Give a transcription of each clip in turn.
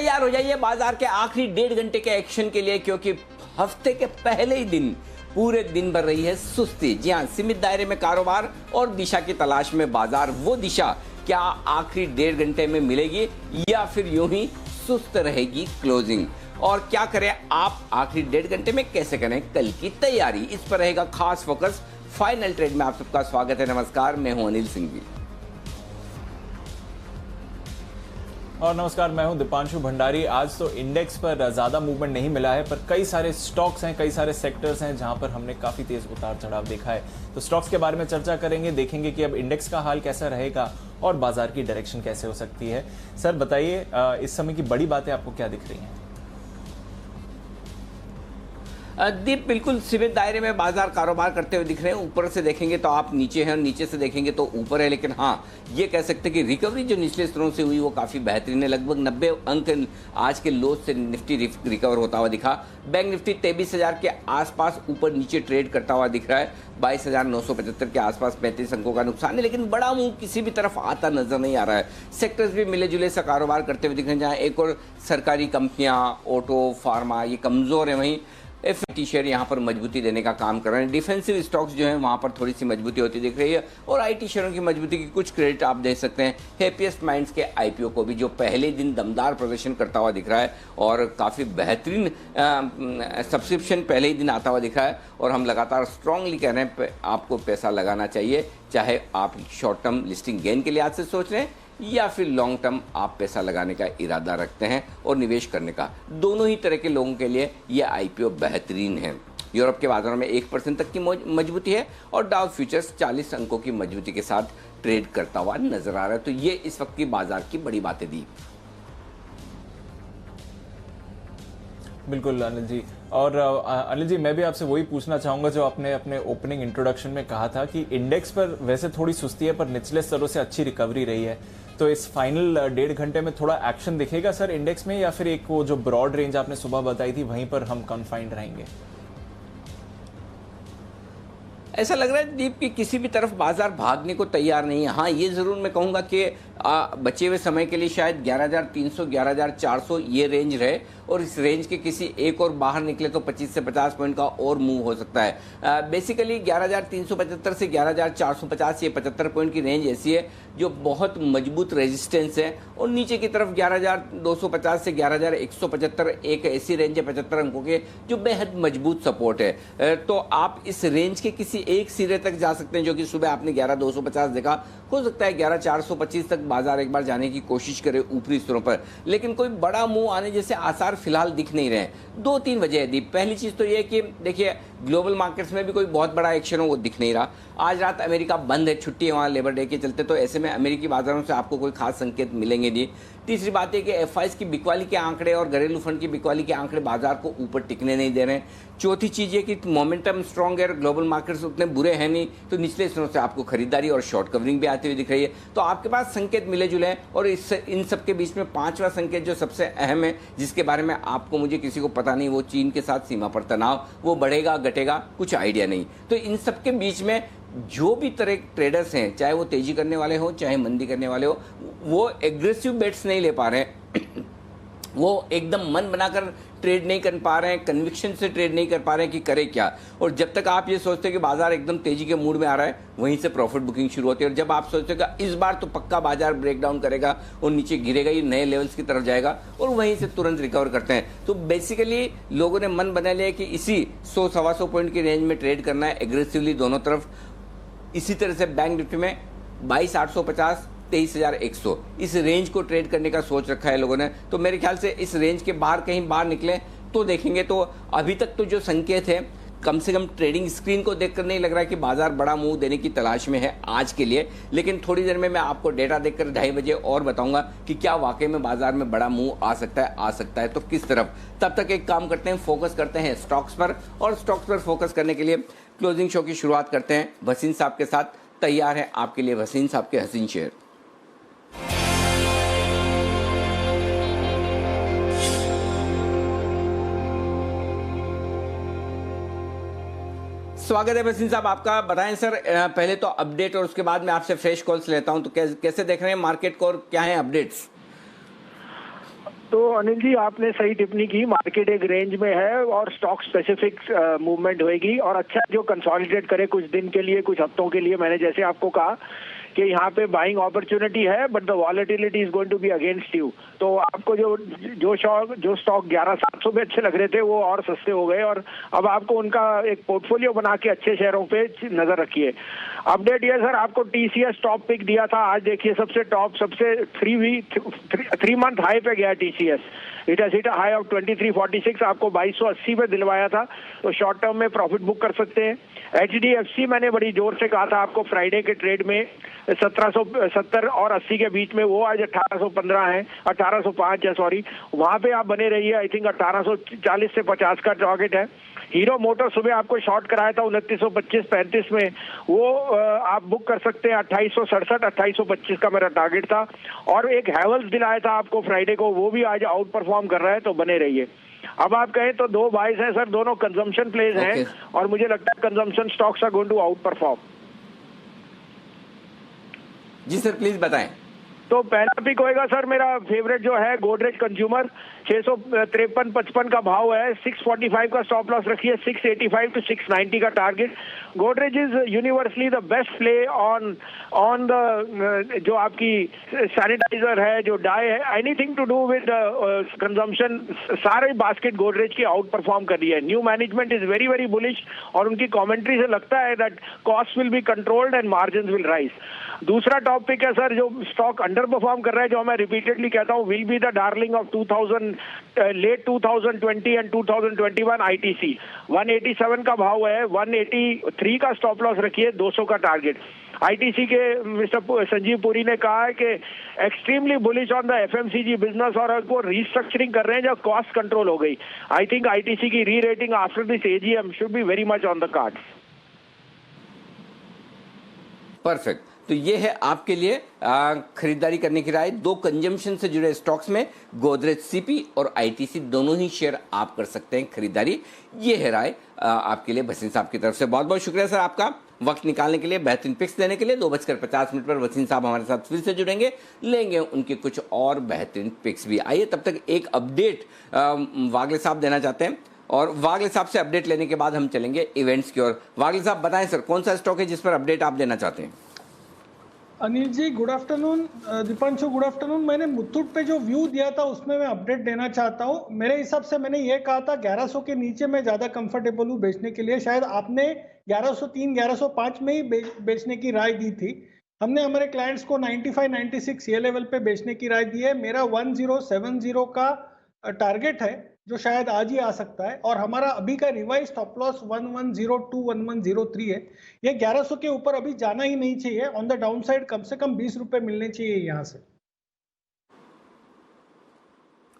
तैयार हो जाइए बाजार के आखिरी 1.5 घंटे के एक्शन के लिए, क्योंकि हफ्ते के पहले ही दिन पूरे दिन भर रही है सुस्ती। जी हाँ, सीमित दायरे में कारोबार और दिशा की तलाश में बाजार। वो दिशा क्या आखिरी 1.5 घंटे में मिलेगी या फिर यूं ही सुस्त रहेगी क्लोजिंग? और क्या करें आप आखिरी 1.5 घंटे में, कैसे करें कल की तैयारी, इस पर रहेगा खास फोकस। फाइनल ट्रेड में आप सबका स्वागत है। नमस्कार, मैं हूं अनिल सिंघवी। और नमस्कार, मैं हूं दीपांशु भंडारी। आज तो इंडेक्स पर ज्यादा मूवमेंट नहीं मिला है, पर कई सारे स्टॉक्स हैं, कई सारे सेक्टर्स हैं जहां पर हमने काफी तेज उतार चढ़ाव देखा है। तो स्टॉक्स के बारे में चर्चा करेंगे, देखेंगे कि अब इंडेक्स का हाल कैसा रहेगा और बाजार की डायरेक्शन कैसे हो सकती है। सर बताइए, इस समय की बड़ी बातें आपको क्या दिख रही हैं? दीप, बिल्कुल सीमित दायरे में बाजार कारोबार करते हुए दिख रहे हैं। ऊपर से देखेंगे तो आप नीचे हैं और नीचे से देखेंगे तो ऊपर है, लेकिन हाँ, ये कह सकते हैं कि रिकवरी जो निचले स्तरों से हुई वो काफ़ी बेहतरीन है। लगभग 90 अंक आज के लो से निफ्टी रिकवर होता हुआ दिखा। बैंक निफ्टी 23,000 के आसपास ऊपर नीचे ट्रेड करता हुआ दिख रहा है। 22,975 के आसपास 35 अंकों का नुकसान है, लेकिन बड़ा मुंह किसी भी तरफ आता नजर नहीं आ रहा है। सेक्टर्स भी मिले जुले सा कारोबार करते हुए दिख रहे हैं, जहाँ एक और सरकारी कंपनियां, ऑटो, फार्मा ये कमजोर है, वहीं एफटी शेयर यहाँ पर मजबूती देने का काम कर रहे हैं। डिफेंसिव स्टॉक्स जो हैं वहाँ पर थोड़ी सी मजबूती होती दिख रही है, और आईटी शेयरों की मजबूती की कुछ क्रेडिट आप दे सकते हैं हैप्पीएस्ट माइंड्स के आईपीओ को भी, जो पहले दिन दमदार प्रदर्शन करता हुआ दिख रहा है और काफ़ी बेहतरीन सब्सक्रिप्शन पहले ही दिन आता हुआ दिख रहा है। और हम लगातार स्ट्रांगली कह रहे हैं आपको पैसा लगाना चाहिए, चाहे आप शॉर्ट टर्म लिस्टिंग गेन के लिहाज से सोच रहे हैं या फिर लॉन्ग टर्म आप पैसा लगाने का इरादा रखते हैं और निवेश करने का। दोनों ही तरह के लोगों के लिए यह आईपीओ बेहतरीन है। यूरोप के बाजारों में 1% तक की मजबूती है और डाउ फ्यूचर्स 40 अंकों की मजबूती के साथ ट्रेड करता हुआ नजर आ रहा है। तो ये इस वक्त की बाजार की बड़ी बातें दी। बिल्कुल अनिल जी। और अनिल जी, मैं भी आपसे वही पूछना चाहूंगा जो आपने अपने ओपनिंग इंट्रोडक्शन में कहा था कि इंडेक्स पर वैसे थोड़ी सुस्ती है, पर निचले स्तरों से अच्छी रिकवरी रही है। तो इस फाइनल 1.5 घंटे में थोड़ा एक्शन दिखेगा सर इंडेक्स में, या फिर एक वो जो ब्रॉड रेंज आपने सुबह बताई थी वहीं पर हम कन्फाइंड रहेंगे? ऐसा लग रहा है दीप कि किसी भी तरफ बाजार भागने को तैयार नहीं है। हाँ, ये ज़रूर मैं कहूँगा कि बचे हुए समय के लिए शायद 11,300 11,400 ये रेंज रहे, और इस रेंज के किसी एक और बाहर निकले तो 25 से 50 पॉइंट का और मूव हो सकता है। बेसिकली 11,375 से 11,450 ये 75 पॉइंट की रेंज ऐसी है जो बहुत मजबूत रेजिस्टेंस है, और नीचे की तरफ 11,250 से 11,175 एक ऐसी रेंज है 75 अंकों के जो बेहद मजबूत सपोर्ट है। तो आप इस रेंज के किसी एक सिरे तक जा सकते हैं, जो कि सुबह आपने 11,250 देखा। हो सकता है 11,425 तक बाजार एक बार जाने की कोशिश करे ऊपरी स्तरों पर, लेकिन कोई बड़ा मूव आने जैसे आसार फिलहाल दिख नहीं रहे हैं। 2-3 वजह है दीप। पहली चीज तो ये कि देखिए, ग्लोबल मार्केट्स में भी कोई बहुत बड़ा एक्शन हो वो दिख नहीं रहा। आज रात अमेरिका बंद है, छुट्टी है वहाँ लेबर डे के चलते, तो ऐसे में अमेरिकी बाजारों से आपको कोई खास संकेत मिलेंगे नहीं। तीसरी बात है कि एफआईएस की बिकवाली के आंकड़े और घरेलू फंड की बिकवाली के आंकड़े बाजार को ऊपर टिकने नहीं दे रहे हैं। चौथी चीज ये कि मोमेंटम स्ट्रॉन्ग है, ग्लोबल मार्केट्स उतने बुरे हैं नहीं, तो निचले स्तरों से आपको खरीदारी और शॉर्ट कवरिंग भी आती हुई दिख रही है। तो आपके पास संकेत मिले जुले हैं, और इन सब के बीच में पांचवा संकेत जो सबसे अहम है, जिसके बारे में आपको मुझे किसी को पता नहीं, वो चीन के साथ सीमा पर तनाव, वो बढ़ेगा घटेगा कुछ आइडिया नहीं। तो इन सब के बीच में जो भी तरह ट्रेडर्स हैं, चाहे वो तेजी करने वाले हो चाहे मंदी करने वाले हो, वो एग्रेसिव बेट्स नहीं ले पा रहे हैं। वो एकदम मन बनाकर ट्रेड नहीं कर पा रहे हैं, कन्विक्शन से ट्रेड नहीं कर पा रहे हैं कि करे क्या। और जब तक आप ये सोचते हैं कि बाजार एकदम तेजी के मूड में आ रहा है, वहीं से प्रॉफिट बुकिंग शुरू होती है। और जब आप सोचते हैं कि इस बार तो पक्का बाजार ब्रेकडाउन करेगा और नीचे गिरेगा, ये नए लेवल्स की तरफ जाएगा, और वहीं से तुरंत रिकवर करते हैं। तो बेसिकली लोगों ने मन बना लिया कि इसी 100-125 पॉइंट की रेंज में ट्रेड करना है एग्रेसिवली दोनों तरफ। इसी तरह से बैंक निफ्टी में 22,850 23,100 इस रेंज को ट्रेड करने का सोच रखा है लोगों ने। तो मेरे ख्याल से इस रेंज के बाहर कहीं बाहर निकले तो देखेंगे। तो अभी तक तो जो संकेत है, कम से कम ट्रेडिंग स्क्रीन को देखकर नहीं लग रहा है कि बाजार बड़ा मूव देने की तलाश में है आज के लिए। लेकिन थोड़ी देर में मैं आपको डेटा देखकर 2:30 बजे और बताऊंगा कि क्या वाकई में बाजार में बड़ा मूव आ सकता है तो किस तरफ। तब तक एक काम करते हैं, फोकस करते हैं स्टॉक्स पर, और स्टॉक्स पर फोकस करने के लिए क्लोजिंग शो की शुरुआत करते हैं वसीम साहब के साथ। तैयार है आपके लिए वसीम साहब के हसीन शेयर। स्वागत है वसीम साहब आपका। बताएं सर, पहले तो अपडेट और उसके बाद मैं आपसे फ्रेश कॉल्स लेता हूं। तो कैसे देख रहे हैं मार्केट को और क्या है अपडेट्स? तो अनिल जी, आपने सही टिप्पणी की। मार्केट एक रेंज में है और स्टॉक स्पेसिफिक मूवमेंट होएगी और अच्छा जो कंसोलिडेट करे कुछ दिन के लिए, कुछ हफ्तों के लिए। मैंने जैसे आपको कहा कि यहाँ पे बाइंग अपॉर्चुनिटी है, but the volatility is going to be against you. तो आपको जो स्टॉक 11,700 पे अच्छे लग रहे थे वो और सस्ते हो गए, और अब आपको उनका एक पोर्टफोलियो बना के अच्छे शेयरों पे नजर रखिए। अपडेट ये सर, आपको टीसीएस टॉप पिक दिया था, आज देखिए सबसे 3 मंथ हाई पे गया TCS. It has hit a high of 2346, आपको 2280 पे दिलवाया था, तो शॉर्ट टर्म में प्रॉफिट बुक कर सकते हैं। एचडीएफसी मैंने बड़ी जोर से कहा था आपको फ्राइडे के ट्रेड में 1770 और 80 के बीच में, वो आज 1815 है, 1805 है सॉरी, वहां पे आप बने रहिए। आई थिंक 1840 से 50 का टारगेट है। हीरो मोटर सुबह आपको शॉर्ट कराया था 2925-35 में, वो आप बुक कर सकते हैं। 2867 2825 का मेरा टारगेट था। और एक हैवल्स दिलाया था आपको फ्राइडे को, वो भी आज आउट परफॉर्म कर रहा है, तो बने रहिए। अब आप कहें तो 2 बाइज हैं सर, दोनों कंजम्पशन प्लेज हैं, और मुझे लगता है consumption stocks are going to outperform. जी सर, प्लीज बताएं। तो पहला पिक होएगा सर, मेरा फेवरेट जो है गोदरेज कंज्यूमर, 653-55 का भाव है, 645 का स्टॉप लॉस रखिए, 685 to 690 का target. Godrej is universally the best play on the जो आपकी सैनिटाइजर है, जो डाई है, anything to do with consumption, सारे बास्केट गोदरेज की आउट परफॉर्म कर रही है। New management is very very bullish, और उनकी कमेंट्री से लगता है that cost will be controlled and margin will rise. दूसरा टॉपिक है सर, जो स्टॉक अंडर परफॉर्म कर रहा है, जो मैं रिपीटेडली कहता हूँ will be the darling of late 2020 and 2021, ITC 187 का भाव है, 183 का स्टॉप लॉस रखिए, 200 का टारगेट। आईटीसी के मिस्टर संजीव पुरी ने कहा है कि extremely bullish on the FMCG business, और वो रीस्ट्रक्चरिंग कर रहे हैं जब कॉस्ट कंट्रोल हो गई। आई थिंक आईटीसी की री rating after this AGM should be very much on the card. Perfect. तो ये है आपके लिए खरीदारी करने की राय। 2 कंजम्पशन से जुड़े स्टॉक्स में गोदरेज सीपी और आईटीसी दोनों ही शेयर आप कर सकते हैं खरीदारी। ये है राय आपके लिए वसीम साहब की तरफ से। बहुत बहुत शुक्रिया सर आपका वक्त निकालने के लिए, बेहतरीन पिक्स देने के लिए। 2:50 पर वसीम साहब हमारे साथ फिर से जुड़ेंगे, लेंगे उनके कुछ और बेहतरीन पिक्स भी। आइए तब तक एक अपडेट वागले साहब देना चाहते हैं, और वागले साहब से अपडेट लेने के बाद हम चलेंगे इवेंट्स की ओर। वागले साहब बताएं सर, कौन सा स्टॉक है जिस पर अपडेट आप देना चाहते हैं? Anil ji good afternoon, Deepanshu good afternoon. मैंने मुथूट पे जो व्यू दिया था उसमें मैं अपडेट देना चाहता हूँ। मेरे हिसाब से मैंने ये कहा था 1100 के नीचे मैं ज़्यादा कंफर्टेबल हूँ बेचने के लिए। शायद आपने 1103 1105 में ही बेचने की राय दी थी। हमने हमारे क्लाइंट्स को 95 96 ये लेवल पे बेचने की राय दी है। मेरा 1070 का टारगेट है जो शायद आज ही आ सकता है, और हमारा अभी का रिवाइज स्टॉप लॉस 1102 1103 है। ये 1100 के ऊपर अभी जाना ही नहीं चाहिए। ऑन द डाउन साइड कम से कम 20 रुपए मिलने चाहिए यहाँ से।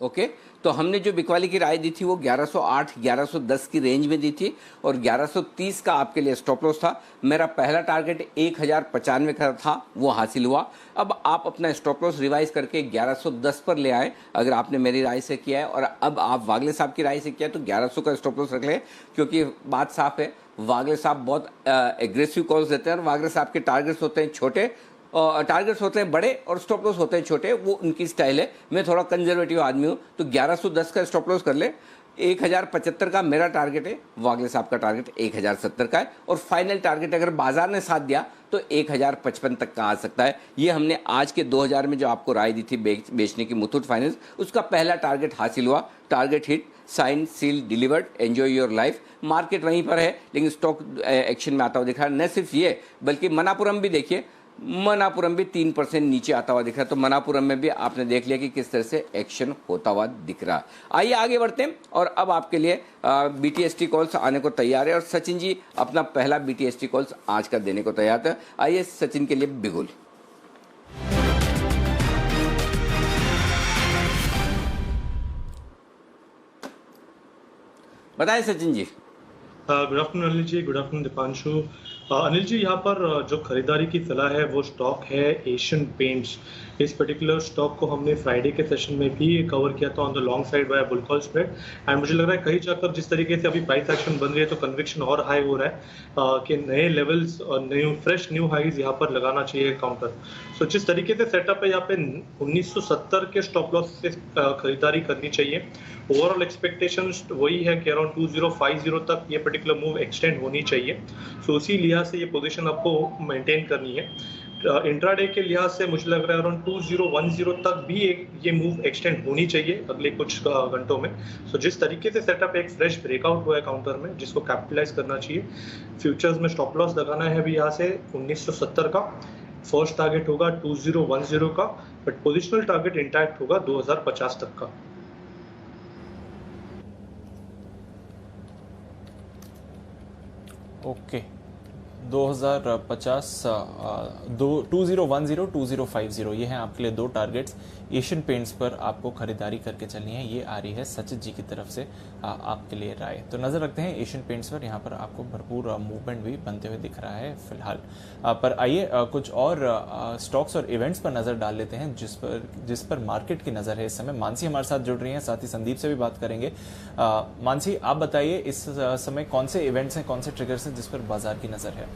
ओके, तो हमने जो बिकवाली की राय दी थी वो 1108 1110 की रेंज में दी थी, और 1130 का आपके लिए स्टॉप लॉस था। मेरा पहला टारगेट 1095 का था, वो हासिल हुआ। अब आप अपना स्टॉप लॉस रिवाइज करके 1110 पर ले आए अगर आपने मेरी राय से किया है, और अब आप वागले साहब की राय से किया तो 1100 का स्टॉप लॉस रख ले, क्योंकि बात साफ है वागले साहब बहुत एग्रेसिव कॉल्स देते हैं, और वागले साहब के टारगेट्स होते हैं छोटे, टारगेट्स होते हैं बड़े और स्टॉप लॉस होते हैं छोटे। वो उनकी स्टाइल है। मैं थोड़ा कंजर्वेटिव आदमी हूँ, तो 1110 का स्टॉप लॉस कर ले। 1075 का मेरा टारगेट है, वागले साहब का टारगेट 1070 का है, और फाइनल टारगेट अगर बाजार ने साथ दिया तो 1055 तक का आ सकता है। ये हमने आज के 2000 में जो आपको राय दी थी बेचने की मुथूट फाइनेंस, उसका पहला टारगेट हासिल हुआ। Target hit, sign seal delivered, enjoy your life. Market वहीं पर है, लेकिन स्टॉक एक्शन में आता हुआ दिख रहा है। न सिर्फ ये, बल्कि मनापुरम भी देखिए, मनापुरम भी 3% नीचे आता हुआ दिख रहा है। तो मनापुरम में भी आपने देख लिया कि किस तरह से एक्शन होता हुआ दिख रहा है। आइए आगे बढ़ते हैं, और अब आपके लिए बीटीएसटी कॉल्स आने को तैयार है, और सचिन जी अपना पहला बीटीएसटी कॉल्स आज का देने को तैयार है। आइए सचिन के लिए बिगुल। बताएं Sachin ji. Good afternoon Anil ji, good afternoon Deepanshu. Anil ji, यहाँ पर जो खरीदारी की सलाह है वो स्टॉक है एशियन पेंट्स। इस पर्टिकुलर स्टॉक को हमने फ्राइडे के सेशन में भी कवर किया था on the long side by bull call spread, and मुझे लग रहा है कहीं जाकर जिस तरीके से अभी प्राइस एक्शन बन रही है तो कन्विक्शन और हाई हो रहा है कि नए लेवल्स और फ्रेश न्यू हाईज यहाँ पर लगाना चाहिए काउंटर। सो जिस तरीके से सेटअप है यहाँ पे 1970 के स्टॉप लॉस से खरीदारी करनी चाहिए। ओवरऑल एक्सपेक्टेशन वही है कि अराउंड 2050 तक ये पर्टिकुलर मूव एक्सटेंड होनी चाहिए। सो उसी लिहाज से ये पोजीशन आपको मेंटेन करनी है। इंट्राडे के लिहाज से मुझे लग रहा है अराउंड 2010 तक भी ये मूव एक्सटेंड होनी चाहिए अगले कुछ घंटों में। सो जिस तरीके से सेटअप एक फ्रेश ब्रेकआउट हुआ है काउंटर में, जिसको कैपिटलाइज करना चाहिए। फ्यूचर्स में स्टॉप लॉस लगाना है अभी यहाँ से 1970 का। फर्स्ट टारगेट होगा 2010 का, बट पोजिशनल टारगेट इंटैक्ट होगा 2050 तक का। ओके 2050 2010 2050 ये हैं आपके लिए दो टारगेट्स। एशियन पेंट्स पर आपको खरीदारी करके चलनी है, ये आ रही है सचित जी की तरफ से आपके लिए राय। तो नजर रखते हैं एशियन पेंट्स पर, यहाँ पर आपको भरपूर मूवमेंट भी बनते हुए दिख रहा है फिलहाल। पर आइए कुछ और स्टॉक्स और इवेंट्स पर नजर डाल लेते हैं जिस पर मार्केट की नजर है इस समय। मानसी हमारे साथ जुड़ रही हैं, साथ ही संदीप से भी बात करेंगे। मानसी, आप बताइए इस समय कौन से इवेंट्स हैं, कौन से ट्रिगर्स हैं जिस पर बाजार की नजर है?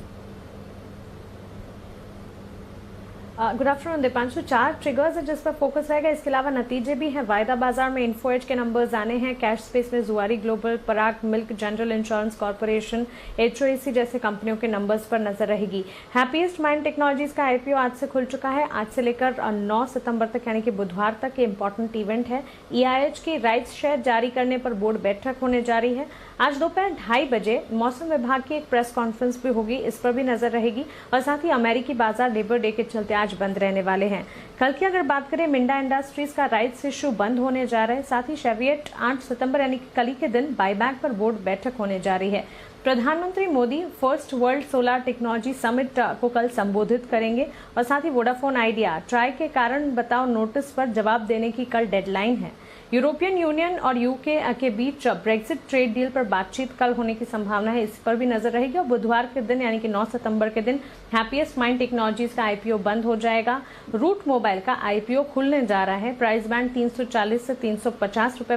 Good afternoon Deepanshu. 4 ट्रिगर्स है जिस पर फोकस रहेगा, इसके अलावा नतीजे भी हैं। वायदा बाजार में इन्फोएज के नंबर्स आने हैं, कैश स्पेस में Zuari global, Parag milk, general insurance corporation, HOAC जैसे कंपनियों के नंबर्स पर नजर रहेगी। हैप्पीएस्ट माइंड टेक्नोलॉजीज का IPO आज से खुल चुका है। आज से लेकर 9 सितंबर तक यानी कि बुधवार तक ये इंपॉर्टेंट इवेंट है। EIH की राइट्स शेयर जारी करने पर बोर्ड बैठक होने जा रही है। आज दोपहर 2:30 बजे मौसम विभाग की एक प्रेस कॉन्फ्रेंस भी होगी, इस पर भी नजर रहेगी। और साथ ही अमेरिकी बाजार लेबर डे के चलते आज बंद रहने वाले हैं। कल की अगर बात करें, मिंडा इंडस्ट्रीज का राइट्स इश्यू बंद होने जा रहा है। साथ ही शेविएट 8 सितंबर यानी कि कल ही के दिन बायबैक पर बोर्ड बैठक होने जा रही है। प्रधानमंत्री Modi first world solar technology summit को कल संबोधित करेंगे। और साथ ही वोडाफोन आइडिया ट्राई के कारण बताओ नोटिस पर जवाब देने की कल डेडलाइन है। यूरोपियन यूनियन और यूके के बीच ब्रेक्सिट ट्रेड डील पर बातचीत कल होने की संभावना है, इस पर भी नजर रहेगी। और बुधवार के दिन यानी कि 9 सितंबर के दिन हैप्पीएस्ट माइंड टेक्नोलॉजीज का IPO बंद हो जाएगा। रूट मोबाइल का IPO खुलने जा रहा है। प्राइस बैंड 340 से 350 रुपए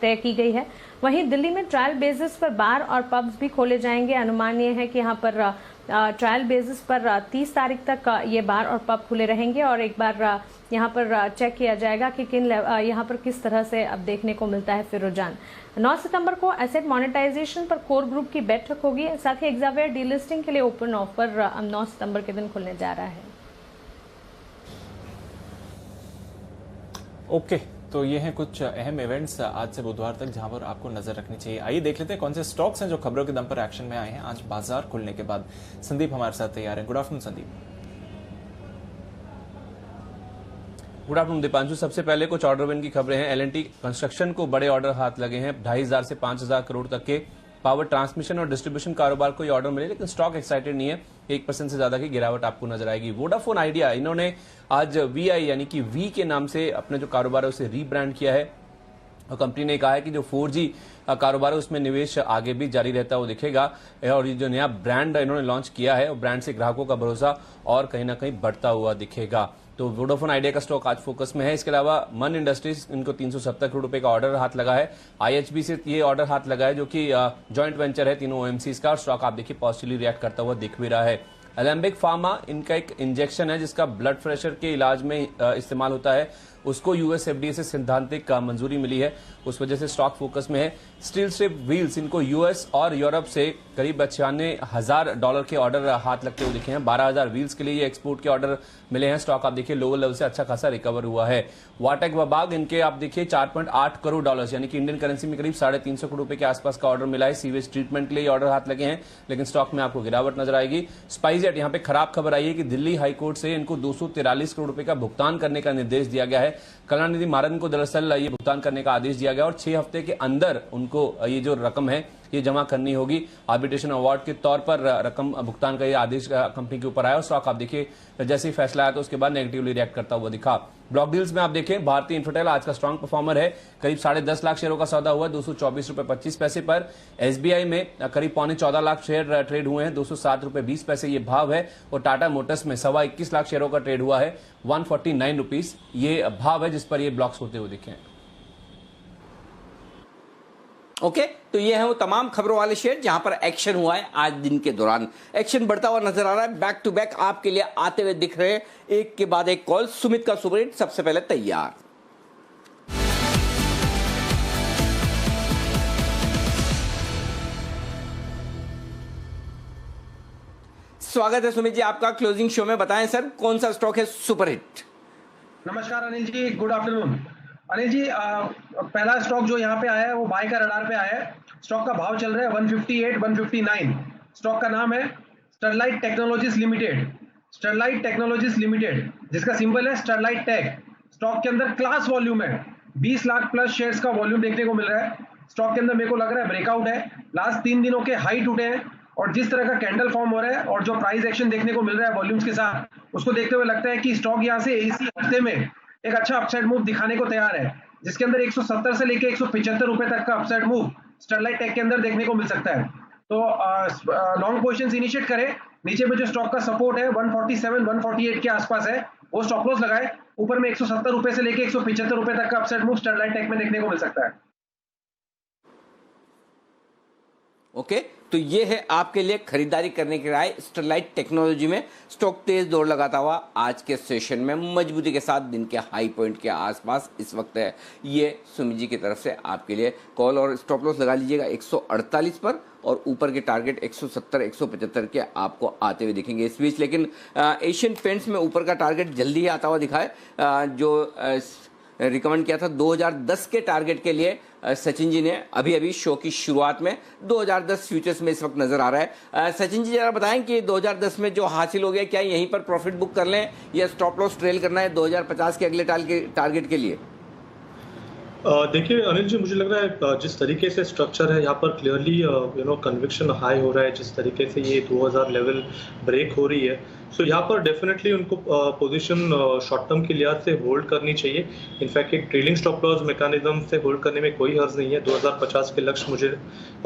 तय की गई है। वहीं दिल्ली में ट्रायल बेसिस पर बार और पब्स भी खोले जाएंगे। अनुमान ये है कि यहाँ पर ट्रायल बेसिस पर 30 तारीख तक ये बार और पब खुले रहेंगे। और एक बार यहाँ पर चेक किया जाएगा कि यहाँ पर किस तरह से अब देखने को मिलता है फिर रुझान। 9 सितंबर को एसेट मोनेटाइजेशन पर कोर ग्रुप की बैठक होगी। साथ ही एक्सावेयर डीलिस्टिंग के लिए ओपन ऑफर 9 सितंबर के दिन खुलने जा रहा है। ओके, तो ये हैं कुछ अहम इवेंट्स आज से बुधवार तक जहां पर आपको नजर रखनी चाहिए। आइए देख लेते हैं कौन से स्टॉक्स हैं जो खबरों के दम पर एक्शन में आए हैं आज बाजार खुलने के बाद। संदीप हमारे साथ तैयार हैं। Good afternoon Sandeep. Good afternoon Deepanshu. सबसे पहले कुछ ऑर्डर विन की खबरें हैं। L&T कंस्ट्रक्शन को बड़े ऑर्डर हाथ लगे हैं, 2,500 से 5,000 करोड़ तक के। पावर ट्रांसमिशन और डिस्ट्रीब्यूशन कारोबार को ये ऑर्डर मिले, लेकिन स्टॉक एक्साइटेड नहीं है। 1% से ज्यादा की गिरावट आपको नजर आएगी। वोडाफोन आइडिया, इन्होंने आज VI यानी कि V के नाम से अपने जो कारोबार है उसे रीब्रांड किया है। और कंपनी ने कहा है कि जो 4G कारोबार है उसमें निवेश आगे भी जारी रहता हुआ दिखेगा। और ये जो नया ब्रांड इन्होंने लॉन्च किया है, और ब्रांड से ग्राहकों का भरोसा और कहीं ना कहीं बढ़ता हुआ दिखेगा। तो वोडाफोन आइडिया का स्टॉक आज फोकस में है। इसके अलावा मन इंडस्ट्रीज, इनको 370 करोड़ रुपए का ऑर्डर हाथ लगा है। IHB से ये ऑर्डर हाथ लगा है जो कि जॉइंट वेंचर है तीनों OMCs का। स्टॉक आप देखिए पॉजिटिवली रिएक्ट करता हुआ दिख भी रहा है। एलेम्बिक फार्मा, इनका एक इंजेक्शन है जिसका ब्लड प्रेशर के इलाज में इस्तेमाल होता है, उसको US FDA से सैद्धांतिक मंजूरी मिली है, उस वजह से स्टॉक फोकस में है। स्टील स्ट्रिप व्हील्स, इनको US और यूरोप से करीब $96,000 के ऑर्डर हाथ लगते हुए दिखे हैं। 12,000 व्हील्स के लिए ये एक्सपोर्ट के ऑर्डर मिले हैं। स्टॉक आप देखिए लोअर लेवल से अच्छा खासा रिकवर हुआ है। वाटेक वबाग, इनके आप देखिए $4.8 करोड़ यानी कि इंडियन करेंसी में करीब 350 करोड़ रुपए के आसपास का ऑर्डर मिला है। सीवेज ट्रीटमेंट के लिए ऑर्डर हाथ लगे हैं, लेकिन स्टॉक में आपको गिरावट नजर आएगी। स्पाइसजेट, यहाँ पे खराब खबर आई है कि दिल्ली हाईकोर्ट से इनको 243 करोड़ रुपए का भुगतान करने का निर्देश दिया गया है। करुणानिधि मारन को दरअसल ये भुगतान करने का आदेश दिया गया और 6 हफ्ते के अंदर उनको ये जो रकम है ये जमा करनी होगी। आर्बिट्रेशन अवार्ड के तौर पर रकम भुगतान का ये आदेश कंपनी के ऊपर आया। और स्टॉक आप देखिए जैसे ही फैसला आया तो उसके बाद नेगेटिवली रिएक्ट करता हुआ दिखा। ब्लॉक डील्स में आप देखें भारतीय इन्फोटेल आज का स्ट्रॉन्ग परफॉर्मर है, करीब 10.5 लाख शेयरों का सौदा हुआ 224 रुपए 25 पैसे पर। SBI में करीब 14.25 लाख शेयर ट्रेड हुए हैं, 207 रुपए 20 पैसे ये भाव है। और टाटा मोटर्स में 21.25 लाख शेयरों का ट्रेड हुआ है, 149 रुपीज ये भाव है जिस पर ये ब्लॉक्स होते हुए दिखे हैं। ओके, तो ये है वो तमाम खबरों वाले शेयर जहां पर एक्शन हुआ है आज दिन के दौरान। एक्शन बढ़ता हुआ नजर आ रहा है, बैक टू बैक आपके लिए आते हुए दिख रहे हैं, एक के बाद एक कॉल। सुमित का सुपर हिट सबसे पहले तैयार। स्वागत है सुमित जी आपका क्लोजिंग शो में। बताएं सर, कौन सा स्टॉक है सुपर हिट? नमस्कार अनिल जी, गुड आफ्टरनून। अनिल जी, पहला स्टॉक जो यहाँ पे आया है वो बाय का रडार पे आया है। स्टॉक का भाव चल रहा है 158, 159। स्टॉक का नाम है Sterlite technologies limited. Sterlite technologies limited, जिसका सिंबल है स्टरलाइट टेक। स्टॉक के अंदर क्लास वॉल्यूम है, 20 लाख प्लस शेयर्स का वॉल्यूम देखने को मिल रहा है। स्टॉक के अंदर मेरे को लग रहा है ब्रेकआउट है। लास्ट 3 दिनों के हाई टूटे हैं और जिस तरह का कैंडल फॉर्म हो रहा है और जो प्राइस एक्शन देखने को मिल रहा है वॉल्यूम्स के साथ, उसको देखते हुए लगता है कि स्टॉक यहाँ से इसी हफ्ते में एक अच्छा अपसाइड मूव दिखाने को तैयार है, जिसके अंदर 170 से लेके 175 रुपए तक का अपसाइड मूव स्टरलाइट टेक के अंदर देखने को मिल सकता है। तो लॉन्ग पोजीशंस इनिशिएट करें। नीचे में जो स्टॉक का सपोर्ट है 147, 148 के आसपास है, वो स्टॉप लॉस लगाए। ऊपर में 170 रुपए से लेके 175 रुपए तक का अपसाइड मूव स्टरलाइट टेक में देखने को मिल सकता है। ओके, तो ये है आपके लिए खरीदारी करने की राय स्टरलाइट टेक्नोलॉजी में। स्टॉक तेज दौड़ लगाता हुआ आज के सेशन में मजबूती के साथ दिन के हाई पॉइंट के आसपास इस वक्त है। ये सुमित जी की तरफ से आपके लिए कॉल और स्टॉप लॉस लगा लीजिएगा 148 पर, और ऊपर के टारगेट 170, 175 के आपको आते हुए दिखेंगे इस बीच। लेकिन एशियन पेंट्स में ऊपर का टारगेट जल्दी ही आता हुआ दिखा है। जो रिकमेंड किया था 2010 के टारगेट के लिए सचिन जी ने अभी शो की शुरुआत में 2010 फ्यूचर्स में इस वक्त नजर आ रहा है। सचिन जी जरा बताएं कि 2010 में जो हासिल हो गया, क्या यहीं पर प्रॉफिट बुक कर लें या स्टॉप लॉस ट्रेल करना है 2050 के अगले टारगेट के लिए? देखिए अनिल जी, मुझे लग रहा है जिस तरीके से स्ट्रक्चर है यहाँ पर क्लियरली कन्विक्शन हाई हो रहा है। जिस तरीके से ये 2000 लेवल ब्रेक हो रही है, सो यहाँ पर डेफिनेटली उनको पोजीशन शॉर्ट टर्म के लिहाज से होल्ड करनी चाहिए। इनफैक्ट एक ट्रेलिंग स्टॉप लॉस मैकेनिज्म से होल्ड करने में कोई हर्ज नहीं है। 2050 के लक्ष्य मुझे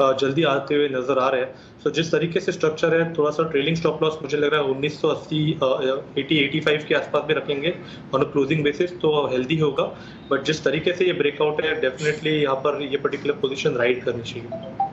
जल्दी आते हुए नजर आ रहे हैं। सो जिस तरीके से स्ट्रक्चर है, थोड़ा सा ट्रेलिंग स्टॉप लॉस मुझे लग रहा है 1980, 85 के आसपास भी रखेंगे ऑन अ क्लोजिंग बेसिस, तो हेल्दी होगा। बट जिस तरीके से ये ब्रेकआउट है, डेफिनेटली यहाँ पर ये पर्टिकुलर पोजीशन राइड करनी चाहिए।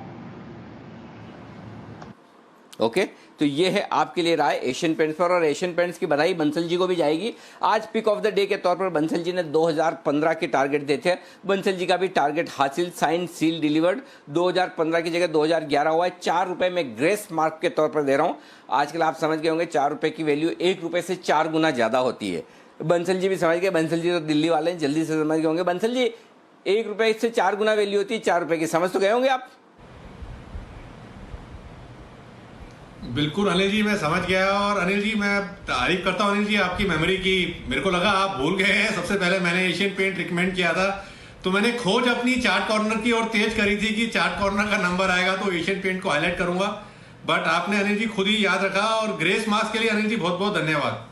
ओके, तो ये है आपके लिए राय एशियन पेंट्स पर। और एशियन पेंट्स की बधाई बंसल जी को भी जाएगी। आज पिक ऑफ द डे के तौर पर बंसल जी ने 2015 के टारगेट दिए थे। बंसल जी का भी टारगेट हासिल, साइन सील डिलीवर्ड। 2015 की जगह 2011 हुआ है। 4 रुपए में ग्रेस मार्क के तौर पर दे रहा हूं। आजकल आप समझ गए होंगे 4 रुपए की वैल्यू 1 रुपए से 4 गुना ज्यादा होती है। बंसल जी भी समझ गए, बंसल जी तो दिल्ली वाले हैं, जल्दी से समझ गए होंगे। बंसल जी, 1 रुपए से 4 गुना वैल्यू होती है 4 रुपए की, समझ तो गए होंगे आप? बिल्कुल अनिल जी, मैं समझ गया। और अनिल जी, मैं तारीफ करता हूँ अनिल जी आपकी मेमोरी की। मेरे को लगा आप भूल गए हैं। सबसे पहले मैंने एशियन पेंट रिकमेंड किया था, तो मैंने खोज अपनी चार्ट कॉर्नर की और तेज करी थी कि चार्ट कॉर्नर का नंबर आएगा तो एशियन पेंट को हाईलाइट करूंगा। बट आपने अनिल जी खुद ही याद रखा, और ग्रेस मार्क्स के लिए अनिल जी बहुत बहुत धन्यवाद।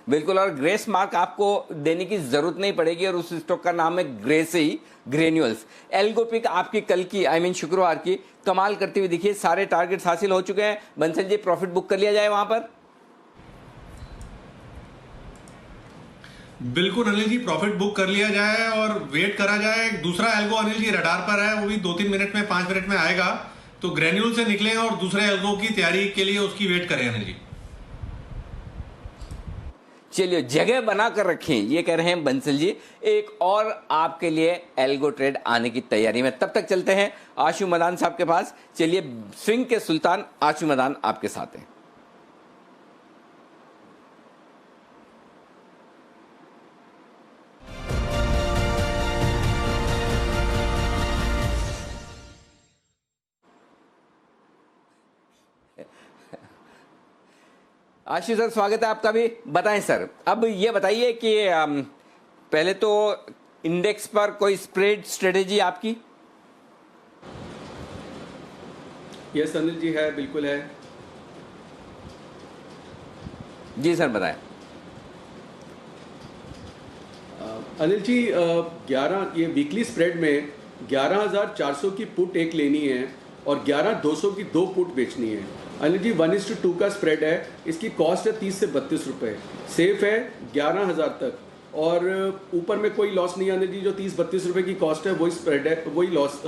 बिल्कुल, और ग्रेस मार्क आपको देने की जरूरत नहीं पड़ेगी, और उस स्टॉक का नाम है ग्रेस ही, ग्रेन्यूल्स। एल्गोपिक आपकी कल की शुक्रवार की कमाल करती हुई दिखिए। सारे टारगेट्स हासिल हो चुके हैं। बंसल जी, प्रॉफिट बुक कर लिया जाए वहां पर? बिल्कुल अनिल जी, प्रॉफिट बुक कर लिया जाए और वेट करा जाए। दूसरा एल्गो अनिल जी रडार पर है, वो भी 2-3 मिनट में, 5 मिनट में आएगा, तो ग्रेन्यूल से निकले और दूसरे एल्गो की तैयारी के लिए उसकी वेट करें अनिल जी। चलिए, जगह बना कर रखें, ये कह रहे हैं बंसल जी। एक और आपके लिए एल्गो ट्रेड आने की तैयारी में। तब तक चलते हैं आशु मदान साहब के पास। चलिए, स्विंग के सुल्तान आशु मदान आपके साथ हैं। आशीष सर, स्वागत है आपका भी। बताएं सर, अब ये बताइए कि पहले तो इंडेक्स पर कोई स्प्रेड स्ट्रेटेजी आपकी? यस अनिल जी, है, बिल्कुल है। जी सर, बताएं। अनिल जी, 11 ये वीकली स्प्रेड में 11,400 की पुट एक लेनी है और 11,200 की 2 पुट बेचनी है। अनिल जी, 1:2 का स्प्रेड है। इसकी कॉस्ट है 30 से 32 रुपए। सेफ है 11,000 तक, और ऊपर में कोई लॉस नहीं आने दी। जो 30-32 रुपए की कॉस्ट है वही स्प्रेड है, वही लॉस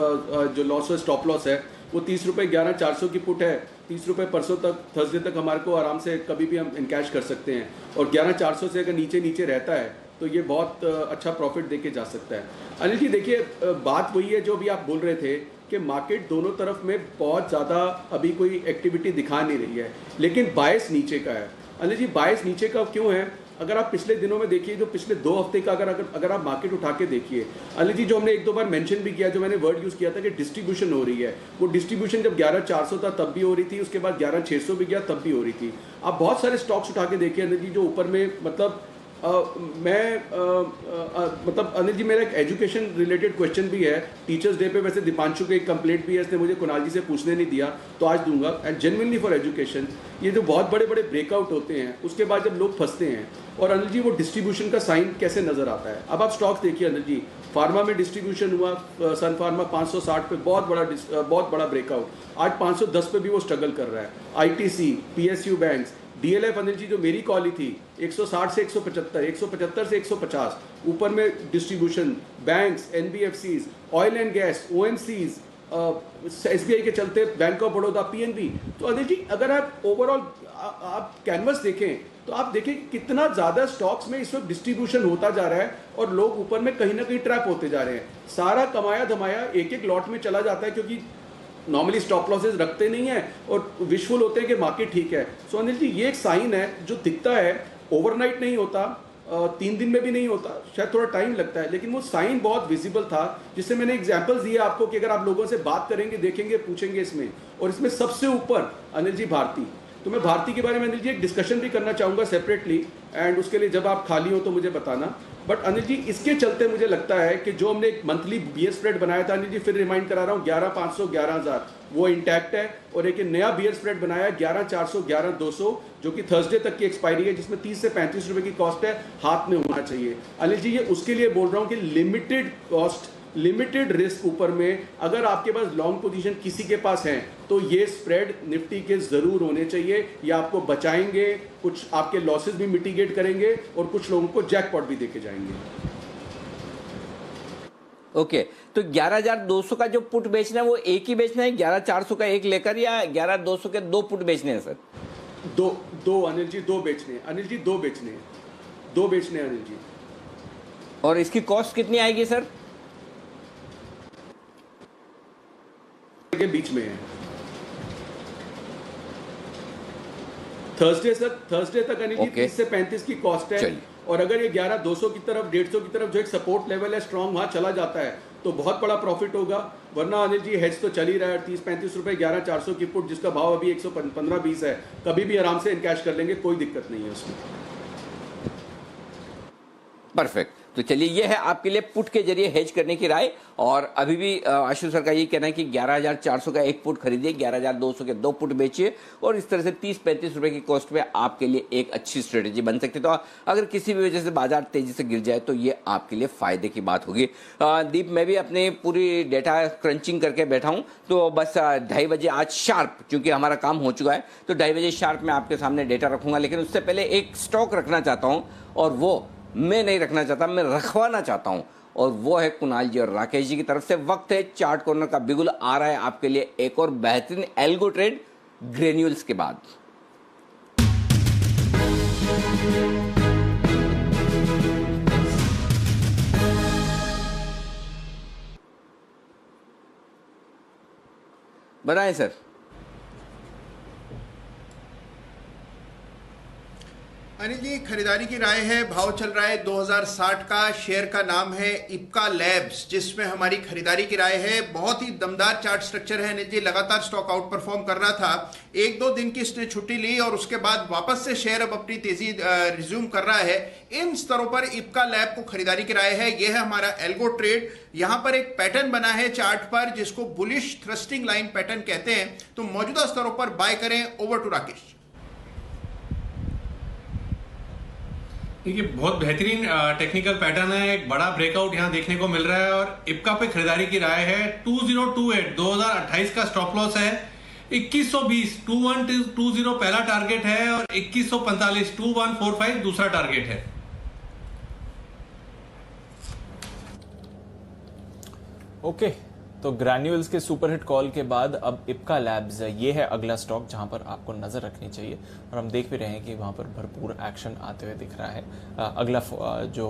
जो लॉस है स्टॉप लॉस है वो 30 रुपये 11,400 की पुट है। 30 रुपये परसों तक थर्सडे तक हमारे को आराम से कभी भी हम इनकैश कर सकते हैं और 11,400 से अगर नीचे रहता है तो ये बहुत अच्छा प्रॉफिट देके जा सकता है। अनिल जी देखिए, बात वही है जो भी आप बोल रहे थे कि मार्केट दोनों तरफ में बहुत ज़्यादा अभी कोई एक्टिविटी दिखा नहीं रही है, लेकिन बायस नीचे का है। अनिल जी बायस नीचे का क्यों है? अगर आप पिछले दिनों में देखिए, जो पिछले 2 हफ्ते का अगर आप मार्केट उठा के देखिए अनिल जी, जो हमने 1-2 बार मेंशन भी किया, जो मैंने वर्ड यूज़ किया था कि डिस्ट्रीब्यूशन हो रही है, वो डिस्ट्रीब्यूशन जब 11,400 था तब भी हो रही थी, उसके बाद 11,600 भी गया तब भी हो रही थी। आप बहुत सारे स्टॉक्स उठा के देखिए अनिल जी जो ऊपर में मतलब मतलब अनिल जी मेरा एक एजुकेशन रिलेटेड क्वेश्चन भी है। टीचर्स डे पे वैसे दीपांशु के एक कंप्लेंट भी है, इसने मुझे कुणाल जी से पूछने नहीं दिया, तो आज दूंगा। एंड जेन्युइनली फॉर एजुकेशन, ये जो बहुत बड़े बड़े ब्रेकआउट होते हैं उसके बाद जब लोग फंसते हैं, और अनिल जी वो डिस्ट्रीब्यूशन का साइन कैसे नजर आता है। अब आप स्टॉक्स देखिए अनिल जी, फार्मा में डिस्ट्रीब्यूशन हुआ, सन फार्मा 560 पे बहुत बड़ा ब्रेकआउट, आज 510 पे भी वो स्ट्रगल कर रहा है। ITC, PSU banks, DLF Anil ji जो मेरी कॉल थी 160 से 175, 175 से 150, ऊपर में distribution, banks, NBFCs, oil and gas, OMCs, SBI के चलते बैंक ऑफ बड़ौदा, PNB। तो अनिल जी अगर आप ओवरऑल आप कैनवस देखें तो आप देखें कितना ज़्यादा स्टॉक्स में इस वक्त डिस्ट्रीब्यूशन होता जा रहा है और लोग ऊपर में कहीं ना कहीं ट्रैप होते जा रहे हैं। सारा कमाया धमाया एक लॉट में चला जाता है, क्योंकि नॉर्मली स्टॉप लॉसेस रखते नहीं है और विशफुल होते हैं कि मार्केट ठीक है। सो अनिल जी ये एक साइन है जो दिखता है, ओवरनाइट नहीं होता, 3 दिन में भी नहीं होता, शायद थोड़ा टाइम लगता है, लेकिन वो साइन बहुत विजिबल था, जिससे मैंने एग्जांपल्स दिए आपको कि अगर आप लोगों से बात करेंगे, देखेंगे, पूछेंगे इसमें, और इसमें सबसे ऊपर अनिल जी भारती। तो मैं भारती के बारे में अनिल जी एक डिस्कशन भी करना चाहूँगा सेपरेटली, एंड उसके लिए जब आप खाली हो तो मुझे बताना। बट अनिल जी इसके चलते मुझे लगता है कि जो हमने एक मंथली बियर स्प्रेड बनाया था अनिल जी, फिर रिमाइंड करा रहा हूँ, 11,500 11,000 वो इंटैक्ट है, और एक नया बियर स्प्रेड बनाया 11,400 11,200 जो कि थर्सडे तक की एक्सपायरी है, जिसमें 30 से 35 रुपए की कॉस्ट है, हाथ में होना चाहिए। अनिल जी ये उसके लिए बोल रहा हूँ कि लिमिटेड कॉस्ट, लिमिटेड रिस्क ऊपर में अगर आपके पास लॉन्ग पोजीशन किसी के पास है तो ये स्प्रेड निफ्टी के जरूर होने चाहिए। ये आपको बचाएंगे, कुछ आपके लॉसेस भी मिटिगेट करेंगे और कुछ लोगों को जैकपॉट भी देके जाएंगे। ओके तो 11,200 का जो पुट बेचना है वो एक ही बेचना है, 11,400 का एक लेकर, या 11,200 के 2 पुट बेचने हैं सर? दो अनिल जी, 2 बेचने हैं अनिल जी, 2 बेचने हैं, 2 बेचने हैं अनिल जी। और इसकी कॉस्ट कितनी आएगी सर? के बीच में है, थर्सडे तक अनिल जी 30 से 35 की कॉस्ट है। और अगर ये 11,200 की तरफ, 150 की तरफ जो एक सपोर्ट लेवल है स्ट्रॉन्ग, वहां चला जाता है तो बहुत बड़ा प्रॉफिट होगा। वरना अनिल जी हेज तो चल ही रहा है, 30-35 रुपए 11,400 की पुट, जिसका भाव अभी 115-20 है, कभी भी आराम से इनकैश कर लेंगे, कोई दिक्कत नहीं है उसमें। परफेक्ट। तो चलिए ये है आपके लिए पुट के जरिए हेज करने की राय। और अभी भी आशु सर का ये कहना है कि 11,400 का एक पुट खरीदिए, 11,200 के 2 पुट बेचिए, और इस तरह से 30-35 रुपए की कॉस्ट में आपके लिए एक अच्छी स्ट्रेटेजी बन सकती है। तो अगर किसी भी वजह से बाजार तेजी से गिर जाए तो ये आपके लिए फायदे की बात होगी। दीप, मैं भी अपनी पूरी डेटा क्रंचिंग करके बैठा हूँ, तो बस 2:30 बजे आज शार्प, चूंकि हमारा काम हो चुका है, तो 2:30 बजे शार्प मैं आपके सामने डेटा रखूंगा। लेकिन उससे पहले एक स्टॉक रखना चाहता हूँ, और वो मैं नहीं रखना चाहता, मैं रखवाना चाहता हूं, और वो है कुणाल जी और राकेश जी की तरफ से। वक्त है चार्ट कॉर्नर का, बिगुल आ रहा है आपके लिए एक और बेहतरीन एल्गो ट्रेड ग्रेन्यूल्स के बाद। बनाए सर। अनिल जी खरीदारी की राय है, भाव चल रहा है 2060 का, शेयर का नाम है इप्का लैब्स, जिसमें हमारी खरीदारी की राय है। बहुत ही दमदार चार्ट स्ट्रक्चर है अनिल जी, लगातार स्टॉक आउट परफॉर्म कर रहा था, 1-2 दिन की इसने छुट्टी ली और उसके बाद वापस से शेयर अब अपनी तेजी रिज्यूम कर रहा है। इन स्तरों पर इप्का लैब को खरीदारी की राय है। यह है हमारा एल्गो ट्रेड। यहां पर एक पैटर्न बना है चार्ट पर, जिसको बुलिश थ्रस्टिंग लाइन पैटर्न कहते हैं। तो मौजूदा स्तरों पर बाय करें। Over to Rakesh. देखिए बहुत बेहतरीन टेक्निकल पैटर्न है, एक बड़ा ब्रेकआउट यहां देखने को मिल रहा है, और इप्का पे खरीदारी की राय है। 2028 2028 का स्टॉप लॉस है, 2120 2120 पहला टारगेट है, और 2145 2145 दूसरा टारगेट है। ओके, तो ग्रैन्यूल्स के सुपरहिट कॉल के बाद अब इप्का लैब्स ये है अगला स्टॉक जहां पर आपको नजर रखनी चाहिए, और हम देख भी रहे हैं कि वहां पर भरपूर एक्शन आते हुए दिख रहा है। अगला जो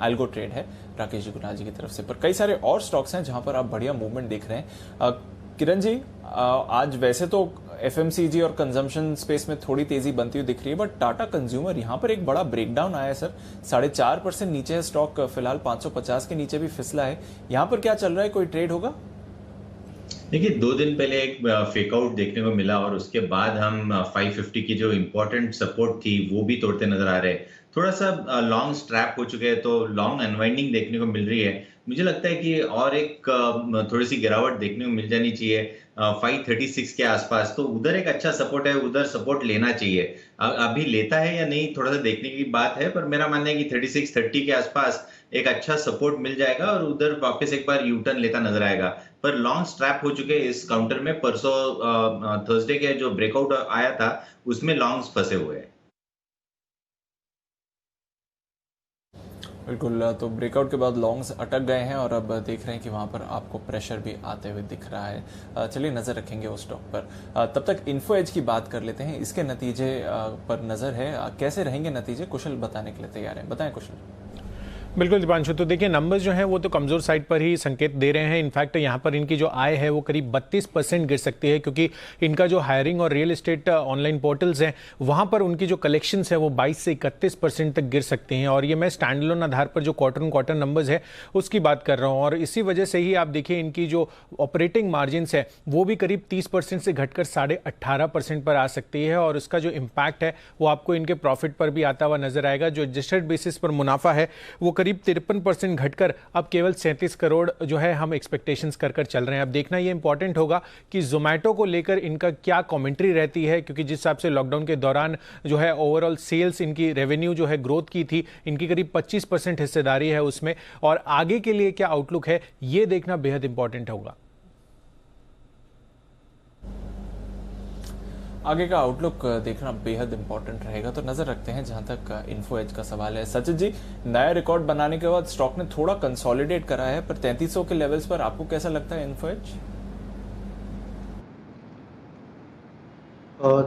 एल्गो ट्रेड है राकेश जी गुनाल जी की तरफ से, पर कई सारे और स्टॉक्स हैं जहां पर आप बढ़िया मूवमेंट देख रहे हैं। किरण जी, आज वैसे तो एफएमसीजी और कंजम्पशन स्पेस में थोड़ी तेजी बनती हुई दिख रही है, बट टाटा कंज्यूमर यहां पर एक बड़ा ब्रेकडाउन आया है सर, 4.5% नीचे है स्टॉक, फिलहाल 550 के नीचे भी फिसला है। यहां पर क्या चल रहा है, कोई ट्रेड होगा? देखिए, 2 दिन पहले एक फेकआउट देखने को मिला और उसके बाद हम 550 की जो इम्पोर्टेंट सपोर्ट थी वो भी तोड़ते नजर आ रहे हैं। थोड़ा सा लॉन्ग स्ट्रैप हो चुके हैं, तो लॉन्ग अनवाइंडिंग देखने को मिल रही है। मुझे लगता है कि और एक थोड़ी सी गिरावट देखने को मिल जानी चाहिए 536 के आसपास, तो उधर एक अच्छा सपोर्ट है, उधर सपोर्ट लेना चाहिए। अभी लेता है या नहीं थोड़ा सा देखने की बात है, पर मेरा मानना है कि 3630 के आसपास एक अच्छा सपोर्ट मिल जाएगा और उधर वापस एक बार यू टर्न लेता नजर आएगा। पर लॉन्ग स्ट्रैप हो चुके इस काउंटर में, परसों थर्सडे के जो ब्रेकआउट आया था उसमें लॉन्ग्स फंसे हुए हैं। बिल्कुल, तो ब्रेकआउट के बाद लॉन्ग्स अटक गए हैं और अब देख रहे हैं कि वहां पर आपको प्रेशर भी आते हुए दिख रहा है। चलिए नजर रखेंगे उस स्टॉक पर। तब तक इन्फो एज की बात कर लेते हैं, इसके नतीजे पर नजर है, कैसे रहेंगे नतीजे, कुशल बताने के लिए तैयार हैं। बताएं कुशल। बिल्कुल दीपांशु, तो देखिए नंबर्स जो हैं वो तो कमज़ोर साइड पर ही संकेत दे रहे हैं। इनफैक्ट यहाँ पर इनकी जो आय है वो करीब 32% गिर सकती है, क्योंकि इनका जो हायरिंग और रियल एस्टेट ऑनलाइन पोर्टल्स हैं वहाँ पर उनकी जो कलेक्शंस है वो 22 से 31% तक गिर सकते हैं। और ये मैं स्टैंडअलोन आधार पर जो क्वार्टर ऑन क्वार्टर नंबर्स है उसकी बात कर रहा हूँ। और इसी वजह से ही आप देखिए इनकी जो ऑपरेटिंग मार्जिन है वो भी करीब 30% से घटकर 18.5% पर आ सकती है, और उसका जो इम्पैक्ट है वो आपको इनके प्रॉफिट पर भी आता हुआ नजर आएगा। जो एडजस्टेड बेसिस पर मुनाफा है वो करीब 53% घटकर अब केवल 37 करोड़ जो है हम एक्सपेक्टेशंस कर चल रहे हैं। अब देखना ये इंपॉर्टेंट होगा कि जोमैटो को लेकर इनका क्या कमेंट्री रहती है, क्योंकि जिस हिसाब से लॉकडाउन के दौरान जो है ओवरऑल सेल्स इनकी रेवेन्यू जो है ग्रोथ की थी, इनकी करीब 25% हिस्सेदारी है उसमें, और आगे के लिए क्या आउटलुक है ये देखना बेहद इंपॉर्टेंट होगा। आगे का आउटलुक देखना बेहद इंपॉर्टेंट रहेगा, तो नजर रखते हैं जहां तक इन्फो एज का सवाल है। सचिन जी, नया रिकॉर्ड बनाने के बाद स्टॉक ने थोड़ा कंसोलिडेट करा है, पर 3300 के लेवल्स पर आपको कैसा लगता है इन्फो एज?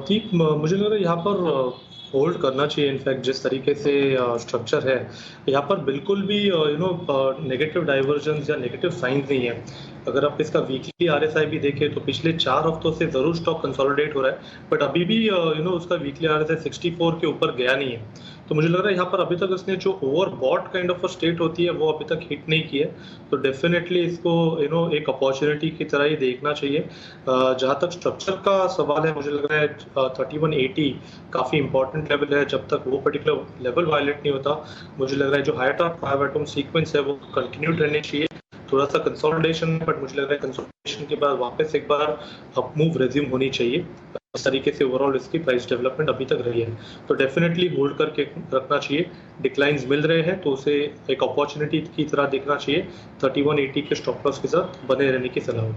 ठीक, मुझे लग रहा है यहाँ पर होल्ड करना चाहिए। इनफैक्ट जिस तरीके से स्ट्रक्चर है यहाँ पर बिल्कुल भी नेगेटिव डाइवर्जेंस या नेगेटिव साइन नहीं है। अगर आप इसका वीकली आरएसआई भी देखें तो पिछले 4 हफ्तों से जरूर स्टॉक कंसोलिडेट हो रहा है, बट अभी भी उसका वीकली आरएसआई 64 के ऊपर गया नहीं है। तो मुझे लग रहा है यहाँ पर अभी तक उसने जो ओवरबॉट काइंड ऑफ स्टेट होती है वो अभी तक हिट नहीं की है। तो डेफिनेटली इसको एक अपॉर्चुनिटी की तरह ही देखना चाहिए। जहाँ तक स्ट्रक्चर का सवाल है, मुझे लग रहा है 3180 काफ़ी इंपॉर्टेंट लेवल है। जब तक वो पर्टिकुलर लेवल वायलेट नहीं होता, मुझे लग रहा है जो हायर टॉप 5 एटम सीक्वेंस है वो कंटिन्यू रहनी चाहिए। थोड़ा सा कंसोलिडेशन, बट मुझे लग रहा है कंसोलिडेशन के बाद वापस एक बार अप मूव रेज्यूम होनी चाहिए। इस तरीके से ओवरऑल इसकी प्राइस डेवलपमेंट अभी तक रही है, तो डेफिनेटली होल्ड करके रखना चाहिए। डिक्लाइंस मिल रहे हैं तो उसे एक अपॉर्चुनिटी की तरह देखना चाहिए। 3180 के स्टॉप लॉस के साथ बने रहने की सलाह होगी।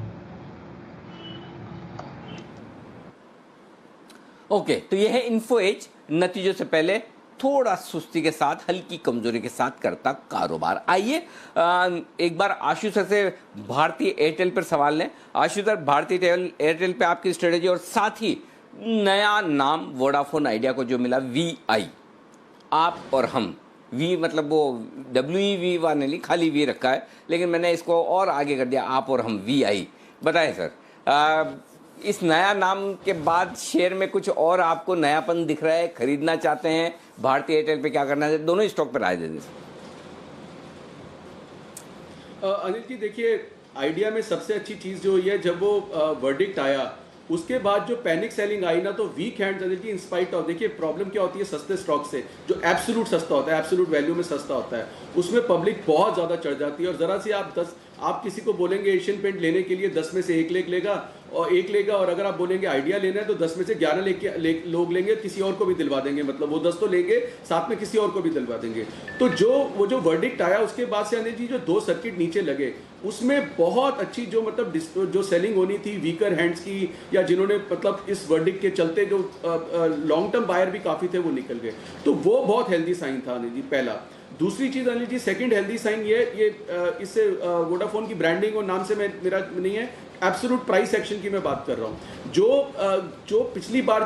ओके, तो यह है इन्फो एज। नतीजों से पहले थोड़ा सुस्ती के साथ, हल्की कमजोरी के साथ करता कारोबार। आइए एक बार आशुष सर से भारतीय एयरटेल पर सवाल लें। आशुष सर, भारतीय एयरटेल पे आपकी स्ट्रेटेजी और साथ ही नया नाम वोडाफोन आइडिया को जो मिला VI, आप और हम, वी मतलब वो WEV वाले नहीं, खाली वी रखा है, लेकिन मैंने इसको और आगे कर दिया, आप और हम, VI। बताएं सर, इस नया नाम के बाद शेयर में कुछ और आपको नयापन दिख रहा है, खरीदना चाहते हैं, भारतीय एयरटेल पे क्या करना है, दोनों स्टॉक पर राय दे दें। अनिल जी देखिए, आइडिया में सबसे अच्छी चीज़ जो हुई है, जब वो वर्डिक्ट आया उसके बाद जो पैनिक सेलिंग आई ना, तो weak hands Anil ji in spite of, देखिए प्रॉब्लम क्या होती है सस्ते स्टॉक से, जो एब्सोल्यूट सस्ता होता है, एब्सोल्यूट वैल्यू में सस्ता होता है, उसमें पब्लिक बहुत ज़्यादा चढ़ जाती है। और ज़रा सी आप किसी को बोलेंगे एशियन पेंट लेने के लिए 10 में से 1 लेगा, और अगर आप बोलेंगे आइडिया लेना है तो 10 में से 11 लोग लेंगे, किसी और को भी दिलवा देंगे, मतलब वो 10 तो लेंगे, साथ में किसी और को भी दिलवा देंगे। तो वो जो वर्डिक्ट आया उसके बाद से अनिल जी जो 2 सर्किट नीचे लगे, उसमें बहुत अच्छी जो सेलिंग होनी थी वीकर हैंड्स की, या जिन्होंने मतलब इस वर्डिक्ट के चलते जो लॉन्ग टर्म बायर भी काफ़ी थे वो निकल गए, तो वो बहुत हेल्दी साइन था अनिल जी, पहला। दूसरी चीज़ Anil ji, second healthy sign ये इससे वोडाफोन की ब्रांडिंग और नाम से मेरा नहीं है, एब्सोल्यूट प्राइस एक्शन की मैं बात कर रहा हूँ। जो पिछली बार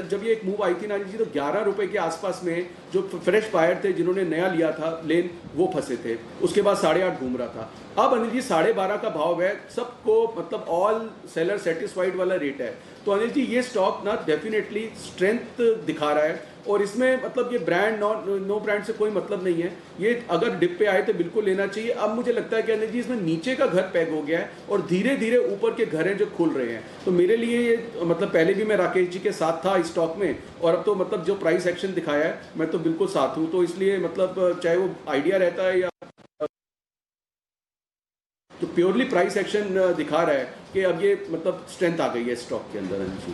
जब ये एक मूव आई थी ना जी, तो 11 रुपए के आसपास में जो फ्रेश बायर थे जिन्होंने नया लिया था लेन, वो फंसे थे। उसके बाद 8.5 घूम रहा था। अब अनिल जी 12.5 का भाव है, सबको मतलब ऑल सेलर सेटिस्फाइड वाला रेट है। तो अनिल जी ये स्टॉक ना डेफिनेटली स्ट्रेंथ दिखा रहा है, और इसमें मतलब ये ब्रांड नो ब्रांड से कोई मतलब नहीं है। ये अगर डिप पे आए तो बिल्कुल लेना चाहिए। अब मुझे लगता है कि अनिल जी इसमें नीचे का घर पैग हो गया है और धीरे धीरे ऊपर के घर हैं जो खुल रहे हैं। तो मेरे लिए ये मतलब पहले भी मैं राकेश जी के साथ था इस स्टॉक में, और अब तो मतलब जो प्राइस एक्शन दिखाया है मैं तो बिल्कुल साथ हूँ। तो इसलिए मतलब चाहे वो आइडिया रहता है या तो प्योरली प्राइस एक्शन दिखा रहा है कि अब ये मतलब स्ट्रेंथ आ गई है स्टॉक के अंदर अनिल जी।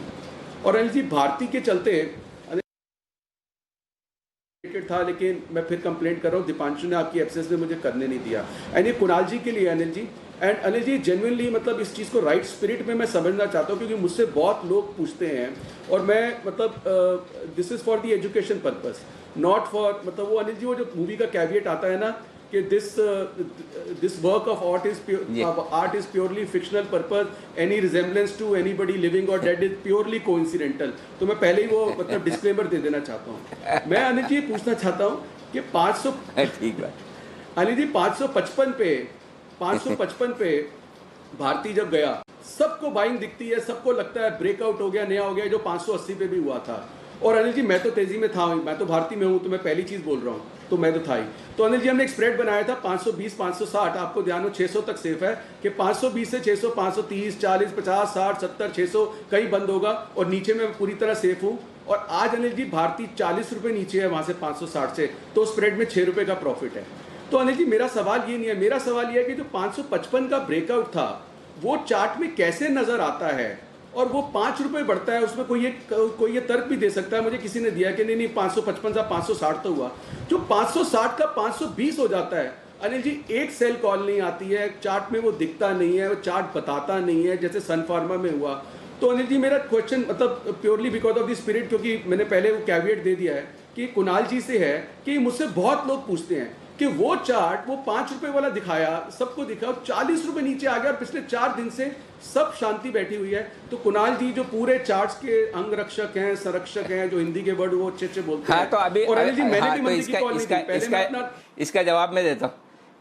और अनिल जी भारती के चलते था, लेकिन मैं फिर कंप्लेंट कर रहा हूँ, दीपांशु ने आपकी एब्सेंस में मुझे करने नहीं दिया। एंड ये कुणाल जी के लिए अनिल जी, एंड अनिल जी जेन्युइनली मतलब इस चीज़ को राइट स्पिरिट में मैं समझना चाहता हूँ, क्योंकि मुझसे बहुत लोग पूछते हैं और मैं मतलब this is for the education purpose, not for मतलब वो अनिल जी वो जो मूवी का कैविएट आता है ना कि this work of art is purely fictional purpose, any resemblance to anybody living और डेड इज प्योरली कोइंसिडेंटल। तो मैं पहले ही वो मतलब डिस्क्लेमर दे देना चाहता हूँ। मैं अनिल जी पूछना चाहता हूँ कि 500 ठीक है अनिल जी 555 पे भारती जब गया, सबको बाइंग दिखती है, सबको लगता है ब्रेकआउट हो गया, नया हो गया, जो 580 पे भी हुआ था। और अनिल जी मैं तो तेजी में था, मैं तो भारती में हूँ, तो मैं पहली चीज़ बोल रहा हूँ, तो मैं तो था ही। तो अनिल जी हमने एक स्प्रेड बनाया था 520 560, आपको ध्यान हो 600 तक सेफ है कि 520 से 600 530 40 50 60 70 600 कहीं बंद होगा, और नीचे में पूरी तरह सेफ हूँ। और आज अनिल जी भारती 40 रुपये नीचे है वहाँ से 560 से, तो स्प्रेड में 6 रुपये का प्रॉफिट है। तो अनिल जी मेरा सवाल ये नहीं है, मेरा सवाल ये है कि जो 555 का ब्रेकआउट था वो चार्ट में कैसे नजर आता है, और वो 5 रुपये बढ़ता है, उसमें कोई ये तर्क भी दे सकता है, मुझे किसी ने दिया कि नहीं 555 से 560 तो हुआ, जो 560 का 520 हो जाता है अनिल जी, एक सेल कॉल नहीं आती है, चार्ट में वो दिखता नहीं है, वो चार्ट बताता नहीं है, जैसे सन फार्मा में हुआ। तो अनिल जी मेरा क्वेश्चन मतलब purely because of the spirit, क्योंकि मैंने पहले वो कैविएट दे दिया है कि कुणाल जी से है कि मुझसे बहुत लोग पूछते हैं कि वो चार्ट वो 5 रुपए वाला दिखाया, सबको दिखा, 40 रुपए नीचे आ गया, और पिछले 4 दिन से सब शांति बैठी हुई है। तो कुणाल जी जो पूरे चार्ट्स के अंगरक्षक हैं, संरक्षक हैं, जो हिंदी के वर्ड वो अच्छे बोलते हैं। तो अभी और अनिल जी मैंने भी मंदी की तो कॉल नहीं दी, पहले मैं अपना इसका जवाब मैं देता हूँ।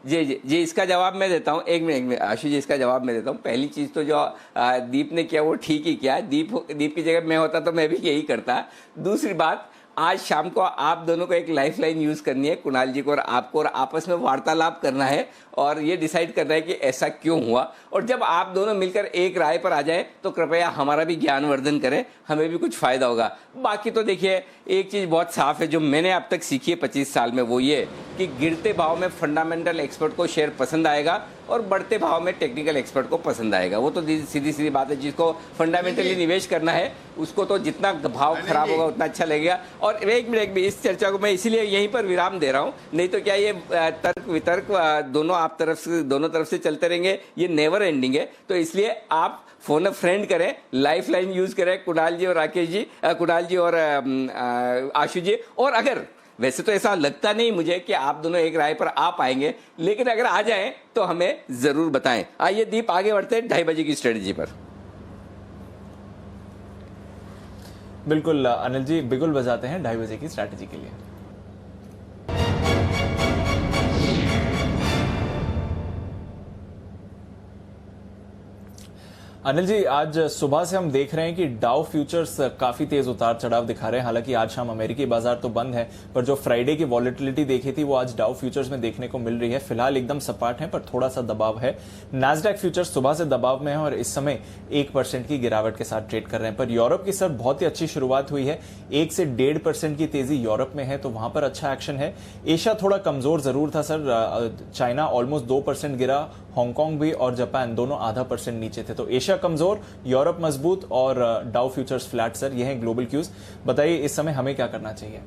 जी इसका जवाब मैं देता हूँ। एक मिनट आशु जी, इसका जवाब मैं देता हूँ। पहली चीज तो जो दीप ने किया वो ठीक ही किया। दीप की जगह मैं होता तो मैं भी यही करता। दूसरी बात, आज शाम को आप दोनों को एक लाइफ लाइन यूज करनी है, कुणाल जी को और आपको, और आपस में वार्तालाप करना है और ये डिसाइड करना है कि ऐसा क्यों हुआ। और जब आप दोनों मिलकर एक राय पर आ जाए तो कृपया हमारा भी ज्ञानवर्धन करें, हमें भी कुछ फायदा होगा। बाकी तो देखिए एक चीज बहुत साफ है जो मैंने अब तक सीखी है 25 साल में, वो ये कि गिरते भाव में फंडामेंटल एक्सपर्ट को शेयर पसंद आएगा और बढ़ते भाव में टेक्निकल एक्सपर्ट को पसंद आएगा। वो तो सीधी बात है, जिसको फंडामेंटली निवेश करना है उसको तो जितना भाव खराब होगा उतना अच्छा लगेगा। और एक मिनट भी इस चर्चा को मैं इसीलिए यहीं पर विराम दे रहा हूं, नहीं तो क्या ये तर्क वितर्क दोनों तरफ से चलते रहेंगे, ये नेवर एंडिंग है। तो इसलिए आप फोन अ फ्रेंड करें, लाइफ लाइन यूज करें, कुणाल जी और राकेश जी, कुणाल जी और आशु जी। और अगर वैसे तो ऐसा लगता नहीं मुझे कि आप दोनों एक राय पर आ पाएंगे, लेकिन अगर आ जाएं तो हमें जरूर बताएं। आइए दीप आगे बढ़ते हैं 2:30 बजे की स्ट्रेटेजी पर। बिल्कुल अनिल जी, बिगुल बजाते हैं 2:30 बजे की स्ट्रैटेजी के लिए। अनिल जी, आज सुबह से हम देख रहे हैं कि डाउ फ्यूचर्स काफी तेज उतार चढ़ाव दिखा रहे हैं। हालांकि आज शाम अमेरिकी बाजार तो बंद है, पर जो फ्राइडे की वॉलेटिलिटी देखी थी वो आज डाउ फ्यूचर्स में देखने को मिल रही है। फिलहाल एकदम सपाट है, पर थोड़ा सा दबाव है। नैस्डैक फ्यूचर्स सुबह से दबाव में है और इस समय 1% की गिरावट के साथ ट्रेड कर रहे हैं। पर यूरोप की सर बहुत ही अच्छी शुरुआत हुई है, 1 से 1.5% की तेजी यूरोप में है, तो वहां पर अच्छा एक्शन है। एशिया थोड़ा कमजोर जरूर था सर, चाइना ऑलमोस्ट 2% गिरा, हांगकांग भी और जापान दोनों 0.5% नीचे थे। तो एशिया कमजोर, यूरोप मजबूत और डाउ फ्यूचर्स फ्लैट सर, ये हैं ग्लोबल क्यूज। बताइए इस समय हमें क्या करना चाहिए?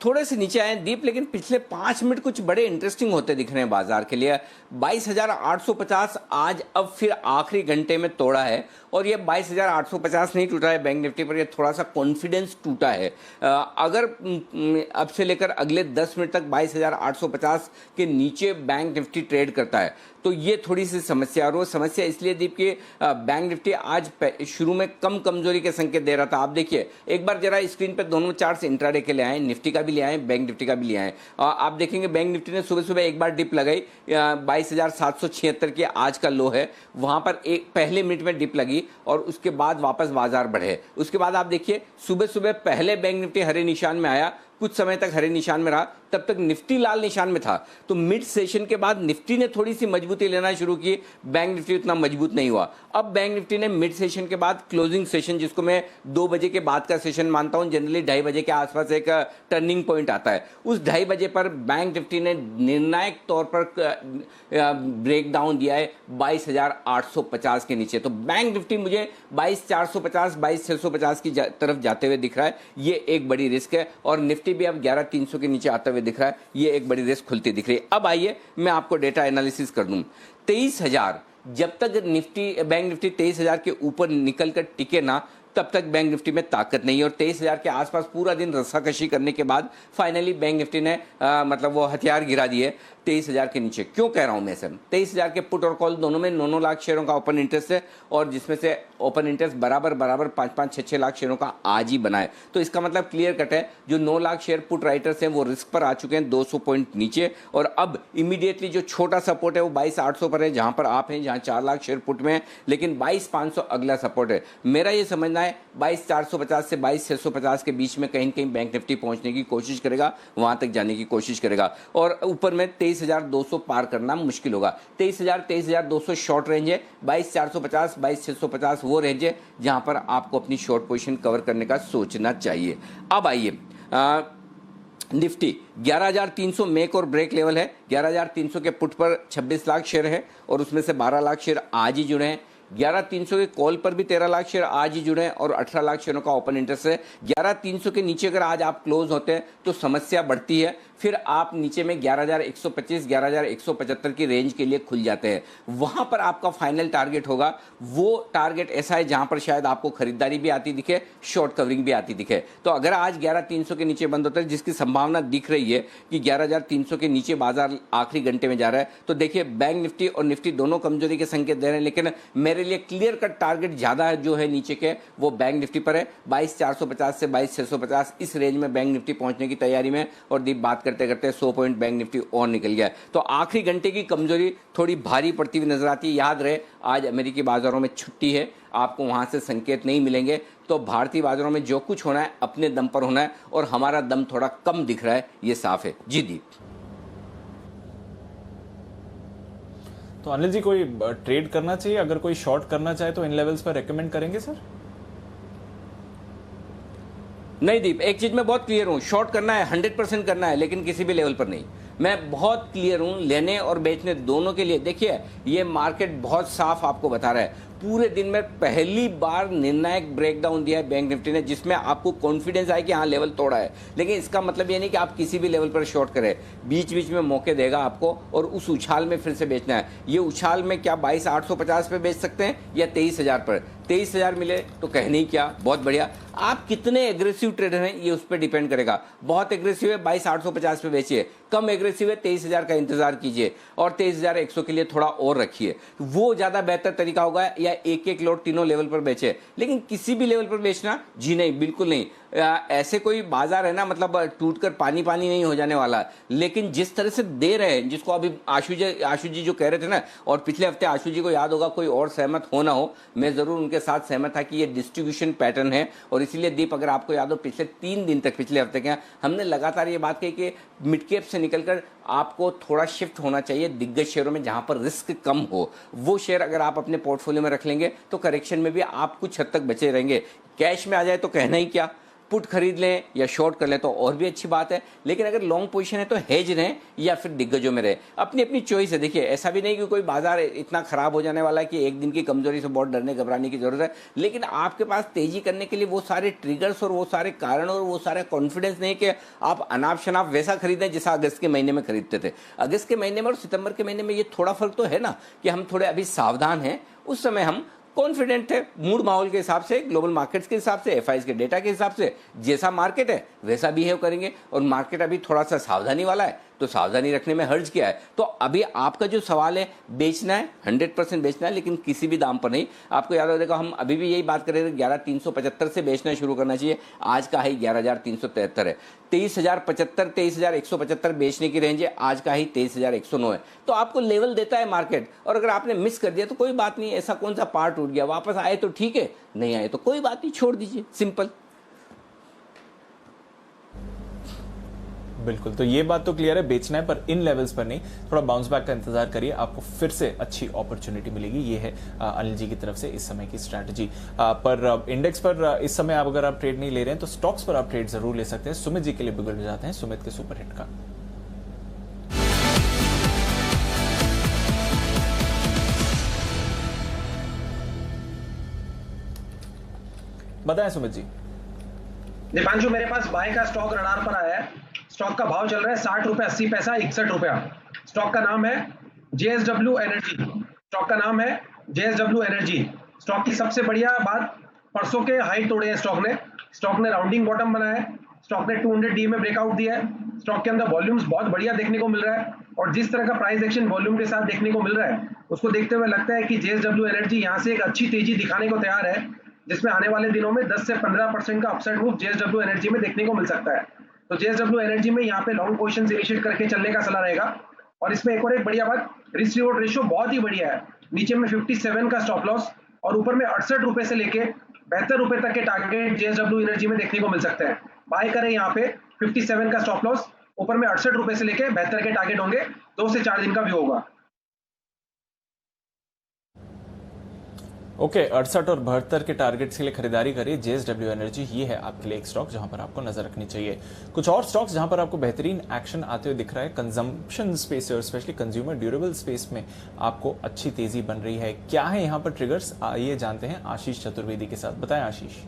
थोड़े से नीचे आए दीप, लेकिन पिछले 5 मिनट कुछ बड़े इंटरेस्टिंग होते दिख रहे हैं बाजार के लिए। 22,850 आज अब फिर आखिरी घंटे में तोड़ा है, और ये 22,850 नहीं टूटा है बैंक निफ्टी पर, ये थोड़ा सा कॉन्फिडेंस टूटा है। अगर अब से लेकर अगले 10 मिनट तक 22,850 के नीचे बैंक निफ्टी ट्रेड करता है तो ये थोड़ी सी समस्या, और वो समस्या इसलिए दीप कि बैंक निफ्टी आज शुरू में कम कमजोरी के संकेत दे रहा था। आप देखिए एक बार जरा स्क्रीन पर दोनों चार्ट्स इंट्राडे के ले आए, निफ्टी का भी ले आए, बैंक निफ्टी का भी ले आए। आप देखेंगे बैंक निफ्टी ने सुबह सुबह एक बार डिप लगाई, 22,776 की आज का लो है, वहां पर एक पहले मिनट में डिप लगी और उसके बाद वापस बाजार बढ़े। उसके बाद आप देखिए सुबह सुबह पहले बैंक निफ्टी हरे निशान में आया, कुछ समय तक हरे निशान में रहा, तब तक निफ्टी लाल निशान में था। तो मिड सेशन के बाद निफ्टी ने थोड़ी सी मजबूती लेना शुरू की, बैंक निफ्टी उतना मजबूत नहीं हुआ। अब बैंक निफ्टी ने मिड सेशन के बाद क्लोजिंग सेशन, जिसको मैं 2 बजे के बाद का सेशन मानता हूं, जनरली 2:30 बजे के आसपास एक टर्निंग पॉइंट आता है, उस 2:30 बजे पर बैंक निफ्टी ने निर्णायक तौर पर ब्रेक डाउन दिया है 22,850 के नीचे। तो बैंक निफ्टी मुझे 22,450 22,650 की तरफ जाते हुए दिख रहा है, ये एक बड़ी रिस्क है। और निफ्टी भी अब 11,300 के नीचे आता हुए दिख रहा है, ये एक बड़ी रिस्क खुलती दिख रही है। अब आइए मैं आपको डेटा एनालिसिस कर दूं। 23,000 जब तक बैंक निफ्टी 23,000 के ऊपर निकलकर टिके ना, तब तक बैंक निफ्टी में ताकत नहीं है। और 23,000 के आसपास पूरा दिन रस्साकशी करने के बाद फाइनली बैंक निफ्टी ने मतलब वो हथियार गिरा दिए 23,000 के नीचे। क्यों कह रहा हूं मैं सर? 23,000 के पुट और कॉल दोनों में 9-9 लाख शेयरों का ओपन इंटरेस्ट है, और जिसमें से ओपन इंटरेस्ट बराबर 5-5, 6-6 लाख शेयरों का आज ही बना है। तो इसका मतलब क्लियर कट है, जो 9 लाख शेयर पुट राइटर्स हैं वो रिस्क पर आ चुके हैं 200 पॉइंट नीचे, और अब इमीडिएटली जो छोटा सपोर्ट है वो 22,800 पर है, जहां पर आप हैं, जहां 4 लाख शेयर पुट में है, लेकिन 22,500 अगला सपोर्ट है। मेरा ये समझना है 22,450 से 22,650 के बीच में कहीं न कहीं बैंक निफ्टी पहुंचने की कोशिश करेगा, वहां तक जाने की कोशिश करेगा, और ऊपर में 23,200 पार करना मुश्किल होगा। 23,000 23,200 शॉर्ट रेंज है, 22,450 22,650 वो रेंज है जहां पर आपको अपनी शॉर्ट पोजीशन कवर करने का सोचना चाहिए। अब आइए निफ्टी 11,300 मेक और ब्रेक लेवल है। 11,300 के पुट पर 26 लाख शेयर है, और उसमें से 12 लाख शेयर आज ही जुड़े हैं। 11,300 के कॉल पर भी 13 लाख शेयर आज ही जुड़े हैं, और 18 लाख शेयरों का ओपन इंटरेस्ट है। 11,300 के नीचे अगर आज आप क्लोज होते हैं तो समस्या बढ़ती है, फिर आप नीचे में 11,125 11,175 की रेंज के लिए खुल जाते हैं। वहां पर आपका फाइनल टारगेट होगा, वो टारगेट ऐसा है जहां पर शायद आपको खरीदारी भी आती दिखे, शॉर्ट कवरिंग भी आती दिखे। तो अगर आज 11,300 के नीचे बंद होता है, जिसकी संभावना दिख रही है कि 11,300 के नीचे बाजार आखिरी घंटे में जा रहा है, तो देखिए बैंक निफ्टी और निफ्टी दोनों कमजोरी के संकेत दे रहे हैं, लेकिन मेरे लिए क्लियर कट टारगेट ज्यादा जो है नीचे के, वो बैंक निफ्टी पर है। 22,450 से 22,650 इस रेंज में बैंक निफ्टी पहुंचने की तैयारी में, और दीप बात करते करते 100 पॉइंट बैंक निफ्टी और निकल गया। तो आखिरी घंटे की कमजोरी थोड़ी भारी पड़ती हुई नजर आती है। याद रहे आज अमेरिकी बाजारों में छुट्टी है, आपको वहां से संकेत नहीं मिलेंगे, तो भारतीय बाजारों में जो कुछ होना है अपने दम पर होना है, और हमारा दम थोड़ा कम दिख रहा है, ये साफ है। जी दीप। तो अनिल जी, कोई ट्रेड करना चाहिए, अगर कोई शॉर्ट करना चाहे तो इन लेवल्स पर रेकमेंड करेंगे सर? नहीं दीप, एक चीज मैं बहुत क्लियर हूं, शॉर्ट करना है 100% करना है, लेकिन किसी भी लेवल पर नहीं। मैं बहुत क्लियर हूं, लेने और बेचने दोनों के लिए। देखिए ये मार्केट बहुत साफ आपको बता रहा है, पूरे दिन में पहली बार निर्णायक ब्रेकडाउन दिया है बैंक निफ्टी ने, जिसमें आपको कॉन्फिडेंस आए कि हाँ लेवल तोड़ा है। लेकिन इसका मतलब ये नहीं कि आप किसी भी लेवल पर शॉर्ट करें, बीच बीच में मौके देगा आपको, और उस उछाल में फिर से बेचना है। ये उछाल में क्या 22,850 पे बेच सकते हैं या 23,000 पर? 23,000 मिले तो कहने ही क्या, बहुत बढ़िया। आप कितने एग्रेसिव ट्रेडर हैं ये उस पर डिपेंड करेगा। बहुत एग्रेसिव है 22,850 पे बेचिए, कम एग्रेसिव है 23,000 का इंतजार कीजिए, और 23,100 के लिए थोड़ा और रखिए, वो ज्यादा बेहतर तरीका होगा। या एक लॉट तीनों लेवल पर बेचे, लेकिन किसी भी लेवल पर बेचना जी नहीं, बिल्कुल नहीं। ऐसे कोई बाजार है ना, मतलब टूटकर पानी पानी नहीं हो जाने वाला, लेकिन जिस तरह से दे रहे हैं, जिसको अभी आशु जी जो कह रहे थे ना, और पिछले हफ्ते आशु जी को याद होगा, कोई और सहमत हो ना हो, मैं जरूर उनके साथ सहमत था कि ये डिस्ट्रीब्यूशन पैटर्न है। और इसीलिए दीप, अगर आपको याद हो, पिछले 3 दिन तक, पिछले हफ्ते के हमने लगातार ये बात कही कि मिड कैप से निकलकर आपको थोड़ा शिफ्ट होना चाहिए दिग्गज शेयरों में, जहां पर रिस्क कम हो। वो शेयर अगर आप अपने पोर्टफोलियो में रख लेंगे तो करेक्शन में भी आप कुछ हद तक बचे रहेंगे। कैश में आ जाए तो कहना ही क्या, पुट खरीद लें या शॉर्ट कर लें तो और भी अच्छी बात है, लेकिन अगर लॉन्ग पोजीशन है तो हेज रहें या फिर दिग्गजों में रहे, अपनी अपनी चॉइस है। देखिए ऐसा भी नहीं कि कोई बाजार इतना खराब हो जाने वाला है कि एक दिन की कमजोरी से बहुत डरने घबराने की जरूरत है, लेकिन आपके पास तेजी करने के लिए वो सारे ट्रिगर्स और वो सारे कारण और वो सारे कॉन्फिडेंस नहीं कि आप अनाप शनाप वैसा खरीदें जैसा अगस्त के महीने में खरीदते थे। अगस्त के महीने में और सितंबर के महीने में ये थोड़ा फर्क तो है ना कि हम थोड़े अभी सावधान हैं, उस समय हम कॉन्फिडेंट थे मूड माहौल के हिसाब से, ग्लोबल मार्केट्स के हिसाब से, एफआईज के डेटा के हिसाब से, जैसा मार्केट है वैसा बिहेव करेंगे। और मार्केट अभी थोड़ा सा सावधानी वाला है तो सावधानी रखने में हर्ज क्या है। तो अभी आपका जो सवाल है बेचना है, 100% बेचना है, लेकिन किसी भी दाम पर नहीं। आपको याद होगा हम अभी भी यही बात कर रहे थे 11,375 से बेचना शुरू करना चाहिए, आज का हाई 11,373 है। 23,075 23,175 बेचने की रेंज है, आज का हाई 23,109 है। तो आपको लेवल देता है मार्केट, और अगर आपने मिस कर दिया तो कोई बात नहीं, ऐसा कौन सा पार्ट टूट गया, वापस आए तो ठीक है, नहीं आए तो कोई बात नहीं, छोड़ दीजिए, सिंपल। बिल्कुल, तो ये बात तो क्लियर है, बेचना है पर इन लेवल्स पर नहीं, थोड़ा बाउंस बैक का इंतजार करिए, आपको फिर से अच्छी अपॉर्चुनिटी मिलेगी। ये है अनिल जी की तरफ से इस समय की स्ट्रैटेजी। पर इंडेक्स पर इस समय अगर आप ट्रेड नहीं ले रहे हैं तो स्टॉक्स पर आप ट्रेड जरूर ले सकते हैं। सुमित जी के लिए बिगड़ जाते हैं, सुमित के सुपर हिट का। बताएं सुमित जी। दीपांशु, मेरे पास बाय का स्टॉक रडार पर आया है। स्टॉक का भाव चल रहा है 60 रुपए 80 पैसा 61 रुपया। स्टॉक का नाम है JSW एनर्जी। स्टॉक का नाम है JSW एनर्जी। स्टॉक की सबसे बढ़िया बात, परसों के हाई तोड़े हैं स्टॉक ने राउंडिंग बॉटम बनाया है। स्टॉक ने 200 डी में ब्रेकआउट दिया है। स्टॉक के अंदर वॉल्यूम्स बहुत बढ़िया देखने को मिल रहा है, और जिस तरह का प्राइस एक्शन वॉल्यूम के साथ देखने को मिल रहा है उसको देखते हुए लगता है कि JSW एनर्जी यहाँ से एक अच्छी तेजी दिखाने को तैयार है, जिसमें आने वाले दिनों में 10 से 15% का अपसाइड मूव JSW एनर्जी में देखने को मिल सकता है। तो JSW एनर्जी में यहाँ पे लॉन्ग पोजीशन इनिशिएट करके चलने का सलाह रहेगा। और इसमें एक और एक बढ़िया बात, रिस्क रिवॉर्ड रेशियो बहुत ही बढ़िया है। नीचे में 57 का स्टॉप लॉस और ऊपर में 68 रुपए से लेके 72 रुपए तक के टारगेट JSW एनर्जी में देखने को मिल सकते हैं। बाय करें यहाँ पे 57 का स्टॉप लॉस, ऊपर में 68 रुपए से लेके 72 के टारगेट होंगे। 2 से 4 दिन का व्यू होगा। ओके, 68 और 72 के टारगेट्स के लिए खरीदारी करिए। JSW एनर्जी ये है आपके लिए एक स्टॉक जहां पर आपको नजर रखनी चाहिए। कुछ और स्टॉक्स जहां पर आपको बेहतरीन एक्शन आते हुए दिख रहा है, कंजम्पशन स्पेस और स्पेशली कंज्यूमर ड्यूरेबल स्पेस में आपको अच्छी तेजी बन रही है। क्या है यहाँ पर ट्रिगर्स, आइए जानते हैं आशीष चतुर्वेदी के साथ। बताएं आशीष।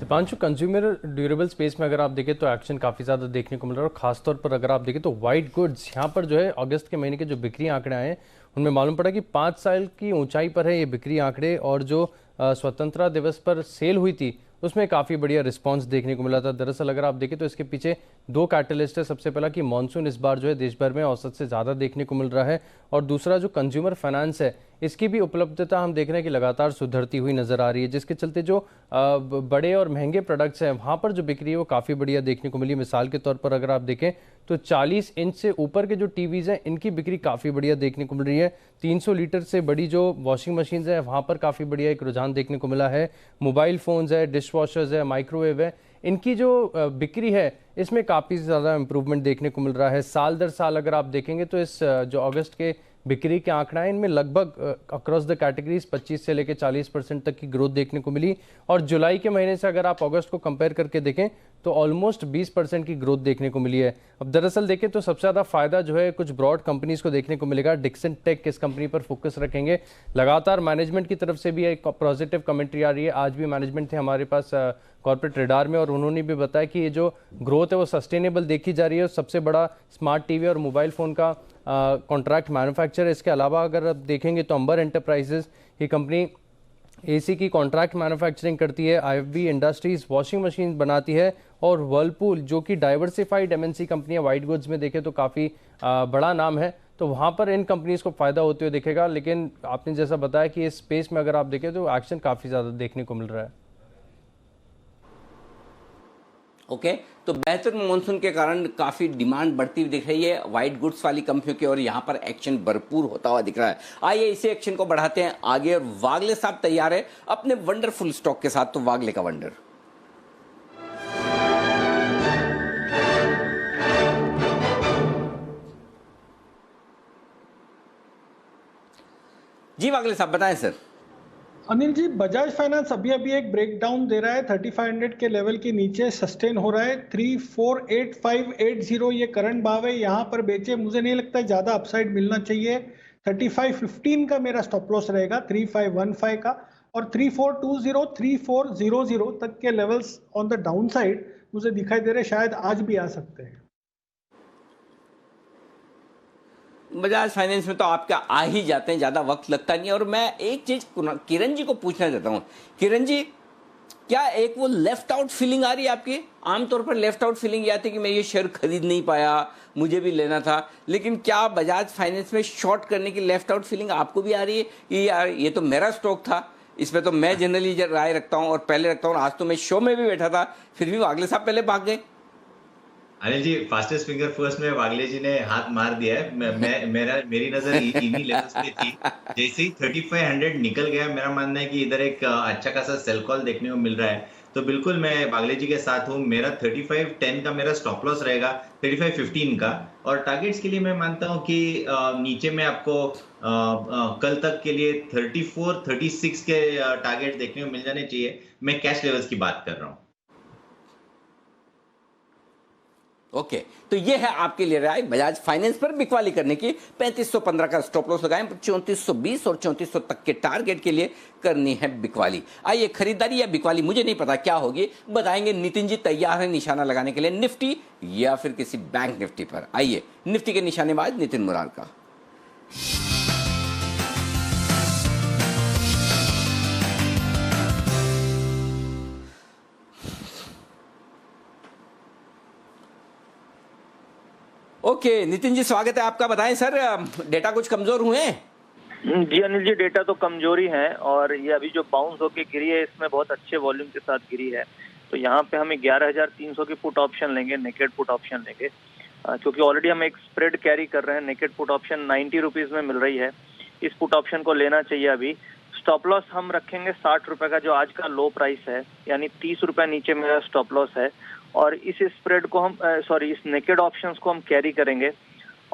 दीपांशु, कंज्यूमर ड्यूरेबल स्पेस में अगर आप देखें तो एक्शन काफ़ी ज़्यादा देखने को मिल रहा है, और खासतौर पर अगर आप देखें तो वाइट गुड्स यहाँ पर जो है अगस्त के महीने के जो बिक्री आंकड़े आए हैं उनमें मालूम पड़ा कि 5 साल की ऊंचाई पर है ये बिक्री आंकड़े, और जो स्वतंत्रता दिवस पर सेल हुई थी उसमें काफ़ी बढ़िया रिस्पांस देखने को मिला था। दरअसल अगर आप देखें तो इसके पीछे 2 कैटलिस्ट है। सबसे पहला कि मॉनसून इस बार जो है देश भर में औसत से ज़्यादा देखने को मिल रहा है, और दूसरा जो कंज्यूमर फाइनेंस है इसकी भी उपलब्धता हम देख रहे हैं कि लगातार सुधरती हुई नजर आ रही है, जिसके चलते जो बड़े और महंगे प्रोडक्ट्स हैं वहाँ पर जो बिक्री है वो काफ़ी बढ़िया देखने को मिली। मिसाल के तौर पर अगर आप देखें तो 40 इंच से ऊपर के जो टीवीज़ हैं इनकी बिक्री काफ़ी बढ़िया देखने को मिल रही है। 300 लीटर से बड़ी जो वॉशिंग मशीन्स हैं वहाँ पर काफ़ी बढ़िया एक रुझान देखने को मिला है। मोबाइल फ़ोन्स है, डिश वॉशर्स है, माइक्रोवेव है, इनकी जो बिक्री है इसमें काफ़ी ज़्यादा इम्प्रूवमेंट देखने को मिल रहा है। साल दर साल अगर आप देखेंगे तो इस जो अगस्त के बिक्री के आंकड़ा है इनमें लगभग अक्रॉस द कैटेगरीज 25 से लेकर 40% तक की ग्रोथ देखने को मिली, और जुलाई के महीने से अगर आप अगस्त को कंपेयर करके देखें तो ऑलमोस्ट 20% की ग्रोथ देखने को मिली है। अब दरअसल देखें तो सबसे ज़्यादा फायदा जो है कुछ ब्रॉड कंपनीज को देखने को मिलेगा। डिक्सन टेक इस कंपनी पर फोकस रखेंगे। लगातार मैनेजमेंट की तरफ से भी एक पॉजिटिव कमेंट्री आ रही है। आज भी मैनेजमेंट थे हमारे पास कॉर्पोरेट रेडार में, और उन्होंने भी बताया कि ये जो ग्रोथ है वो सस्टेनेबल देखी जा रही है। सबसे बड़ा स्मार्ट टीवी और मोबाइल फ़ोन का कॉन्ट्रैक्ट मैन्युफैक्चर है। इसके अलावा अगर आप देखेंगे तो अंबर एंटरप्राइजेज ये कंपनी एसी की कॉन्ट्रैक्ट मैन्युफैक्चरिंग करती है, IFB इंडस्ट्रीज वॉशिंग मशीन बनाती है, और वर्लपूल जो कि डाइवर्सिफाइड MNC कंपनी है वाइट गुड्स में देखें तो काफ़ी बड़ा नाम है, तो वहाँ पर इन कंपनीज को फ़ायदा होते हुए दिखेगा। लेकिन आपने जैसा बताया कि इस स्पेस में अगर आप देखें तो एक्शन काफ़ी ज़्यादा देखने को मिल रहा है। ओके, तो बेहतर मॉनसून के कारण काफ़ी डिमांड बढ़ती हुई दिख रही है वाइट गुड्स वाली कंपनियों की, और यहाँ पर एक्शन भरपूर होता हुआ दिख रहा है। आइए इसी एक्शन को बढ़ाते हैं आगे, और वागले साहब तैयार है अपने वंडरफुल स्टॉक के साथ। तो वागले का वंडर। जी वागले साहब बताएं सर। अनिल जी, बजाज फाइनेंस अभी अभी एक ब्रेकडाउन दे रहा है 3500 के लेवल के नीचे सस्टेन हो रहा है 348580 ये करंट भाव है, यहाँ पर बेचे। मुझे नहीं लगता ज्यादा अपसाइड मिलना चाहिए। 3515 का मेरा स्टॉप लॉस रहेगा, 3515 का, और 3420 3400 तक के levels on the down side मुझे दिखाई दे रहे, शायद आज भी आ सकते हैं। बजाज फाइनेंस में तो आपका आ ही जाते हैं, ज़्यादा वक्त लगता नहीं है। और मैं एक चीज़ किरण जी को पूछना चाहता हूँ, किरण जी, क्या एक वो लेफ्ट आउट फीलिंग आ रही है आपकी? आमतौर पर लेफ्ट आउट फीलिंग ये आती है कि मैं ये शेयर खरीद नहीं पाया, मुझे भी लेना था, लेकिन क्या बजाज फाइनेंस में शॉर्ट करने की लेफ्ट आउट फीलिंग आपको भी आ रही है कि यार ये तो मेरा स्टॉक था, इसमें तो मैं जनरली राय रखता हूँ और पहले रखता हूँ, आज तो मैं शो में भी बैठा था, फिर भी वागले साहब पहले भाग गए? Anil ji, fastest finger first में वागले जी ने हाथ मार दिया है। मेरी नजर इन्हीं लेवल्स पे थी। जैसे ही 3500 निकल गया, मेरा मानना है कि इधर एक अच्छा खासा सेल कॉल देखने को मिल रहा है। तो बिल्कुल मैं वागले जी के साथ हूँ। मेरा 3510 का मेरा स्टॉप लॉस रहेगा, 3515 का, और टारगेट्स के लिए मैं मानता हूँ कि नीचे में आपको कल तक के लिए 34-36 के टारगेट देखने को मिल जाने चाहिए। मैं कैश लेवल्स की बात कर रहा हूँ। ओके, तो ये है आपके लिए राय बजाज फाइनेंस पर बिकवाली करने की। 3515 का स्टॉप लॉस लगाएं, 3420 और 3400 तक के टारगेट के लिए करनी है बिकवाली। आइए, खरीदारी या बिकवाली मुझे नहीं पता क्या होगी, बताएंगे नितिन जी। तैयार है निशाना लगाने के लिए निफ्टी या फिर किसी बैंक निफ्टी पर? आइए, निफ्टी के निशानेबाज नितिन मुरार का। ओके, नितिन जी स्वागत है आपका। बताएं सर, डेटा कुछ कमजोर हुए हैं? जी अनिल जी, डेटा तो कमजोरी है और ये अभी जो बाउंस होके गिरी है इसमें बहुत अच्छे वॉल्यूम के साथ गिरी है। तो यहाँ पे हमें 11,300 की पुट ऑप्शन लेंगे, नेकेड पुट ऑप्शन लेंगे, क्योंकि ऑलरेडी हम एक स्प्रेड कैरी कर रहे हैं। नेकेड पुट ऑप्शन 90 रुपीज में मिल रही है, इस पुट ऑप्शन को लेना चाहिए अभी। स्टॉप लॉस हम रखेंगे 60 रुपए का, जो आज का लो प्राइस है, यानी 30 रुपए नीचे मेरा स्टॉप लॉस है। और इस स्प्रेड को हम इस नेकेड ऑप्शंस को हम कैरी करेंगे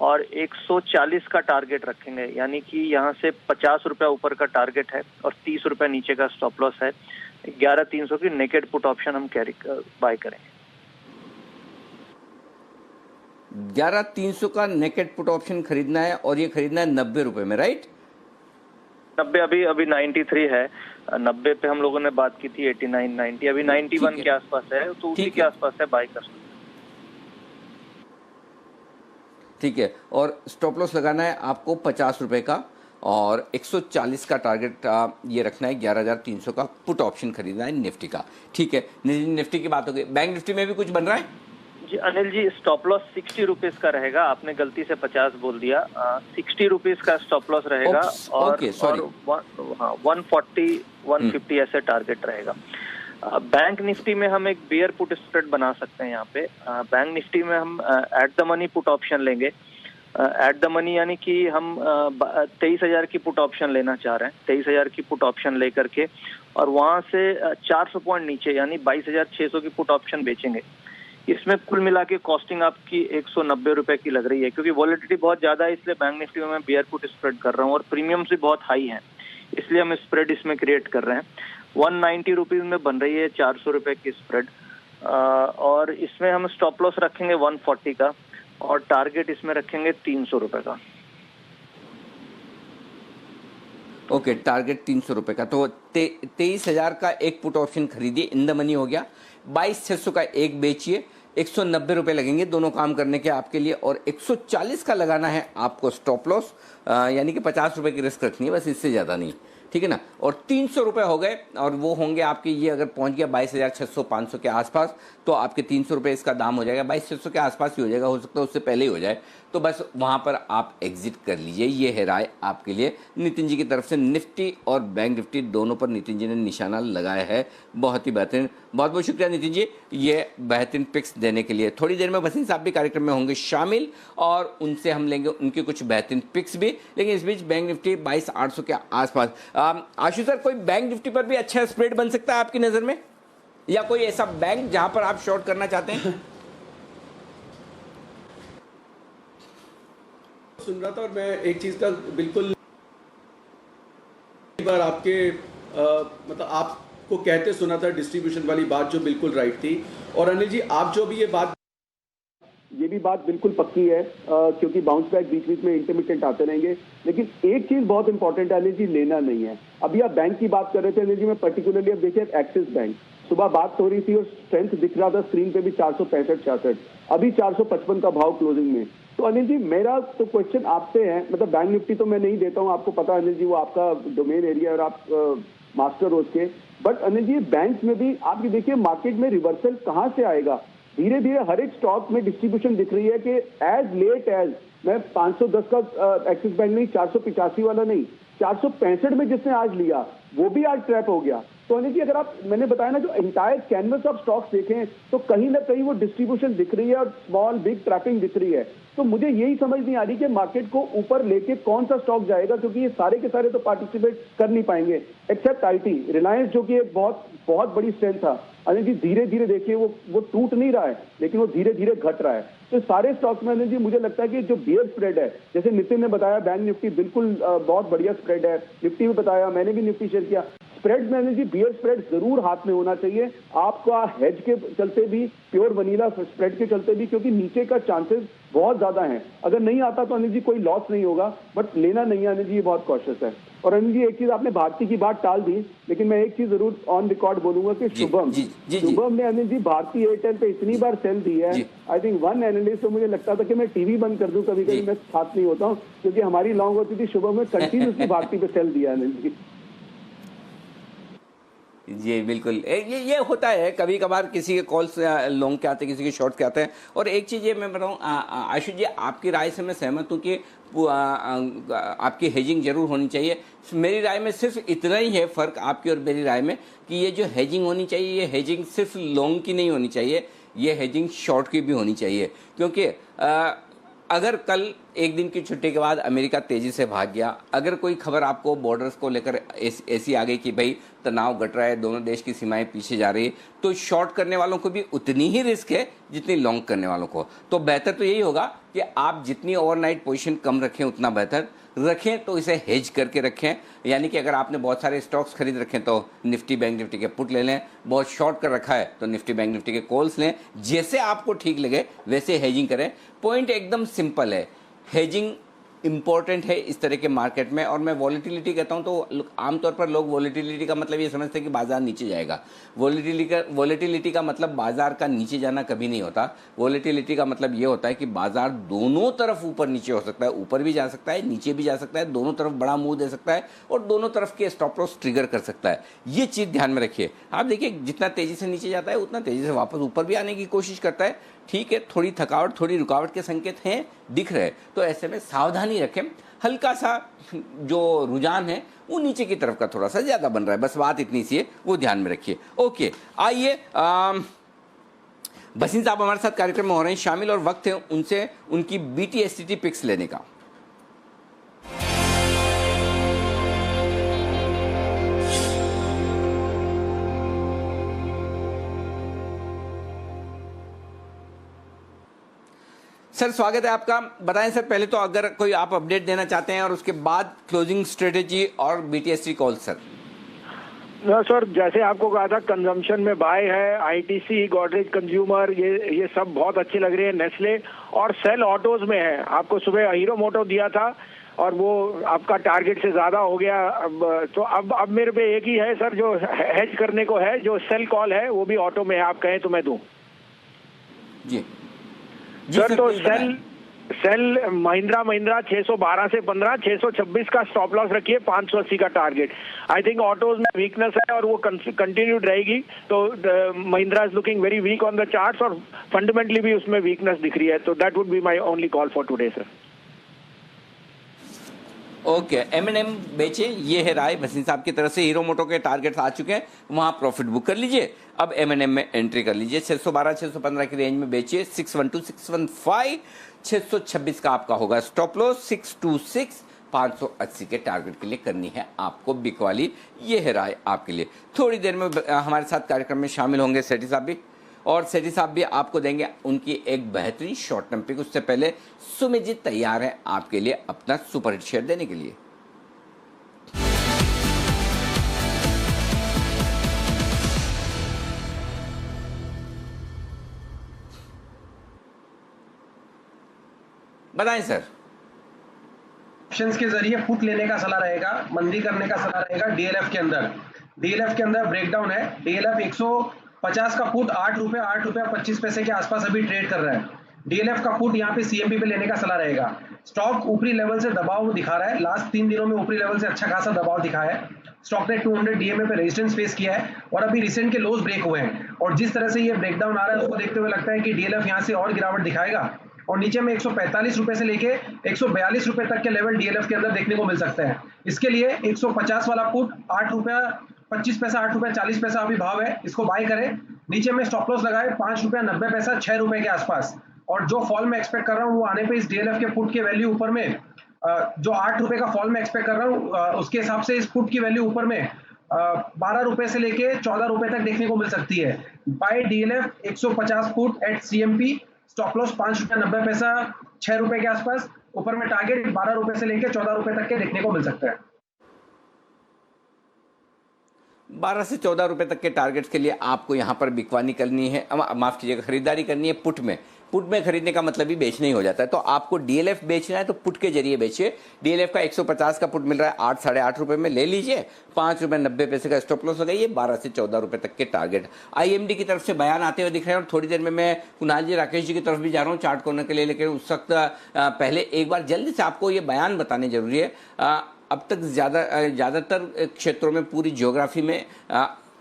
और 140 का टारगेट रखेंगे, यानी कि यहाँ से 50 रुपए ऊपर का टारगेट है और 30 रुपए नीचे का स्टॉप लॉस है। 11,300 की नेकेड पुट ऑप्शन हम कैरी बाय करेंगे। 11,300 का नेकेड पुट ऑप्शन खरीदना है और ये खरीदना है 90 रुपए में, राइट? 90 अभी 93 है। 90 पे हम लोगों ने बात की थी 89, 90, अभी 91 के आसपास है, तो उसी के आसपास है, बाय कर सकते हैं। ठीक है, और स्टॉप लॉस लगाना है आपको 50 रुपए का और 140 का टारगेट ये रखना है। 11,300 का पुट ऑप्शन खरीदना है निफ्टी का। ठीक है, निफ्टी की बात हो गई। बैंक निफ्टी में भी कुछ बन रहा है? जी Anil ji, stop loss 60 rupees का रहेगा। आपने गलती से 50 बोल दिया। 60 रुपीज का स्टॉप लॉस रहेगा और 140, 150 ऐसे टारगेट रहेगा। बैंक निफ्टी में हम एक बियर पुट स्प्रेड बना सकते हैं। यहाँ पे बैंक निफ्टी में हम at the money put option लेंगे। एट द मनी यानी कि हम 23,000 की पुट ऑप्शन लेना चाह रहे हैं। 23,000 की पुट ऑप्शन लेकर के और वहां से 400 पॉइंट नीचे यानी 22,600 की पुट ऑप्शन बेचेंगे। इसमें कुल मिला के कॉस्टिंग आपकी 190 रुपए की लग रही है, क्योंकि वॉलेटिलिटी बहुत ज्यादा है, इसलिए बैंक निफ्टी में मैं बियर पुट स्प्रेड कर रहा हूँ और प्रीमियम्स भी बहुत हाई है, इसलिए हम स्प्रेड इसमें क्रिएट कर रहे हैं। 190 रुपीज में बन रही है 400 रुपए की स्प्रेड, और इसमें हम स्टॉप लॉस रखेंगे 140 का और टारगेट इसमें रखेंगे 300 रुपए का। ओके, टारगेट 300 रुपए का। तो 23,000 का एक पुट ऑप्शन खरीदिए, इन द मनी हो गया। 22,600 का एक बेचिए, 190 रुपए लगेंगे दोनों काम करने के आपके लिए, और 140 का लगाना है आपको स्टॉप लॉस, यानी कि 50 रुपए की रिस्क रखनी है बस, इससे ज़्यादा नहीं। ठीक है ना? और 300 रुपए हो गए और वो होंगे आपके, ये अगर पहुंच गया 22,600 500 के आसपास तो आपके 300 रुपए इसका दाम हो जाएगा। 22,600 के आसपास ही हो जाएगा, हो सकता है उससे पहले ही हो जाए, तो बस वहां पर आप एग्जिट कर लीजिए। ये है राय आपके लिए नितिन जी की तरफ से। निफ्टी और बैंक निफ्टी दोनों पर नितिन जी ने निशाना लगाया है। बहुत ही बेहतरीन, बहुत बहुत शुक्रिया नितिन जी ये बेहतरीन पिक्स देने के लिए। थोड़ी देर में वसीम साहब भी कार्यक्रम में होंगे शामिल और उनसे हम लेंगे उनकी कुछ बेहतरीन पिक्स भी, लेकिन इस बीच बैंक निफ्टी 22,800 के आसपास। आशु सर, कोई बैंक निफ्टी पर भी अच्छा स्प्रेड बन सकता है आपकी नजर में, या कोई ऐसा बैंक जहां पर आप शॉर्ट करना चाहते हैं? सुन रहा था और मैं एक चीज का बिल्कुल, बार आपके मतलब आपको कहते सुना था डिस्ट्रीब्यूशन वाली बात जो बिल्कुल राइट थी। और अनिल जी आप जो भी ये भी बात बिल्कुल पक्की है, क्योंकि बाउंस बैक बीच बीच में इंटरमिटेंट आते रहेंगे। लेकिन एक चीज बहुत इंपॉर्टेंट है अनिल जी, लेना नहीं है। अभी आप बैंक की बात कर रहे थे अनिल जी, मैं पर्टिकुलरली अब देखिए एक्सिस बैंक, सुबह बात हो रही थी और स्ट्रेंथ दिख रहा था स्क्रीन पे भी 465-66, अभी 455 का भाव क्लोजिंग में। तो अनिल जी मेरा तो क्वेश्चन आपसे है, मतलब बैंक निफ्टी तो मैं नहीं देता हूँ, आपको पता है अनिल जी, वो आपका डोमेन एरिया और आप मास्टर हो उसके। बट अनिल जी बैंक में भी आप ये देखिए मार्केट में रिवर्सल कहाँ से आएगा? धीरे धीरे हर एक स्टॉक में डिस्ट्रीब्यूशन दिख रही है कि एज लेट एज, मैं 510 का एक्सिस बैंक नहीं, 485 वाला नहीं, 465 में जिसने आज लिया वो भी आज ट्रैप हो गया। तो अनिल जी अगर आप, मैंने बताया ना, जो एंटायर कैनवस ऑफ स्टॉक्स देखें तो कहीं ना कहीं वो डिस्ट्रीब्यूशन दिख रही है और स्मॉल बिग ट्रैपिंग दिख रही है। तो मुझे यही समझ नहीं आ रही कि मार्केट को ऊपर लेके कौन सा स्टॉक जाएगा, क्योंकि ये सारे के सारे तो पार्टिसिपेट कर नहीं पाएंगे एक्सेप्ट आईटी, रिलायंस जो कि एक बहुत बहुत बड़ी स्ट्रेंथ था। अनिल जी धीरे धीरे देखिए वो टूट नहीं रहा है, लेकिन वो धीरे धीरे घट रहा है। तो सारे स्टॉक्स में अनिल जी मुझे लगता है कि जो बियर स्प्रेड है, जैसे नितिन ने बताया बैंक निफ्टी बिल्कुल बहुत बढ़िया स्प्रेड है, निफ्टी भी बताया, मैंने भी निफ्टी शेयर किया। स्प्रेड में अनिल जी बियर स्प्रेड जरूर हाथ में होना चाहिए आपका, हेज के चलते भी, प्योर वनीला स्प्रेड के चलते भी, क्योंकि नीचे का चांसेस बहुत ज्यादा हैं। अगर नहीं आता तो अनिल जी कोई लॉस नहीं होगा, बट लेना नहीं है अनिल जी, ये बहुत कॉशियस है। और अनिल जी एक चीज आपने भारती की बात टाल दी, लेकिन मैं एक चीज जरूर ऑन रिकॉर्ड बोलूंगा कि शुभम ने अनिल जी भारती एयरटेल पे इतनी बार सेल दी है। आई थिंक वन एनालिस्ट तो मुझे लगता था कि मैं टीवी बंद कर दूं, कभी कभी मैं साथ नहीं होता हूँ, क्योंकि हमारी लॉन्ग होती थी। शुभम ने कंटिन्यूसली भारती पे सेल दिया अनिल जी। जी बिल्कुल, ये होता है कभी कभार, किसी के कॉल्स लॉन्ग के आते हैं, किसी के शॉर्ट के आते हैं। और एक चीज़ ये मैं बताऊँ आशुष जी, आपकी राय से मैं सहमत हूँ कि आपकी हेजिंग जरूर होनी चाहिए। मेरी राय में सिर्फ इतना ही है फ़र्क आपकी और मेरी राय में, कि ये जो हेजिंग होनी चाहिए, ये हेजिंग सिर्फ लॉन्ग की नहीं होनी चाहिए, ये हेजिंग शॉर्ट की भी होनी चाहिए। क्योंकि अगर कल एक दिन की छुट्टी के बाद अमेरिका तेजी से भाग गया, अगर कोई खबर आपको बॉर्डर्स को लेकर ऐसी आ गई कि भाई तनाव घट रहा है, दोनों देश की सीमाएं पीछे जा रही है, तो शॉर्ट करने वालों को भी उतनी ही रिस्क है जितनी लॉन्ग करने वालों को। तो बेहतर तो यही होगा कि आप जितनी ओवरनाइट पोजीशन कम रखें उतना बेहतर रखें, तो इसे हेज करके रखें। यानी कि अगर आपने बहुत सारे स्टॉक्स खरीद रखें तो निफ्टी बैंक निफ्टी के पुट ले लें, बहुत शॉर्ट कर रखा है तो निफ्टी बैंक निफ्टी के कॉल्स लें, जैसे आपको ठीक लगे वैसे हेजिंग करें। पॉइंट एकदम सिंपल है, हेजिंग इंपॉर्टेंट है इस तरह के मार्केट में। और मैं वॉलेटिलिटी कहता हूं तो आमतौर पर लोग वॉलेटिलिटी का मतलब ये समझते हैं कि बाजार नीचे जाएगा। वॉलेटिलिटी का मतलब बाजार का नीचे जाना कभी नहीं होता। वॉलेटिलिटी का मतलब ये होता है कि बाजार दोनों तरफ ऊपर नीचे हो सकता है, ऊपर भी जा सकता है, नीचे भी जा सकता है, दोनों तरफ बड़ा मूव दे सकता है और दोनों तरफ के स्टॉप लॉस ट्रिगर कर सकता है। ये चीज़ ध्यान में रखिए। आप देखिए जितना तेजी से नीचे जाता है उतना तेजी से वापस ऊपर भी आने की कोशिश करता है। ठीक है, थोड़ी थकावट, थोड़ी रुकावट के संकेत हैं, दिख रहे, तो ऐसे में सावधानी रखें। हल्का सा जो रुझान है वो नीचे की तरफ का थोड़ा सा ज्यादा बन रहा है, बस बात इतनी सी है, वो ध्यान में रखिए। ओके, आइए बसीन साहब हमारे साथ कार्यक्रम में हो रहे हैं शामिल और वक्त है उनसे उनकी BTST पिक्स लेने का। सर स्वागत है आपका। बताएं सर, पहले तो अगर कोई आप अपडेट देना चाहते हैं और उसके बाद क्लोजिंग स्ट्रेटेजी और BTST कॉल सर। सर जैसे आपको कहा था कंजम्पशन में बाय है, ITC, गॉडरेज कंज्यूमर, ये सब बहुत अच्छी लग रही है। नेस्ले और सेल ऑटोज में है। आपको सुबह हीरो मोटो दिया था और वो आपका टारगेट से ज्यादा हो गया। तो अब मेरे पे एक ही है सर जो हेज करने को है, जो सेल कॉल है वो भी ऑटो में है। आप कहें तो मैं दूं जी सर। तो सेल महिंद्रा 612 से 15, 626 का स्टॉप लॉस रखिए, 580 का टारगेट। आई थिंक ऑटोज में वीकनेस है और वो कंटिन्यूड रहेगी। तो Mahindra is looking very weak on the charts और फंडामेंटली भी उसमें वीकनेस दिख रही है। तो that would be my only call for today sir. Okay, M&M बेचे, ये है राय भसीन साहब की तरफ से। हीरो मोटो के टारगेट्स आ चुके हैं, वहां प्रॉफिट बुक कर लीजिए। अब M&M में एंट्री कर लीजिए। 612 615 की रेंज में बेचिए। 612 615, 626 का आपका होगा स्टॉप लॉस। 626 580 के टारगेट के लिए करनी है आपको बिक वाली। ये है राय आपके लिए। थोड़ी देर में हमारे साथ कार्यक्रम में शामिल होंगे सेठी साहब भी, और सेठी साहब भी आपको देंगे उनकी एक बेहतरीन शॉर्ट टर्म पिक। उससे पहले सुमित जी तैयार है आपके लिए अपना सुपरहिट शेयर देने के लिए। बताएं सर। ऑप्शंस के जरिए पुट लेने का सलाह रहेगा, मंदी करने का सलाह रहेगा डीएलएफ के अंदर। डीएलएफ के अंदर ब्रेकडाउन है, डीएलएफ 150 का पुट 8 रुपए 25 पैसे के आसपास अभी ट्रेड कर रहा है। डीएलएफ का पुट यहाँ पे सीएमपी पे लेने का सलाह रहेगा। स्टॉक ऊपरी लेवल से दबाव दिखा रहा है, लास्ट 3 दिनों में ऊपरी लेवल से अच्छा खासा दबाव दिखा है। स्टॉक ने 200 डीएमए पे रेजिस्टेंस फेस किया है और अभी रिसेंट के लोज ब्रेक हुए हैं, और जिस तरह से ये ब्रेकडाउन आ रहा है उसको देखते हुए लगता है कि डीएलएफ यहाँ से और गिरावट दिखाएगा और नीचे में 145 रुपए से लेके 142 रुपए तक के लेवल डीएलएफ के अंदर देखने को मिल सकते हैं। इसके लिए 150 वाला पुट 8 रुपया 25 पैसा 8 रुपया 40 पैसा अभी भाव है, इसको बाय करें। नीचे में स्टॉप लॉस लगाए 5 रुपया 90 पैसा 6 रुपए के आसपास, और जो फॉल में एक्सपेक्ट कर रहा हूँ वो आने पे इस डीएलएफ के पुट के वैल्यू ऊपर में जो 8 रुपए का फॉल में एक्सपेक्ट कर रहा हूँ उसके हिसाब से इस पुट की वैल्यू ऊपर में 12 रुपए से लेके 14 रुपए तक देखने को मिल सकती है। Buy DLF 150 put at CMP, stop loss 5 रुपया 90 पैसा 6 रुपए के आसपास, ऊपर में टारगेट 12 रुपए से लेके 14 रुपए तक के देखने को मिल सकता है। 12 से 14 रुपए तक के टारगेट्स के लिए आपको यहां पर बिकवानी करनी है, माफ कीजिएगा, खरीदारी करनी है पुट में। पुट में खरीदने का मतलब ही बेचना ही हो जाता है। तो आपको डीएलएफ बेचना है तो पुट के जरिए बेचिए। डीएलएफ का 150 का पुट मिल रहा है 8 साढ़े 8 रुपए में, ले लीजिए। 5 रुपए 90 पैसे का स्टॉप लॉस लगाइए। 12 से 14 रुपए तक के टारगेट। आईएमडी की तरफ से बयान आते हुए दिख रहे हैं और थोड़ी देर में मैं कुणाल जी राकेश जी की तरफ भी जा रहा हूँ चार्ट कॉर्नर के लिए, लेकिन उस वक्त पहले एक बार जल्दी से आपको ये बयान बताने जरूरी है। अब तक ज़्यादातर क्षेत्रों में पूरी ज्योग्राफी में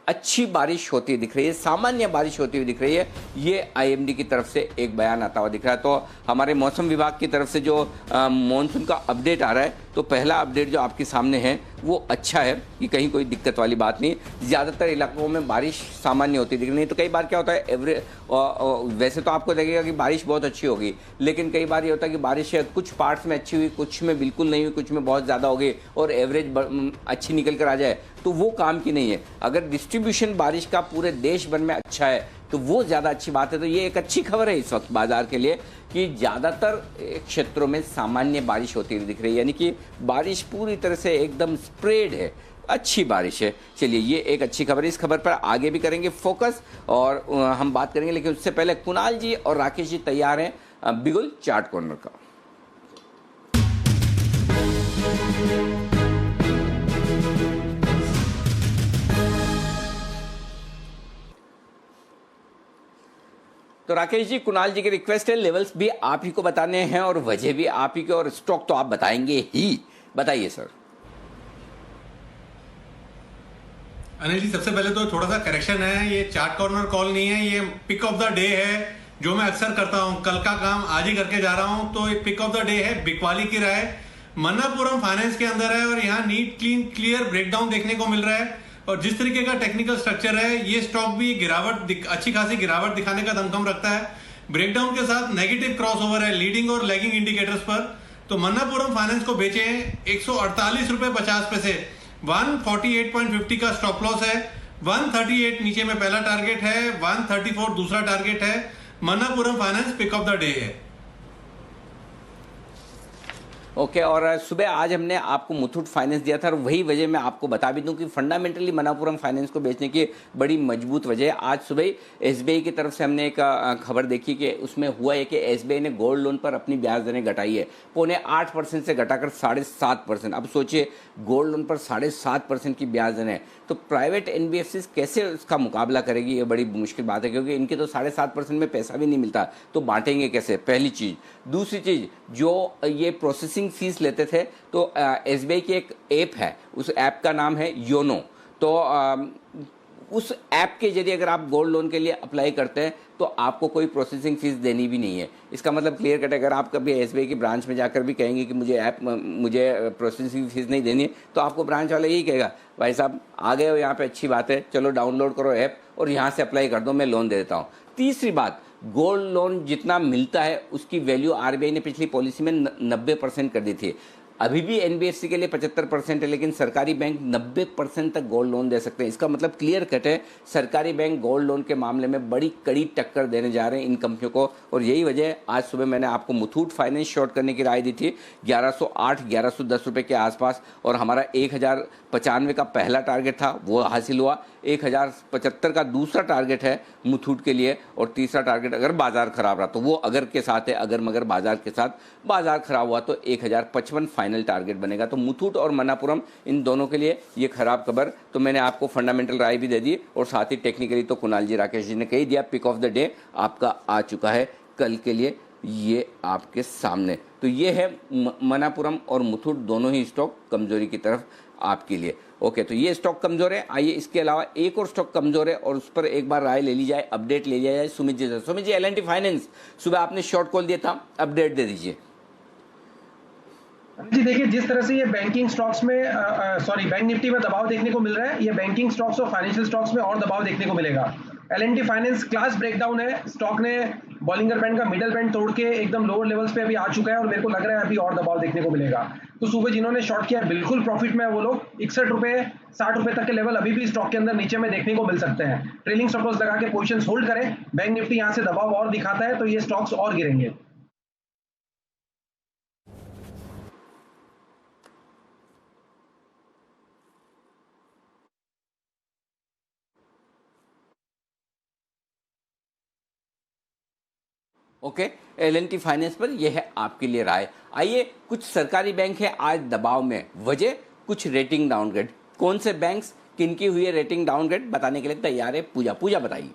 अच्छी बारिश होती हुई दिख रही है, सामान्य बारिश होती हुई दिख रही है। ये आईएमडी की तरफ से एक बयान आता हुआ दिख रहा है। तो हमारे मौसम विभाग की तरफ से जो मॉनसून का अपडेट आ रहा है, तो पहला अपडेट जो आपके सामने है वो अच्छा है कि कहीं कोई दिक्कत वाली बात नहीं। ज़्यादातर इलाकों में बारिश सामान्य होती दिख रही है। तो कई बार क्या होता है, वैसे तो आपको लगेगा कि बारिश बहुत अच्छी होगी, लेकिन कई बार ये होता है कि बारिश कुछ पार्ट्स में अच्छी हुई, कुछ में बिल्कुल नहीं हुई, कुछ में बहुत ज़्यादा हो गई और एवरेज अच्छी निकल कर आ जाए, तो वो काम की नहीं है। अगर डिस्ट्रीब्यूशन बारिश का पूरे देश भर में अच्छा है तो वो ज़्यादा अच्छी बात है। तो ये एक अच्छी खबर है इस वक्त बाजार के लिए कि ज़्यादातर क्षेत्रों में सामान्य बारिश होती हुई दिख रही है, यानी कि बारिश पूरी तरह से एकदम स्प्रेड है, अच्छी बारिश है। चलिए, ये एक अच्छी खबर है। इस खबर पर आगे भी करेंगे फोकस और हम बात करेंगे, लेकिन उससे पहले कुणाल जी और राकेश जी तैयार हैं बिगुल चार्ट कॉर्नर का। तो राकेश जी, कुणाल जी की रिक्वेस्ट है, लेवल्स भी आप ही को बताने हैं और वजह भी आप ही के, और स्टॉक तो आप बताएंगे ही। बताइए सर। अनिल जी, सबसे पहले तो थोड़ा सा करेक्शन है, ये चार्ट कॉर्नर कॉल नहीं है, ये पिक ऑफ द डे है जो मैं अक्सर करता हूं। कल का काम आज ही करके जा रहा हूं, तो ये पिक ऑफ द डे है बिकवाली की राय, मन्नापुरम फाइनेंस के अंदर है और यहाँ नीट क्लीन क्लियर ब्रेकडाउन देखने को मिल रहा है। और जिस तरीके का टेक्निकल स्ट्रक्चर है, ये स्टॉक भी अच्छी खासी गिरावट दिखाने का दमखम रखता है। ब्रेकडाउन के साथ नेगेटिव क्रॉसओवर है लीडिंग और लैगिंग इंडिकेटर्स पर। तो मन्नापुरम फाइनेंस को बेचे 148 रुपए 50 पैसे, 148.50 का स्टॉप लॉस है, 138 नीचे में पहला टारगेट है, 134 दूसरा टारगेट है। Manappuram finance pick of the day है। ओके, और सुबह आज हमने आपको मुथूट फाइनेंस दिया था और वही वजह मैं आपको बता भी दूं कि फंडामेंटली मन्नापुरम फाइनेंस को बेचने की बड़ी मजबूत वजह है। आज सुबह एसबीआई की तरफ से हमने एक खबर देखी कि उसमें हुआ है कि एसबीआई ने गोल्ड लोन पर अपनी ब्याज दरें घटाई है, 0.8% से घटाकर 7.5%। अब सोचिए, गोल्ड लोन पर 7.5% की ब्याज दरें, तो प्राइवेट एनबीएफसी कैसे उसका मुकाबला करेगी, ये बड़ी मुश्किल बात है, क्योंकि इनके तो 7.5% में पैसा भी नहीं मिलता, तो बांटेंगे कैसे, पहली चीज़। दूसरी चीज़, जो ये प्रोसेसिंग फीस लेते थे, तो एसबीआई की एक ऐप है, उस ऐप का नाम है योनो। तो उस ऐप के जरिए अगर आप गोल्ड लोन के लिए अप्लाई करते हैं तो आपको कोई प्रोसेसिंग फीस देनी भी नहीं है। इसका मतलब क्लियर कट है। अगर आप कभी एसबीआई की ब्रांच में जाकर भी कहेंगे कि मुझे प्रोसेसिंग फीस नहीं देनी है, तो आपको ब्रांच वाला यही कहेगा, भाई साहब आ गए हो यहाँ पे, अच्छी बात है, चलो डाउनलोड करो ऐप और यहाँ से अप्लाई कर दो, मैं लोन दे देता हूँ। तीसरी बात, गोल्ड लोन जितना मिलता है उसकी वैल्यू आरबीआई ने पिछली पॉलिसी में 90% कर दी थी। अभी भी एनबीएफसी के लिए 75% है, लेकिन सरकारी बैंक 90% तक गोल्ड लोन दे सकते हैं। इसका मतलब क्लियर कट है, सरकारी बैंक गोल्ड लोन के मामले में बड़ी कड़ी टक्कर देने जा रहे हैं इन कंपनियों को। और यही वजह है, आज सुबह मैंने आपको मुथूट फाइनेंस शॉर्ट करने की राय दी थी 1108-1110 रुपये के आसपास, और हमारा 1095 का पहला टारगेट था वो हासिल हुआ। 1075 का दूसरा टारगेट है मुथूट के लिए, और तीसरा टारगेट अगर बाजार खराब रहा तो वो अगर के साथ है, अगर मगर बाजार के साथ बाजार खराब हुआ तो 1055 फाइनल टारगेट बनेगा। तो मुथूट और मनापुरम इन दोनों के लिए ये खराब खबर। तो मैंने आपको फंडामेंटल राय भी दे दी और साथ ही टेक्निकली तो कुणाल जी राकेश जी ने कही दिया। पिक ऑफ द डे आपका आ चुका है कल के लिए, ये आपके सामने। तो ये है मनापुरम और मुथूट दोनों ही स्टॉक कमजोरी की तरफ आपके लिए। ओके, तो ये स्टॉक कमजोर है। आइए इसके अलावा एक और स्टॉक कमजोर है और उस पर एक बार राय ले ली जाए, अपडेट ले लिया जाए सुमित जी से। सुमित जी, एल&टी फाइनेंस सुबह आपने शॉर्ट कॉल दिया था, अपडेट दे दीजिए। जी देखिए, जिस तरह से ये बैंकिंग स्टॉक्स में बैंक निफ्टी में दबाव देखने को मिल रहा है, ये बैंकिंग स्टॉक्स और फाइनेंशियल स्टॉक्स में और दबाव देखने को मिलेगा। एल&टी फाइनेंस क्लास ब्रेकडाउन है, स्टॉक ने बॉलिंगर बैंड का मिडल बैंड तोड़ के एकदम लोअर लेवल्स पे अभी आ चुका है और मेरे को लग रहा है अभी और दबाव देखने को मिलेगा। तो सुबह जिन्होंने शॉर्ट किया बिल्कुल प्रॉफिट में है वो लोग। 61 रुपए 60 रुपए तक के लेवल अभी भी स्टॉक के अंदर नीचे में देखने को मिल सकते हैं। ट्रेलिंग स्टॉप लॉस लगा के पोजीशंस होल्ड करें। बैंक निफ्टी यहाँ से दबाव और दिखाता है तो ये स्टॉक्स और गिरेंगे। ओके, एल&टी फाइनेंस पर यह है आपके लिए राय। आइए, कुछ सरकारी बैंक है आज दबाव में, वजह कुछ रेटिंग डाउनग्रेड। कौन से बैंक्स किनकी हुई है रेटिंग डाउनग्रेड बताने के लिए तैयार है पूजा बताइए।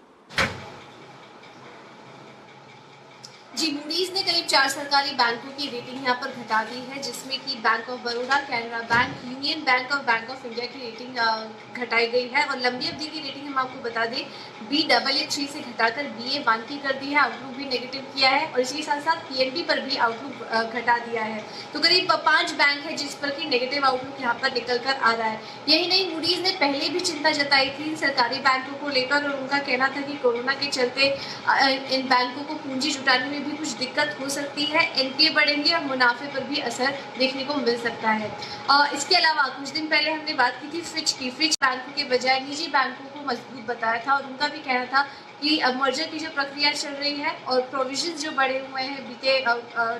जी, मूडीज ने करीब 4 सरकारी बैंकों की रेटिंग यहाँ पर घटा दी है, जिसमें कि bank of Baroda, Canara bank, union bank और बैंक ऑफ इंडिया की रेटिंग घटाई गई है। और लंबी अवधि की रेटिंग हम आपको बता दें Baa3 से घटाकर Ba1 की कर दी है, आउटलुक भी नेगेटिव किया है और इसी साथ साथ PNB पर भी आउटलुक घटा दिया है। तो करीब 5 बैंक है जिस पर कि नेगेटिव आउटलुक यहाँ पर निकल कर आ रहा है। यही नहीं, मूडीज ने पहले भी चिंता जताई थी सरकारी बैंकों को लेकर और उनका कहना था कि कोरोना के चलते इन बैंकों को पूंजी जुटाने में भी कुछ दिक्कत हो सकती है, एनपीए बढ़ेंगे और मुनाफे पर भी असर देखने को मिल सकता है। इसके अलावा कुछ दिन पहले हमने बात की थी फिच की। फिच बैंकों के बजाय निजी बैंकों को मजबूत बताया था और उनका भी कहना था कि मर्जर की जो प्रक्रिया चल रही है और प्रोविजन जो बढ़े हुए हैं बीते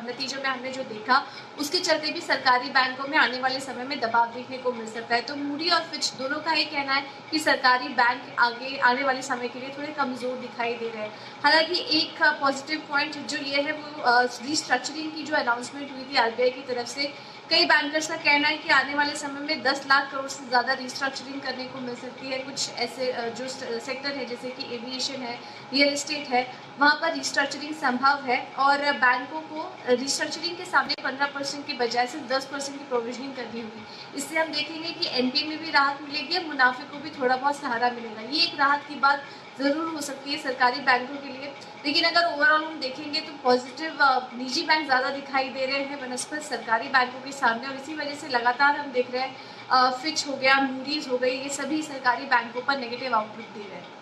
नतीजों में हमने जो देखा, उसके चलते भी सरकारी बैंकों में आने वाले समय में दबाव देखने को मिल सकता है। तो मूडी और फिच दोनों का ये कहना है कि सरकारी बैंक आगे आने वाले समय के लिए थोड़े कमजोर दिखाई दे रहे हैं। हालांकि एक पॉजिटिव पॉइंट जो ये है वो रिस्ट्रक्चरिंग की जो अनाउंसमेंट हुई थी आरबीआई की तरफ से, कई बैंकर्स का कहना है कि आने वाले समय में 10 लाख करोड़ से ज़्यादा रिस्ट्रक्चरिंग करने को मिल सकती है। कुछ ऐसे जो सेक्टर है जैसे कि एविएशन है, रियल एस्टेट है, वहाँ पर रिस्ट्रक्चरिंग संभव है और बैंकों को रिस्ट्रक्चरिंग के सामने 15% के बजाय सिर्फ 10% की प्रोविजनिंग करनी होगी। इससे हम देखेंगे कि एनपीए में भी राहत मिलेगी और मुनाफे को भी थोड़ा बहुत सहारा मिलेगा। ये एक राहत की बात ज़रूर हो सकती है सरकारी बैंकों के लिए, लेकिन अगर ओवरऑल हम देखेंगे तो पॉजिटिव निजी बैंक ज़्यादा दिखाई दे रहे हैं बनस्पत सरकारी बैंकों के सामने और इसी वजह से लगातार हम देख रहे हैं फिच हो गया, मूडीज हो गई, ये सभी सरकारी बैंकों पर नेगेटिव आउटलुक दे रहे हैं।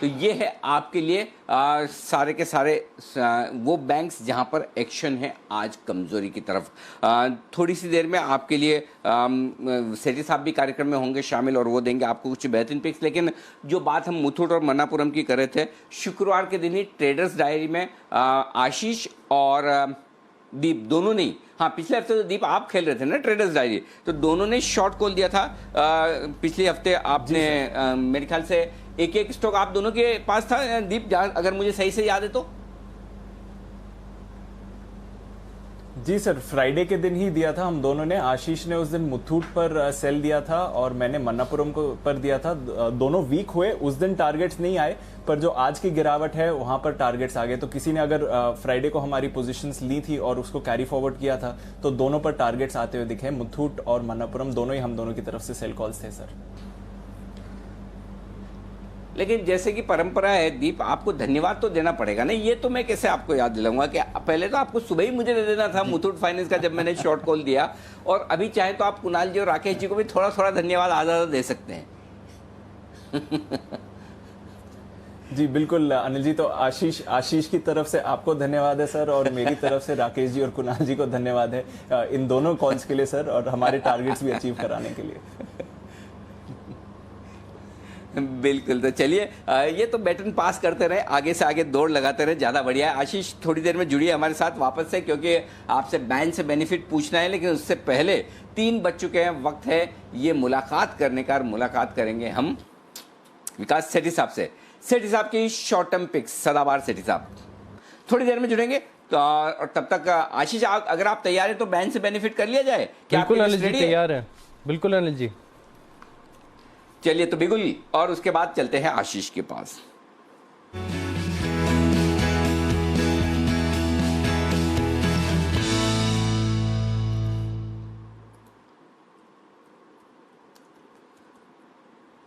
तो ये है आपके लिए सारे के सारे वो बैंक्स जहां पर एक्शन है आज कमजोरी की तरफ। थोड़ी सी देर में आपके लिए सेठी साहब भी कार्यक्रम में होंगे शामिल और वो देंगे आपको कुछ बेहतरीन पिक्स। लेकिन जो बात हम मुथूट और मनापुरम की कर रहे थे, शुक्रवार के दिन ही ट्रेडर्स डायरी में आशीष और दीप दोनों ने, हाँ पिछले हफ्ते तो दीप आप खेल रहे थे ना ट्रेडर्स डायरी, तो दोनों ने शॉर्ट कॉल दिया था पिछले हफ्ते। आपने मेरे ख्याल से एक स्टॉक आप दोनों के पास था दीप, अगर मुझे सही से याद है तो। जी सर, फ्राइडे के दिन ही दिया था हम दोनों ने। आशीष ने उस दिन मुथूट पर सेल दिया था और मैंने मन्नापुरम को पर दिया था। दोनों वीक हुए, उस दिन टारगेट्स नहीं आए, पर जो आज की गिरावट है वहां पर टारगेट्स आ गए। तो किसी ने अगर फ्राइडे को हमारी पोजीशंस ली थी और उसको कैरी फॉरवर्ड किया था तो दोनों पर टारगेट्स आते हुए दिखे। मुथूट और मन्नापुरम दोनों ही हम दोनों की तरफ से सेल कॉल्स थे सर। लेकिन जैसे कि परंपरा है दीप, आपको धन्यवाद तो देना पड़ेगा ना, ये तो मैं कैसे आपको याद दिलाऊंगा कि पहले तो आपको सुबह ही मुझे दे देना था मुथूट फाइनेंस का जब मैंने शॉर्ट कॉल दिया, और अभी चाहे तो आप कुणाल जी और राकेश जी को भी थोड़ा थोड़ा धन्यवाद आधा दे सकते हैं। जी बिल्कुल अनिल जी, तो आशीष की तरफ से आपको धन्यवाद है सर और मेरी तरफ से राकेश जी और कुणाल जी को धन्यवाद है इन दोनों कॉल्स के लिए सर, और हमारे टारगेट्स भी अचीव कराने के लिए। बिल्कुल। तो चलिए ये तो बैटन पास करते रहे, आगे से आगे दौड़ लगाते रहे, ज़्यादा बढ़िया है। आशीष थोड़ी देर में जुड़िए हमारे साथ वापस से, क्योंकि आपसे बैन से बेनिफिट पूछना है, लेकिन उससे पहले 3 बज चुके हैं, वक्त है ये मुलाकात करने का। मुलाकात करेंगे हम विकास सेठी साहब से। सेठी साहब की शॉर्ट टर्म पिक्स, सदाबहार सेठी साहब थोड़ी देर में जुड़ेंगे। तो और तब तक आशीष अगर आप तैयार हैं तो बैन से बेनिफिट कर लिया जाए। बिल्कुल अनिल जी तैयार है। बिल्कुल अनिल जी, चलिए तो बिगुल, और उसके बाद चलते हैं आशीष के पास।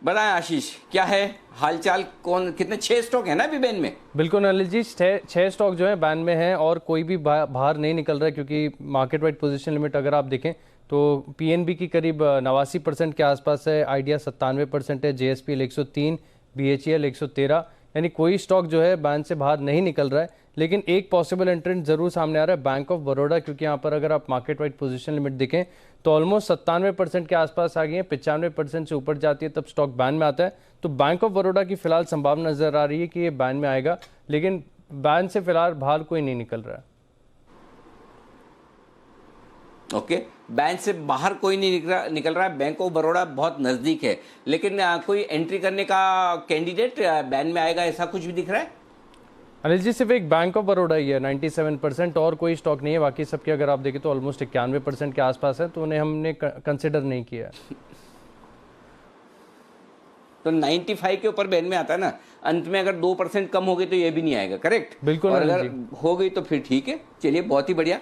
बताएं आशीष, क्या है हालचाल, कौन कितने 6 स्टॉक है ना अभी बैन में? बिल्कुल अनिल जी, 6 स्टॉक जो है बैन में है और कोई भी बाहर नहीं निकल रहा है, क्योंकि मार्केट वाइड पोजीशन लिमिट अगर आप देखें तो पीएनबी की करीब 89% के आसपास है, आइडिया 97% है, जेएसपीएल 103, बीएचईएल 113, यानी कोई स्टॉक जो है बैन से बाहर नहीं निकल रहा है। लेकिन एक पॉसिबल एंट्रेंट जरूर सामने आ रहा है, बैंक ऑफ बड़ौदा, क्योंकि यहाँ पर अगर आप मार्केट वाइड पोजीशन लिमिट देखें तो ऑलमोस्ट 97% के आसपास आ गई है, 95% से ऊपर जाती है तब स्टॉक बैन में आता है। तो बैंक ऑफ बड़ौदा की फिलहाल संभावना नजर आ रही है कि ये बैन में आएगा, लेकिन बैन से फिलहाल बाहर कोई नहीं निकल रहा है। ओके, बैंक से बाहर कोई नहीं निकल रहा है। बैंक ऑफ बड़ौदा बहुत नजदीक है, लेकिन कोई एंट्री करने का कैंडिडेट बैन में आएगा ऐसा कुछ भी दिख रहा है? अनिल जी, सिर्फ एक बैंक ऑफ बड़ौदा ही है 97%, और कोई स्टॉक नहीं है। बाकी सबके अगर आप देखें तो ऑलमोस्ट 91% के आसपास है, तो उन्हें हमने कंसिडर नहीं किया। तो 95 के ऊपर बैन में आता है ना, अंत में अगर 2% कम हो गई तो ये भी नहीं आएगा, करेक्ट? बिल्कुल। और अगर हो गई तो फिर ठीक है। चलिए बहुत ही बढ़िया,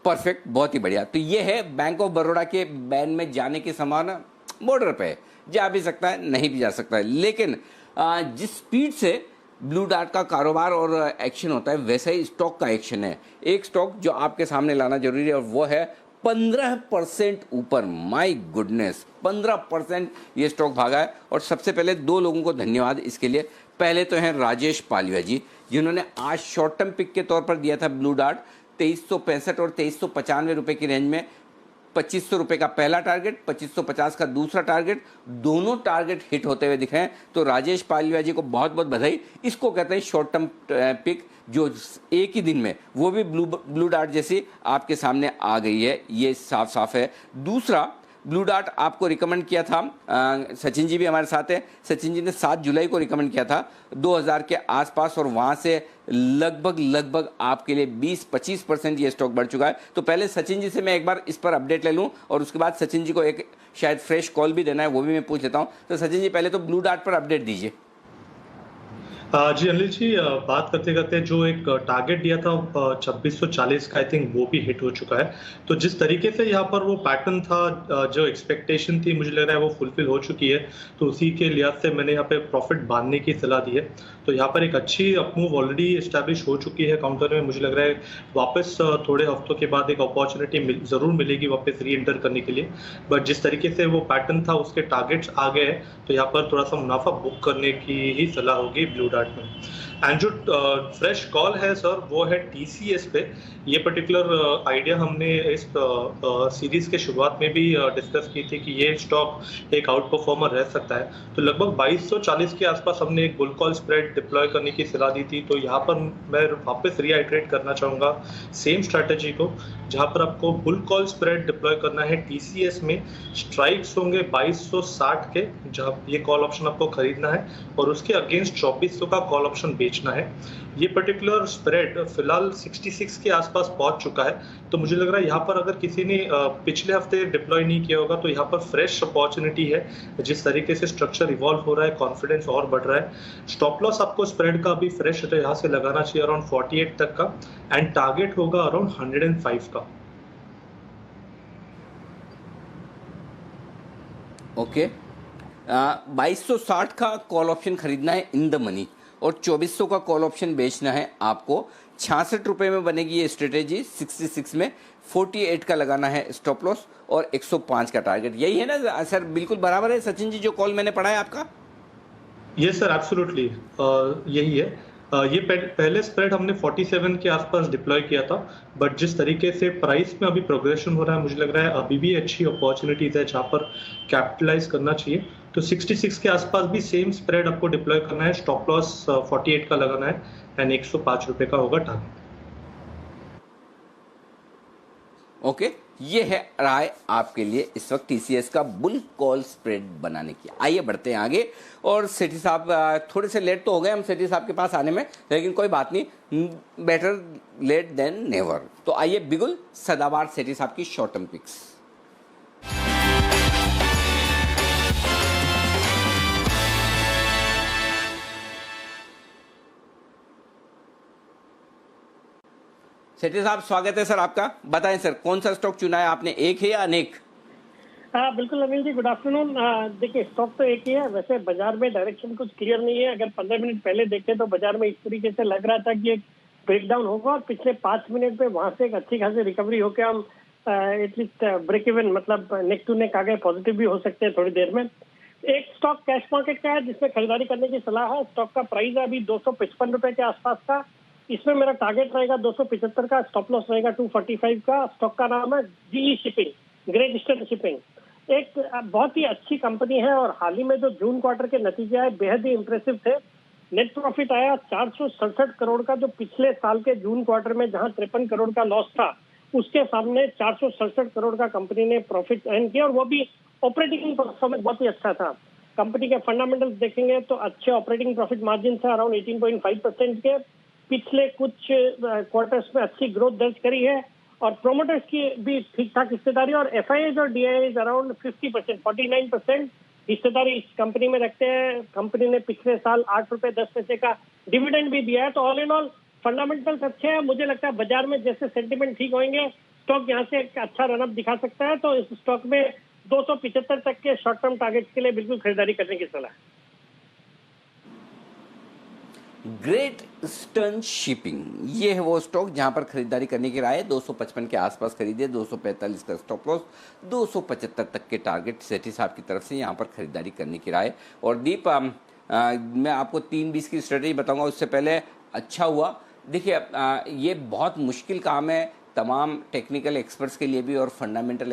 परफेक्ट, बहुत ही बढ़िया। तो ये है बैंक ऑफ बड़ौदा के बैन में जाने की संभावना बॉर्डर पे है, जा भी सकता है नहीं भी जा सकता है। लेकिन जिस स्पीड से ब्लू डार्ट का कारोबार और एक्शन होता है वैसा ही स्टॉक का एक्शन है। एक स्टॉक जो आपके सामने लाना जरूरी है और वो है 15% ऊपर। माय गुडनेस, 15% ये स्टॉक भागा है। और सबसे पहले 2 लोगों को धन्यवाद इसके लिए। पहले तो हैं राजेश पालिया जी, जिन्होंने आज शॉर्ट टर्म पिक के तौर पर दिया था ब्लू डार्ट 2365 और 2395 रुपए की रेंज में। 2500 रुपए का पहला टारगेट, 2550 का दूसरा टारगेट, दोनों टारगेट हिट होते हुए दिख रहे हैं। तो राजेश पालिया जी को बहुत बहुत बधाई। इसको कहते हैं शॉर्ट टर्म पिक, जो एक ही दिन में वो भी ब्लू डार्ट जैसी आपके सामने आ गई है, ये साफ साफ है। दूसरा ब्लू डार्ट आपको रिकमेंड किया था, सचिन जी भी हमारे साथ हैं। सचिन जी ने 7 जुलाई को रिकमेंड किया था 2000 के आसपास, और वहाँ से लगभग आपके लिए 20-25% ये स्टॉक बढ़ चुका है। तो पहले सचिन जी से मैं एक बार इस पर अपडेट ले लूँ, और उसके बाद सचिन जी को एक शायद फ्रेश कॉल भी देना है, वो भी मैं पूछ लेता हूँ। तो सचिन जी पहले तो ब्लू डार्ट पर अपडेट दीजिए। जी अनिल जी, बात करते करते जो एक टारगेट दिया था 2640 का, आई थिंक वो भी हिट हो चुका है। तो जिस तरीके से यहाँ पर वो पैटर्न था, जो एक्सपेक्टेशन थी, मुझे लग रहा है वो फुलफिल हो चुकी है। तो उसी के लिहाज से मैंने यहाँ पे प्रॉफिट बांधने की सलाह दी है। तो यहाँ पर एक अच्छी अपमूव ऑलरेडी एस्टैब्लिश हो चुकी है काउंटर में। मुझे लग रहा है वापस थोड़े हफ्तों के बाद एक अपॉर्चुनिटी ज़रूर मिलेगी वापस री एंटर करने के लिए। बट जिस तरीके से वो पैटर्न था, उसके टारगेट्स आ गए, तो यहाँ पर थोड़ा सा मुनाफा बुक करने की ही सलाह होगी ब्लू डार्ट में। एंड जो फ्रेश कॉल है सर, वो है TCS पे। ये पर्टिकुलर आइडिया हमने इस सीरीज के शुरुआत में भी डिस्कस की थी कि ये स्टॉक एक आउट परफॉर्मर रह सकता है। तो लगभग 2240 के आसपास हमने एक बुल कॉल स्प्रेड डिप्लॉय करने की सलाह दी थी। तो यहाँ पर मैं वापस रीआइट्रेट करना चाहूँगा सेम स्ट्रैटेजी को, जहाँ पर आपको बुल कॉल स्प्रेड डिप्लॉय करना है। TCS में स्ट्राइक्स होंगे 2260 के, जहाँ ये कॉल ऑप्शन आपको खरीदना है, और उसके अगेंस्ट 2400 का कॉल ऑप्शन बेचना है। ये पर्टिकुलर स्प्रेड फिलहाल 66 के आसपास पहुंच चुका है। तो मुझे लग रहा है यहाँ पर अगर किसी ने पिछले हफ्ते डिप्लॉय नहीं किया होगा तो यहाँ पर फ्रेश अपॉर्चुनिटी है। जिस तरीके से स्ट्रक्चर इवॉल्व हो रहा है, कॉन्फिडेंस और बढ़ रहा है। स्टॉप लॉस आपको स्प्रेड का अभी फ्रेश यहाँ से लगाना चाहिए अराउंड 48 तक का, एंड टारगेट होगा अराउंड 105 का। ओके, 2260 का कॉल ऑप्शन खरीदना है इन द मनी, और 2400 का कॉल ऑप्शन बेचना है आपको। 66 रुपये में बनेगी ये स्ट्रेटेजी। 66 में 48 का लगाना है स्टॉप लॉस, और 105 का टारगेट। यही है ना सर? बिल्कुल बराबर है सचिन जी, जो कॉल मैंने पढ़ा है आपका? यस सर, एब्सोल्युटली यही है। ये पहले स्प्रेड हमने 47 के आसपास डिप्लॉय किया था, बट जिस तरीके से प्राइस में अभी प्रोग्रेशन हो रहा है, मुझे लग रहा है अभी भी अच्छी अपॉर्चुनिटीज है जहाँ पर कैपिटलाइज करना चाहिए। तो 66 के आसपास भी सेम स्प्रेड आपको डिप्लॉय करना है, स्टॉप लॉस 48 का लगाना है एंड 105 रुपए का होगा टारगेट। ओके, ये है राय आपके लिए इस वक्त टीसीएस का बुल कॉल स्प्रेड बनाने की। आइए बढ़ते हैं आगे। और सेठी साहब थोड़े से लेट तो हो गए हम सेठी साहब के पास आने में, लेकिन कोई बात नहीं, बेटर लेट देन नेवर। तो आइए बिगुल सदाबहार सेठी साहब की शॉर्ट टर्म पिक्स। सेठी साहब स्वागत है सर आपका। बताएं सर, कौन सा स्टॉक चुना है आपने, एक है या अनेक? बिल्कुल अनिल जी, गुड आफ्टरनून। देखिए स्टॉक तो एक ही है, वैसे बाजार में डायरेक्शन कुछ क्लियर नहीं है। अगर 15 मिनट पहले देखें तो बाजार में इस तरीके से लग रहा था कि एक ब्रेकडाउन होगा और पिछले 5 मिनट में वहां से एक अच्छी खासी रिकवरी होकर हम एटलीस्ट ब्रेक इवन मतलब नेक टू नेक आगे पॉजिटिव भी हो सकते हैं थोड़ी देर में। एक स्टॉक कैश मार्केट का है जिसमें खरीदारी करने की सलाह है। स्टॉक का प्राइस है अभी 255 रुपए के आसपास का। इसमें मेरा टारगेट रहेगा 275 का, स्टॉप लॉस रहेगा 245 का। स्टॉक का नाम है GE shipping, great eastern shipping. एक बहुत ही अच्छी कंपनी है और हाल ही में जो जून क्वार्टर के नतीजे आए बेहद ही इंप्रेसिव थे। नेट प्रॉफिट आया 467 करोड़ का, जो पिछले साल के जून क्वार्टर में जहां 53 करोड़ का लॉस था उसके सामने 467 करोड़ का कंपनी ने प्रॉफिट अर्न किया और वो भी ऑपरेटिंग परफॉर्मेंस बहुत ही अच्छा था। कंपनी के फंडामेंटल्स देखेंगे तो अच्छे ऑपरेटिंग प्रॉफिट मार्जिन है अराउंड 18.5% के। पिछले कुछ क्वार्टर्स में अच्छी ग्रोथ दर्ज करी है और प्रोमोटर्स की भी ठीक ठाक हिस्सेदारी और एफआईआईज और डीआईआईज अराउंड 50%, 49% हिस्सेदारी इस कंपनी में रखते हैं। कंपनी ने पिछले साल 8 रुपए 10 पैसे का डिविडेंड भी दिया है। तो ऑल इन ऑल फंडामेंटल्स अच्छे हैं। मुझे लगता है बाजार में जैसे सेंटिमेंट ठीक होंगे स्टॉक यहाँ से एक अच्छा रनअप दिखा सकता है। तो इस स्टॉक में 275 तक के शॉर्ट टर्म टारगेट्स के लिए बिल्कुल खरीदारी करने की सलाह है। ग्रेट ईस्टर्न शिपिंग, ये है वो स्टॉक जहां पर खरीदारी करने की राय है। 255 के आसपास खरीदे, 245 का स्टॉप लॉस, 275 तक के टारगेट सेठी साहब की तरफ से यहां पर खरीदारी करने की राय। और दीप मैं आपको 3-20 की स्ट्रेटेजी बताऊंगा, उससे पहले अच्छा हुआ देखिए ये बहुत मुश्किल काम है तमाम टेक्निकल एक्सपर्ट्स के लिए भी और फंडामेंटल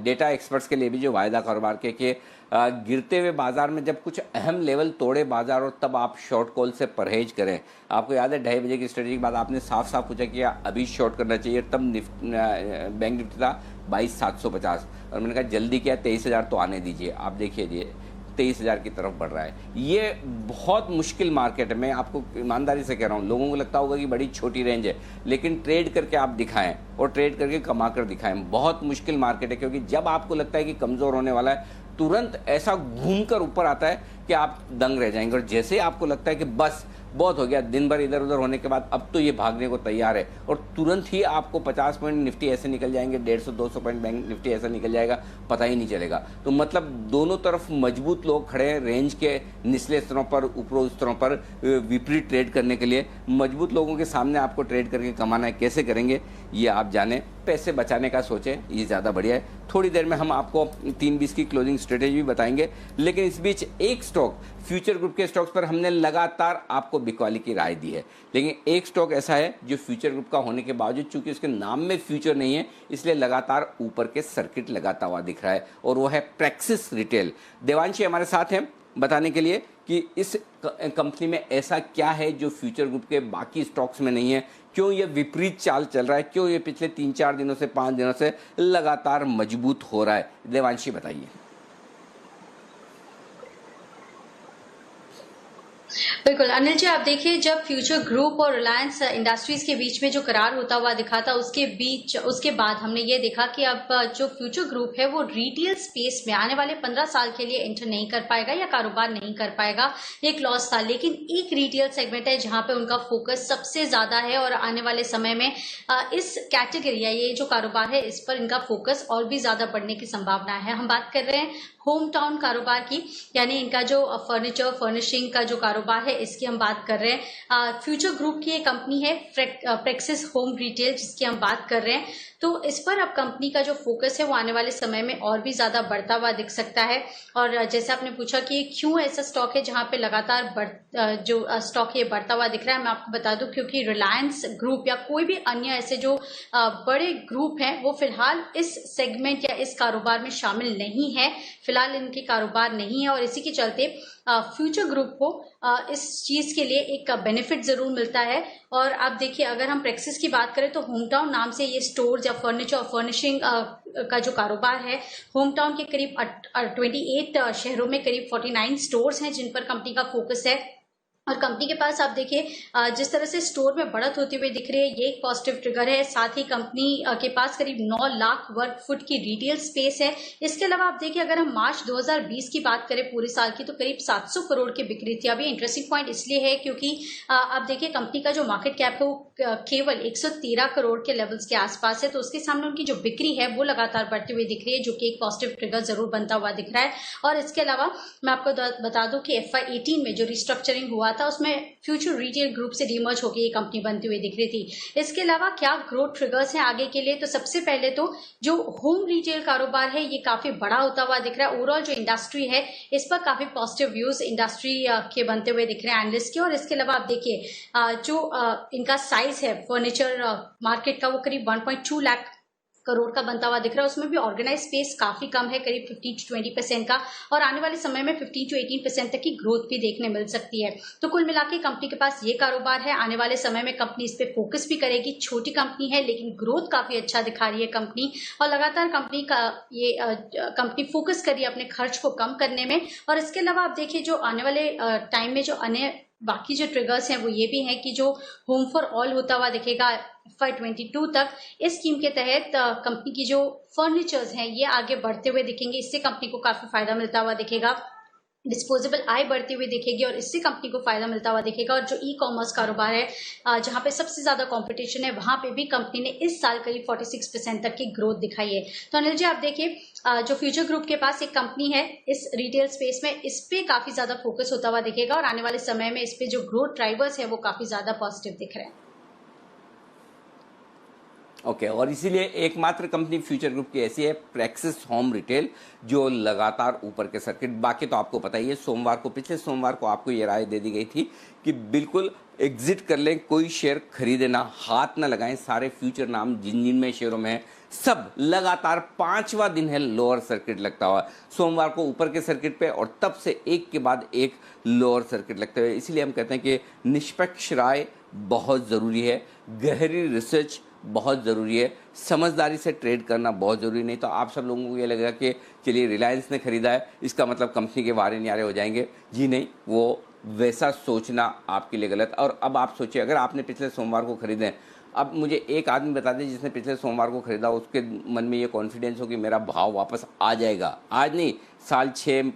डेटा एक्सपर्ट्स के लिए भी जो वायदा कारोबार के गिरते हुए बाजार में जब कुछ अहम लेवल तोड़े बाजार और तब आप शॉर्ट कॉल से परहेज करें। आपको याद है 2:30 बजे की स्ट्रेटेजी के बाद आपने साफ साफ पूछा कि अभी शॉर्ट करना चाहिए, तब बैंक निफ्टी था 22,750 और मैंने कहा जल्दी क्या 23,000 तो आने दीजिए। आप देखिए 23,000 की तरफ बढ़ रहा है। ये बहुत मुश्किल मार्केट है, मैं आपको ईमानदारी से कह रहा हूँ। लोगों को लगता होगा कि बड़ी छोटी रेंज है, लेकिन ट्रेड करके आप दिखाएं और ट्रेड करके कमा कर दिखाएं। बहुत मुश्किल मार्केट है क्योंकि जब आपको लगता है कि कमज़ोर होने वाला है तुरंत ऐसा घूमकर ऊपर आता है कि आप दंग रह जाएंगे। और जैसे ही आपको लगता है कि बस बहुत हो गया, दिन भर इधर उधर होने के बाद अब तो ये भागने को तैयार है, और तुरंत ही आपको 50 पॉइंट निफ्टी ऐसे निकल जाएंगे, 150-200 पॉइंट बैंक निफ्टी ऐसा निकल जाएगा, पता ही नहीं चलेगा। तो मतलब दोनों तरफ मजबूत लोग खड़े हैं, रेंज के निचले स्तरों पर ऊपरी स्तरों पर विपरीत ट्रेड करने के लिए। मजबूत लोगों के सामने आपको ट्रेड करके कमाना है, कैसे करेंगे ये आप जानें। पैसे बचाने का सोचें, ये ज़्यादा बढ़िया है। थोड़ी देर में हम आपको 3-20 की क्लोजिंग स्ट्रेटेजी भी बताएंगे, लेकिन इस बीच एक स्टॉक फ्यूचर ग्रुप के स्टॉक्स पर हमने लगातार आपको बिकवाली की राय दी है, लेकिन एक स्टॉक ऐसा है जो फ्यूचर ग्रुप का होने के बावजूद चूंकि उसके नाम में फ्यूचर नहीं है इसलिए लगातार ऊपर के सर्किट लगाता हुआ दिख रहा है, और वो है प्रेक्सिस रिटेल। देवांशी हमारे साथ हैं बताने के लिए कि इस कंपनी में ऐसा क्या है जो फ्यूचर ग्रुप के बाकी स्टॉक्स में नहीं है, क्यों ये विपरीत चाल चल रहा है, क्यों ये पिछले 3-4 दिनों से 5 दिनों से लगातार मजबूत हो रहा है। देवांशी बताइए। बिल्कुल अनिल जी, आप देखिए जब फ्यूचर ग्रुप और रिलायंस इंडस्ट्रीज के बीच में जो करार होता हुआ दिखा था उसके बाद हमने ये देखा कि अब जो फ्यूचर ग्रुप है वो रिटेल स्पेस में आने वाले 15 साल के लिए एंटर नहीं कर पाएगा या कारोबार नहीं कर पाएगा। एक लॉस था, लेकिन एक रिटेल सेगमेंट है जहां पे उनका फोकस सबसे ज्यादा है और आने वाले समय में इस कैटेगरी या ये जो कारोबार है इस पर इनका फोकस और भी ज्यादा बढ़ने की संभावना है। हम बात कर रहे हैं होम टाउन कारोबार की, यानी इनका जो फर्नीचर फर्निशिंग का जो कारोबार है इसकी हम बात कर रहे हैं। फ्यूचर ग्रुप की एक कंपनी है प्रेक्सिस होम रिटेल जिसकी हम बात कर रहे हैं। तो इस पर अब कंपनी का जो फोकस है वो आने वाले समय में और भी ज्यादा बढ़ता हुआ दिख सकता है। और जैसे आपने पूछा कि क्यों ऐसा स्टॉक है जहां पे लगातार जो स्टॉक है बढ़ता हुआ दिख रहा है, मैं आपको बता दूं क्योंकि रिलायंस ग्रुप या कोई भी अन्य ऐसे जो बड़े ग्रुप हैं वो फिलहाल इस सेगमेंट या इस कारोबार में शामिल नहीं है, फिलहाल इनके कारोबार नहीं है और इसी के चलते फ्यूचर ग्रुप को इस चीज के लिए एक बेनिफिट जरूर मिलता है। और आप देखिए अगर हम प्रेक्सिस की बात करें तो होम टाउन नाम से ये स्टोर या फर्नीचर और फर्निशिंग का जो कारोबार है, होम टाउन के करीब 28 शहरों में करीब 49 स्टोर्स हैं जिन पर कंपनी का फोकस है। और कंपनी के पास आप देखिए जिस तरह से स्टोर में बढ़त होती हुई दिख रही है, ये एक पॉजिटिव ट्रिगर है। साथ ही कंपनी के पास करीब 9 लाख वर्ग फुट की रिटेल स्पेस है। इसके अलावा आप देखिए अगर हम मार्च 2020 की बात करें पूरे साल की तो करीब 700 करोड़ की बिक्री थी। अब ये इंटरेस्टिंग पॉइंट इसलिए है क्योंकि आप देखिए कंपनी का जो मार्केट कैप है वो केवल 113 करोड़ के लेवल्स के आसपास है, तो उसके सामने उनकी जो बिक्री है वो लगातार बढ़ती हुई दिख रही है, जो कि एक पॉजिटिव ट्रिगर जरूर बनता हुआ दिख रहा है। और इसके अलावा मैं आपको बता दूं कि FY18 में जो रिस्ट्रक्चरिंग हुआ था उसमें फ्यूचर रिटेल ग्रुप से डीमर्ज होकर ये कंपनी बनती हुई दिख रही थी। इसके अलावा क्या ग्रोथ ट्रिगर्स हैं आगे के लिए, तो सबसे पहले तो जो होम रिटेल कारोबार है ये काफी बड़ा होता हुआ दिख रहा है। ओवरऑल जो इंडस्ट्री है इस पर काफी पॉजिटिव व्यूज इंडस्ट्री के बनते हुए दिख रहे हैं एनालिस्ट के। और इसके अलावा आप देखिए जो इनका साइज है फर्नीचर मार्केट का वो करीब 1.2 लाख करोड़ का बनता हुआ दिख रहा है। उसमें भी ऑर्गेनाइज स्पेस काफी कम है, करीब 15 से 20% का, और आने वाले समय में 15 से 18% तक की ग्रोथ भी देखने मिल सकती है। तो कुल मिला के कंपनी के पास ये कारोबार है। आने वाले समय में कंपनी इस पे फोकस भी करेगी। छोटी कंपनी है लेकिन ग्रोथ काफी अच्छा दिखा रही है कंपनी, और लगातार कंपनी फोकस कर रही है अपने खर्च को कम करने में। और इसके अलावा आप देखिए जो आने वाले टाइम में जो अन्य बाकी जो ट्रिगर्स हैं वो ये भी हैं कि जो होम फॉर ऑल होता हुआ दिखेगा FY22 तक, इस स्कीम के तहत कंपनी की जो फर्नीचर्स हैं ये आगे बढ़ते हुए दिखेंगे। इससे कंपनी को काफी फायदा मिलता हुआ दिखेगा। डिस्पोजेबल आय बढ़ती हुई दिखेगी और इससे कंपनी को फायदा मिलता हुआ दिखेगा। और जो ई-कॉमर्स कारोबार है जहां पे सबसे ज्यादा कंपटीशन है वहां पे भी कंपनी ने इस साल करीब 46% तक की ग्रोथ दिखाई है। तो अनिल जी आप देखिए जो फ्यूचर ग्रुप के पास एक कंपनी है इस रिटेल स्पेस में, इस पे काफी ज्यादा फोकस होता हुआ दिखेगा और आने वाले समय में इस पे जो ग्रोथ ड्राइवर्स है वो काफी ज्यादा पॉजिटिव दिख रहे हैं। ओके और इसीलिए एकमात्र कंपनी फ्यूचर ग्रुप की ऐसी है प्रेक्सिस होम रिटेल जो लगातार ऊपर के सर्किट। बाकी तो आपको पता ही है, पिछले सोमवार को आपको ये राय दे दी गई थी कि बिल्कुल एग्जिट कर लें, कोई शेयर खरीदे ना, हाथ ना लगाएं। सारे फ्यूचर नाम जिन जिन में शेयरों में है सब लगातार 5वां दिन है लोअर सर्किट लगता हुआ। सोमवार को ऊपर के सर्किट पे और तब से एक के बाद एक लोअर सर्किट लगते हुए। इसीलिए हम कहते हैं कि निष्पक्ष राय बहुत ज़रूरी है, गहरी रिसर्च बहुत ज़रूरी है, समझदारी से ट्रेड करना बहुत ज़रूरी। नहीं तो आप सब लोगों को ये लगेगा कि चलिए रिलायंस ने खरीदा है इसका मतलब कंपनी के वारे न्यारे हो जाएंगे। जी नहीं, वो वैसा सोचना आपके लिए गलत। और अब आप सोचिए अगर आपने पिछले सोमवार को खरीदे, अब मुझे एक आदमी बता दें जिसने पिछले सोमवार को खरीदा उसके मन में ये कॉन्फिडेंस हो कि मेरा भाव वापस आ जाएगा। आज नहीं,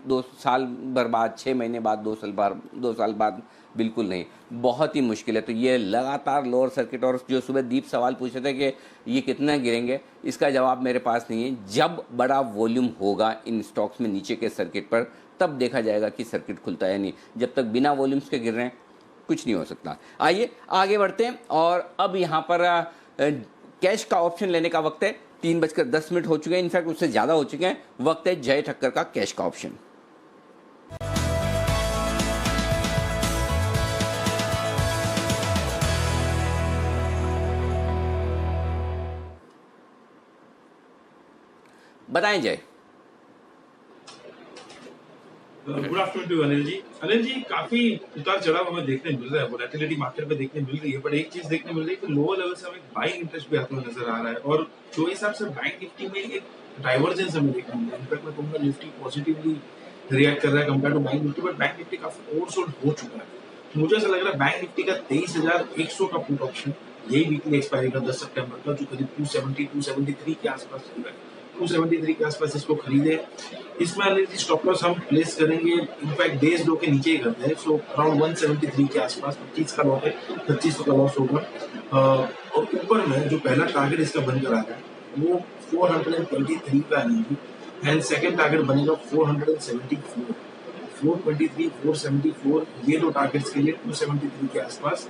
2 साल भर बाद, 6 महीने बाद, 2 साल बाद, बिल्कुल नहीं, बहुत ही मुश्किल है। तो ये लगातार लोअर सर्किट, और जो सुबह दीप सवाल पूछे थे कि ये कितना गिरेंगे, इसका जवाब मेरे पास नहीं है। जब बड़ा वॉल्यूम होगा इन स्टॉक्स में नीचे के सर्किट पर तब देखा जाएगा कि सर्किट खुलता है नहीं। जब तक बिना वॉल्यूम्स के गिर रहे हैं कुछ नहीं हो सकता। आइए आगे बढ़ते हैं और अब यहाँ पर कैश का ऑप्शन लेने का वक्त है। 3:10 हो चुके हैं, इनफैक्ट उससे ज़्यादा हो चुके हैं। वक्त है जय ठक्कर का कैश का ऑप्शन। बताएं जय। Good afternoon to Anil ji. Anil ji, काफी उतार चढ़ाव हमें देखने मिल रहा है, वोलेटिलिटी मार्केट में देखने मिल रही है, पर एक चीज देखने मिल रही है कि लोअर लेवल से हमें बाइंग इंटरेस्ट भी आता हुआ नजर आ रहा है। और जो हिसाब से बैंक निफ्टी में एक डाइवर्जेंस हमें देखने मिल रहा है, इनफैक्ट मैं कहूँगा निफ्टी पॉजिटिवली रिएक्ट कर रहा है compare to bank Nifty, but bank Nifty काफी ओवरसोल्ड हो चुका है। तो मुझे ऐसा लग रहा है बैंक निफ्टी का 23,100 का पुट ऑप्शन यही वीकली एक्सपायरी का 10 सितंबर का, जो करीब 273 के आसपास चल रहा है, 273 के आसपास इसको खरीदे। इसमें अनिल स्टॉप लॉस हम प्लेस करेंगे, इनफैक्ट डेज लो के नीचे ही करते हैं, सो अराउंड 173 के आसपास 25 का लॉस है, 2500 का लॉस होगा। और ऊपर में जो पहला टारगेट इसका बनकर आ रहा है वो 423 का है एंड सेकंड टारगेट बनेगा 474, 423, 474, ये दो टारगेट्स के लिए 273 के आसपास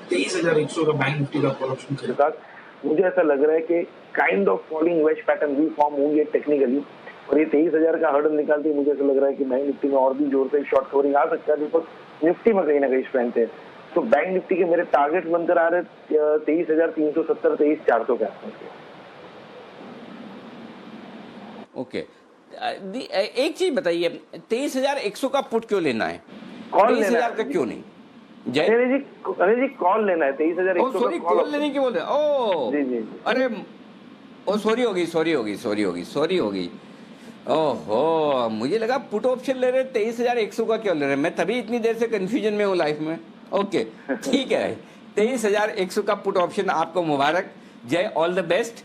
23,100 का बैंक निफ्टी का कॉल ऑप्शन खरीदा। मुझे ऐसा लग रहा है कि kind of falling veg pattern भी फॉर्म होंगे टेक्निकली, और ये 23,000 का हर्डल निकालते मुझे ऐसा लग रहा है कि बैंक निफ्टी में और भी जोर से शॉर्ट कवरिंग आ सकता है, बिकॉज निफ्टी में कहीं ना कहीं स्ट्रेंथ है। तो बैंक निफ्टी के मेरे टारगेट बनकर आ रहे 23,370 23,400 के आसपास के। ओके, एक चीज बताइए, 23,100 का पुट क्यों लेना है? कॉल 23,000 का क्यों नहीं? अनिल जी कॉल लेना है 23,100 सॉरी, कॉल लेने की बोल रहे? ओ जी, अरे ओ सॉरी होगी। ओहो, मुझे लगा पुट ऑप्शन ले रहे, 23,100 का क्यों ले रहे? मैं तभी इतनी देर से कंफ्यूजन में हूँ लाइफ में। ओके, ठीक है, 23,100 का पुट ऑप्शन आपको मुबारक, जय, ऑल द बेस्ट।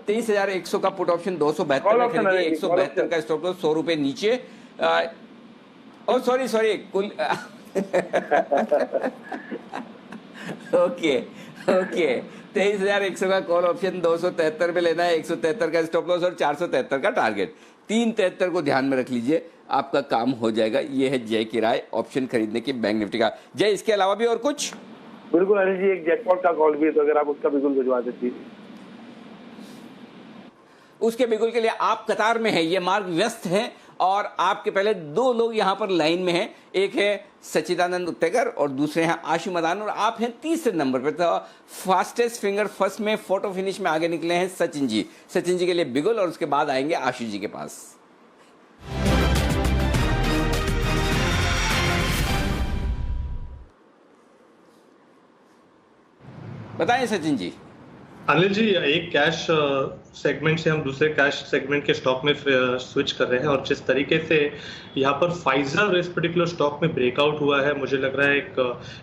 23,100 का पुट ऑप्शन 272 में खरीदिए, 172 का स्टॉप लॉस, 100 रुपए नीचे। ओ सॉरी कुल ओके 23,100 का कॉल ऑप्शन 273 में लेना है, 173 का स्टॉप लॉस और 473 का टारगेट। 373 को ध्यान में रख लीजिए, आपका काम हो जाएगा। ये है जय की राय ऑप्शन खरीदने की बैंक निफ्टी का। जय, इसके अलावा भी और कुछ? बिल्कुल अनिल जी, एक जैकपॉट का कॉल भी है, तो अगर आप उसका बिल्कुल भिजवा देती। उसके बिल्कुल के लिए आप कतार में हैं, ये मार्ग व्यस्त है और आपके पहले 2 लोग यहां पर लाइन में हैं। एक है सच्चिदानंद उत्तेकर और दूसरे हैं आशु मदान, और आप हैं तीसरे नंबर पर। तो फास्टेस्ट फिंगर फर्स्ट में फोटो फिनिश में आगे निकले हैं सचिन जी के लिए बिगुल, और उसके बाद आएंगे आशु जी के पास। बताएं सचिन जी। अनिल जी, एक कैश सेगमेंट से हम दूसरे कैश सेगमेंट के स्टॉक में स्विच कर रहे हैं, और जिस तरीके से यहाँ पर फाइजर इस पर्टिकुलर स्टॉक में ब्रेकआउट हुआ है, मुझे लग रहा है एक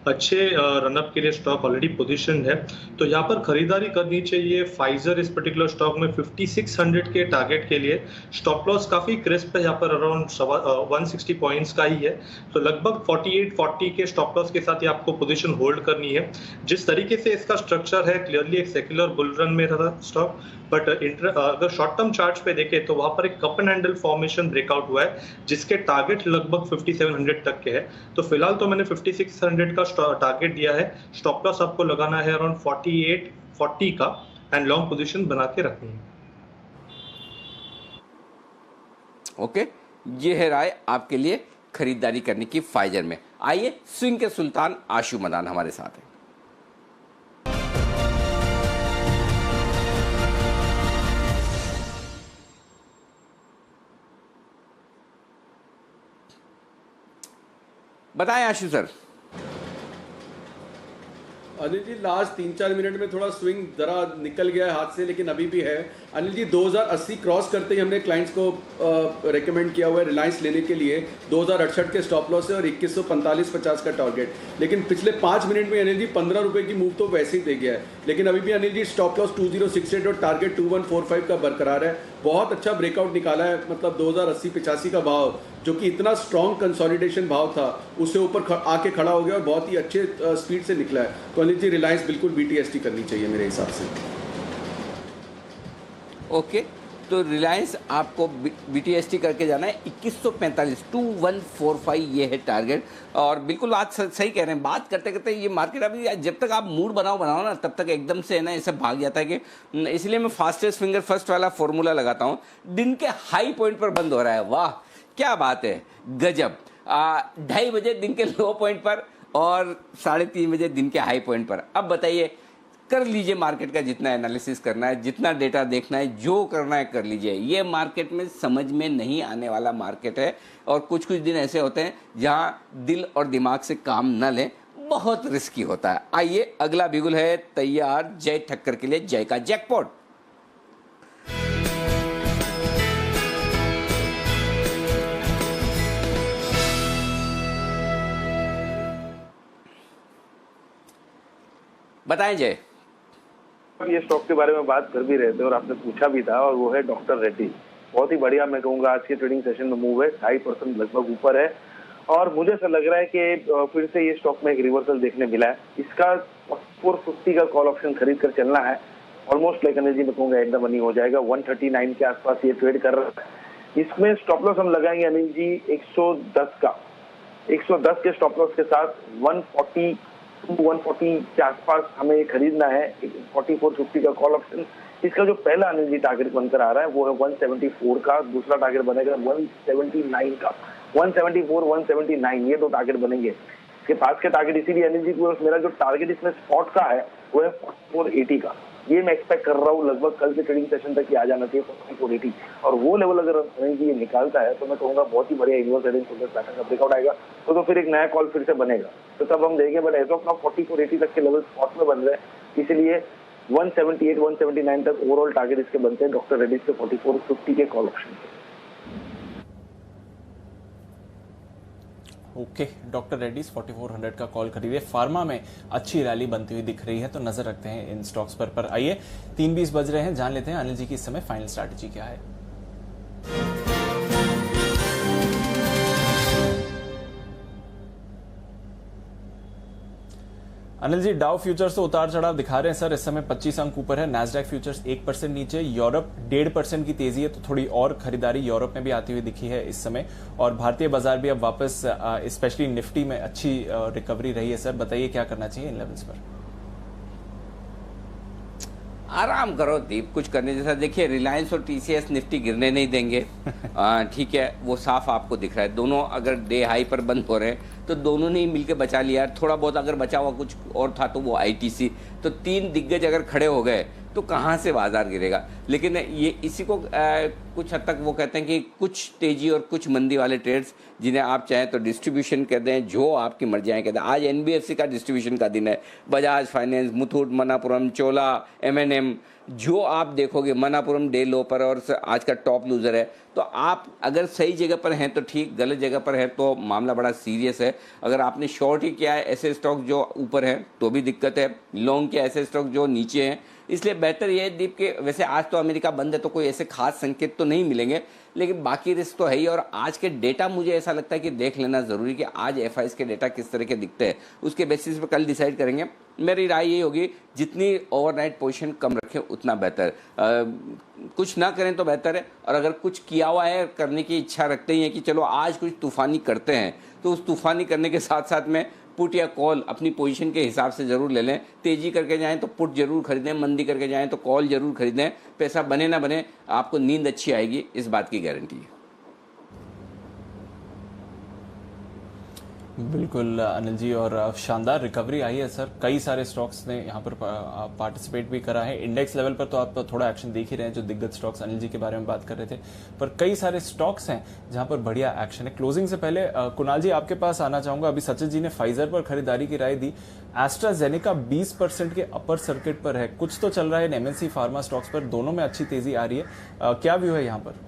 अच्छे रनअप के लिए स्टॉक ऑलरेडी पोजीशनड है, तो यहाँ पर खरीदारी करनी चाहिए। फाइजर इस पर्टिकुलर स्टॉक में 5600 के टारगेट के लिए स्टॉप लॉस काफी क्रिस्प है, यहाँ पर अराउंड 160 पॉइंट्स का ही है, तो लगभग 48-40 के स्टॉप लॉस के साथ ये आपको पोजीशन होल्ड करनी है। जिस तरीके से इसका स्ट्रक्चर है, क्लियरली एक सेक्युलर बुल रन में था स्टॉक, बट अगर शॉर्ट टर्म चार्ट्स पे देखें तो वहां पर एक cup and handle formation breakout हुआ है, जिसके टारगेट लगभग 5700 तक के है। तो फिलहाल तो मैंने 5600 का टारगेट दिया है, स्टॉप लॉस आपको लगाना है अराउंड 48-40 का, एंड लॉन्ग पोजीशन बना के रखनी है। ओके, ये है राय आपके लिए खरीदारी करने की फाइजर में। आइए, स्विंग के सुल्तान आशु मदान हमारे साथ है। बताएं आशु sir. Anil ji, last 3-4 minute में थोड़ा स्विंग जरा निकल गया है हाथ से, लेकिन अभी भी है। अनिल जी, 2080 क्रॉस करते ही हमने क्लाइंट्स को रेकमेंड किया हुआ है रिलायंस लेने के लिए। 2068 के स्टॉप लॉस है और 2145-50 का टारगेट, लेकिन पिछले 5 मिनट में अनिल जी 15 रुपए की मूव तो वैसे ही दे गया है, लेकिन अभी भी अनिल जी स्टॉप लॉस 2068 और टारगेट 2145 का बरकरार है। बहुत अच्छा ब्रेकआउट निकाला है, मतलब 2080-85 का भाव जो कि इतना स्ट्रॉन्ग कंसोलिडेशन भाव था, उससे ऊपर आके खड़ा हो गया और बहुत ही अच्छे स्पीड से निकला है। तो अनिल जी, रिलायंस बिल्कुल BTST करनी चाहिए मेरे हिसाब से। ओके, तो रिलायंस आपको BTST करके जाना है। 2145 2145 ये है टारगेट, और बिल्कुल बात सही कह रहे हैं। बात करते करते ये मार्केट अभी जब तक आप मूड बनाओ ना, तब तक एकदम से है ना ऐसा भाग जाता है कि, इसलिए मैं फास्टेस्ट फिंगर फर्स्ट वाला फॉर्मूला लगाता हूँ। दिन के हाई पॉइंट पर बंद हो रहा है, वाह क्या बात है, गजब। 2:30 बजे दिन के लो पॉइंट पर और 3:30 बजे दिन के हाई पॉइंट पर। अब बताइए, कर लीजिए मार्केट का जितना एनालिसिस करना है, जितना डेटा देखना है, जो करना है कर लीजिए। ये मार्केट में समझ में नहीं आने वाला मार्केट है, और कुछ दिन ऐसे होते हैं जहां दिल और दिमाग से काम न लें, बहुत रिस्की होता है। आइए, अगला बिगुल है तैयार जय ठक्कर के लिए, जय का जैकपॉट। बताएं जय। ये स्टॉक के बारे में बात कर भी रहे थे और आपने पूछा भी था, और वो है डॉक्टर रेड्डी। बहुत ही बढ़िया, मैं कहूँगा आज के ट्रेडिंग सेशन में मूव है, 2.5% लगभग ऊपर है, और मुझे ऐसा लग रहा है कि फिर से ये स्टॉक में एक रिवर्सल देखने मिला है। इसका 450 का कॉल ऑप्शन खरीद कर चलना है, ऑलमोस्ट लाइक एनर्जी में कहूँगा एकदम मनी हो जाएगा। 139 के आसपास ये ट्रेड कर रहा है। इसमें स्टॉप लॉस हम लगाएंगे अनिल जी 110 का, 110 के स्टॉप लॉस के साथ 140 140 के आसपास हमें खरीदना है, 4450 का कॉल ऑप्शन। इसका जो पहला अनिल जी टारगेट बनकर आ रहा है वो है 174 का, दूसरा टारगेट बनेगा 179 का। 174, 179 ये दो टारगेट बनेंगे। इसके पास के टारगेट इसीलिए अनिल जी को मेरा जो टारगेट इसमें स्पॉट का है वो है 4480 का। ये मैं एक्सपेक्ट कर रहा हूँ लगभग कल के ट्रेडिंग सेशन तक ही आ जाना चाहिए 4480, और वो लेवल अगर अनिल जी ये निकालता है तो मैं कहूँगा बहुत ही बढ़िया इन्वर्स हेडिंग पैटर्न का ब्रेकआउट आएगा, तो फिर एक नया कॉल फिर से बनेगा, तो तब हम देखेंगे। बट एज ऑफ नाउ 4480 तक के लेवल स्पॉट में बन रहे हैं, इसीलिए 178, 179 तक ओवरऑल टारगेट इसके बनते हैं डॉक्टर रेड्डीज के 4450 के कॉल ऑप्शन पे। ओके, डॉक्टर रेड्डीज 4400 का कॉल खरीदे। फार्मा में अच्छी रैली बनती हुई दिख रही है, तो नजर रखते हैं इन स्टॉक्स पर आइए 3:20 बज रहे हैं, जान लेते हैं अनिल जी की इस समय फाइनल स्ट्रैटेजी क्या है। अनिल जी, डाउ फ्यूचर्स तो उतार चढ़ाव दिखा रहे हैं सर, इस समय 25 अंक ऊपर है, नैस्डैक फ्यूचर्स 1% नीचे, यूरोप 1.5% की तेजी है, तो थोड़ी और खरीदारी यूरोप में भी आती हुई दिखी है इस समय, और भारतीय बाजार भी अब वापस स्पेशली निफ्टी में अच्छी रिकवरी रही है। सर बताइए क्या करना चाहिए इन लेवल्स पर? आराम करो दीप, कुछ करने जैसा। देखिए रिलायंस और टीसीएस निफ्टी गिरने नहीं देंगे, ठीक है, वो साफ आपको दिख रहा है। दोनों अगर डे हाई पर बंद हो रहे हैं तो दोनों ने ही मिलकर बचा लिया। थोड़ा बहुत अगर बचा हुआ कुछ और था तो वो आईटीसी, तो 3 दिग्गज अगर खड़े हो गए तो कहाँ से बाजार गिरेगा। लेकिन ये इसी को कुछ हद तक वो कहते हैं कि कुछ तेजी और कुछ मंदी वाले ट्रेड्स जिन्हें आप चाहें तो डिस्ट्रीब्यूशन कहते हैं, जो आपकी मर्जी आए कहते हैं। आज एनबीएफसी का डिस्ट्रीब्यूशन का दिन है, बजाज फाइनेंस, मुथूट, मनापुरम, चोला, एमएनएम, जो आप देखोगे मनापुरम डे लो पर और आज का टॉप लूजर है। तो आप अगर सही जगह पर हैं तो ठीक, गलत जगह पर है तो मामला बड़ा सीरियस है। अगर आपने शॉर्ट ही किया है ऐसे स्टॉक जो ऊपर है तो भी दिक्कत है, लॉन्ग किया ऐसे स्टॉक जो नीचे हैं, इसलिए बेहतर ये है दीप के वैसे आज तो अमेरिका बंद है तो कोई ऐसे खास संकेत तो नहीं मिलेंगे, लेकिन बाकी रिस्क तो है ही। और आज के डेटा मुझे ऐसा लगता है कि देख लेना जरूरी कि आज एफआईज के डेटा किस तरह के दिखते हैं, उसके बेसिस पे कल डिसाइड करेंगे। मेरी राय यही होगी जितनी ओवरनाइट पोजीशन कम रखें उतना बेहतर, कुछ ना करें तो बेहतर है। और अगर कुछ किया हुआ है, करने की इच्छा रखते ही हैं कि चलो आज कुछ तूफानी करते हैं, तो उस तूफानी करने के साथ साथ में पुट या कॉल अपनी पोजीशन के हिसाब से जरूर ले लें। तेजी करके जाएं तो पुट जरूर खरीदें, मंदी करके जाएं तो कॉल जरूर खरीदें। पैसा बने ना बने आपको नींद अच्छी आएगी, इस बात की गारंटी है। बिल्कुल अनिल जी, और शानदार रिकवरी आई है सर, कई सारे स्टॉक्स ने यहाँ पर पार्टिसिपेट भी करा है। इंडेक्स लेवल पर तो आप थोड़ा एक्शन देख ही रहे हैं, जो दिग्गज स्टॉक्स अनिल जी के बारे में बात कर रहे थे, पर कई सारे स्टॉक्स हैं जहां पर बढ़िया एक्शन है। क्लोजिंग से पहले कुणाल जी आपके पास आना चाहूंगा, अभी सचिन जी ने फाइजर पर खरीदारी की राय दी, एस्ट्राजेनेका 20% के अपर सर्किट पर है, कुछ तो चल रहा है एमएनसी फार्मा स्टॉक्स पर, दोनों में अच्छी तेजी आ रही है, क्या व्यू है यहाँ पर?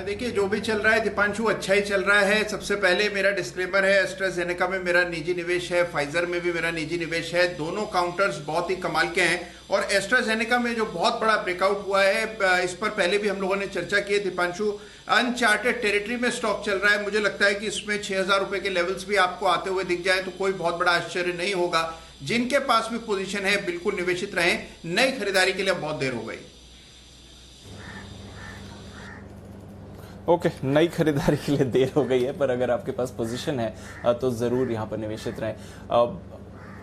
देखिए जो भी चल रहा है दीपांशु अच्छा ही चल रहा है। सबसे पहले मेरा डिस्क्लेमर है, एस्ट्राजेनेका में मेरा निजी निवेश है, फाइजर में भी मेरा निजी निवेश है, दोनों काउंटर्स बहुत ही कमाल के हैं। और एस्ट्राजेनेका में जो बहुत बड़ा ब्रेकआउट हुआ है, इस पर पहले भी हम लोगों ने चर्चा की है दीपांशु, अनचार्टेड टेरिटरी में स्टॉक चल रहा है। मुझे लगता है कि इसमें 6000 रुपए के लेवल्स भी आपको आते हुए दिख जाए तो कोई बहुत बड़ा आश्चर्य नहीं होगा। जिनके पास भी पोजीशन है बिल्कुल निवेशित रहें, नई खरीदारी के लिए बहुत देर हो गई। ओके, नई खरीदारी के लिए देर हो गई है, पर अगर आपके पास पोजीशन है तो जरूर यहां पर निवेशित रहें।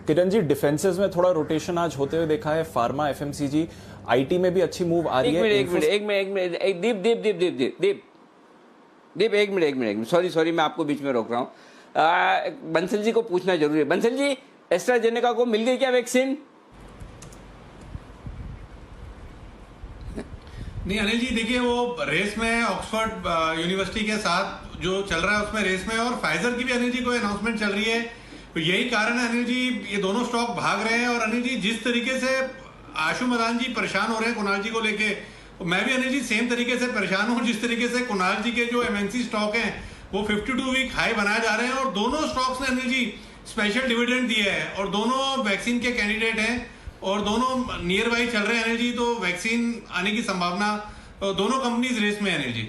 किरण जी, डिफेंसेस में थोड़ा रोटेशन आज होते हुए देखा है, फार्मा, एफएमसीजी, आईटी में भी अच्छी मूव आ रही है। एक मिनट दीप, एक मिनट, सॉरी मैं आपको बीच में रोक रहा हूँ। बंसल जी को पूछना जरूरी है। बंसल जी, एस्ट्राजेनेका को मिल गई क्या वैक्सीन? नहीं अनिल जी, देखिए वो रेस में ऑक्सफोर्ड यूनिवर्सिटी के साथ जो चल रहा है उसमें रेस में, और फाइजर की भी अनिल जी कोई अनाउंसमेंट चल रही है, तो यही कारण है अनिल जी ये दोनों स्टॉक भाग रहे हैं। और अनिल जी जिस तरीके से आशु मदान जी परेशान हो रहे हैं कुणाल जी को लेके, मैं भी अनिल जी सेम तरीके से परेशान हूँ जिस तरीके से कुणाल जी के जो एमएनसी स्टॉक हैं वो 52 वीक हाई बनाए जा रहे हैं, और दोनों स्टॉक्स ने अनिल जी स्पेशल डिविडेंड दिए है, और दोनों वैक्सीन के कैंडिडेट हैं और दोनों नियर बाई चल रहे हैं अनिल जी, तो वैक्सीन आने की संभावना, दोनों कंपनीज रेस में अनिल जी।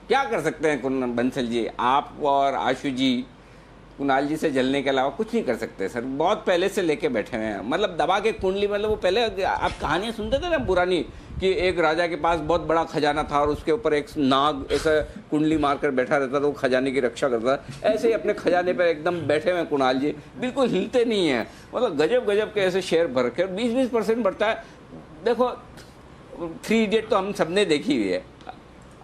क्या कर सकते हैं बंसल जी, आप और आशु जी कुणाल जी से जलने के अलावा कुछ नहीं कर सकते सर, बहुत पहले से लेके बैठे हुए हैं, मतलब दबा के कुंडली, मतलब वो पहले आप कहानियां सुनते थे ना पुरानी कि एक राजा के पास बहुत बड़ा खजाना था और उसके ऊपर एक नाग ऐसा कुंडली मारकर बैठा रहता था, वो खजाने की रक्षा करता था। ऐसे ही अपने खजाने पर एकदम बैठे हुए कुणाल जी, बिल्कुल हिलते नहीं हैं। मतलब गजब गजब के ऐसे शेयर भर के 20-20% बढ़ता है। देखो 3 इडियट तो हम सबने देखी हुई है,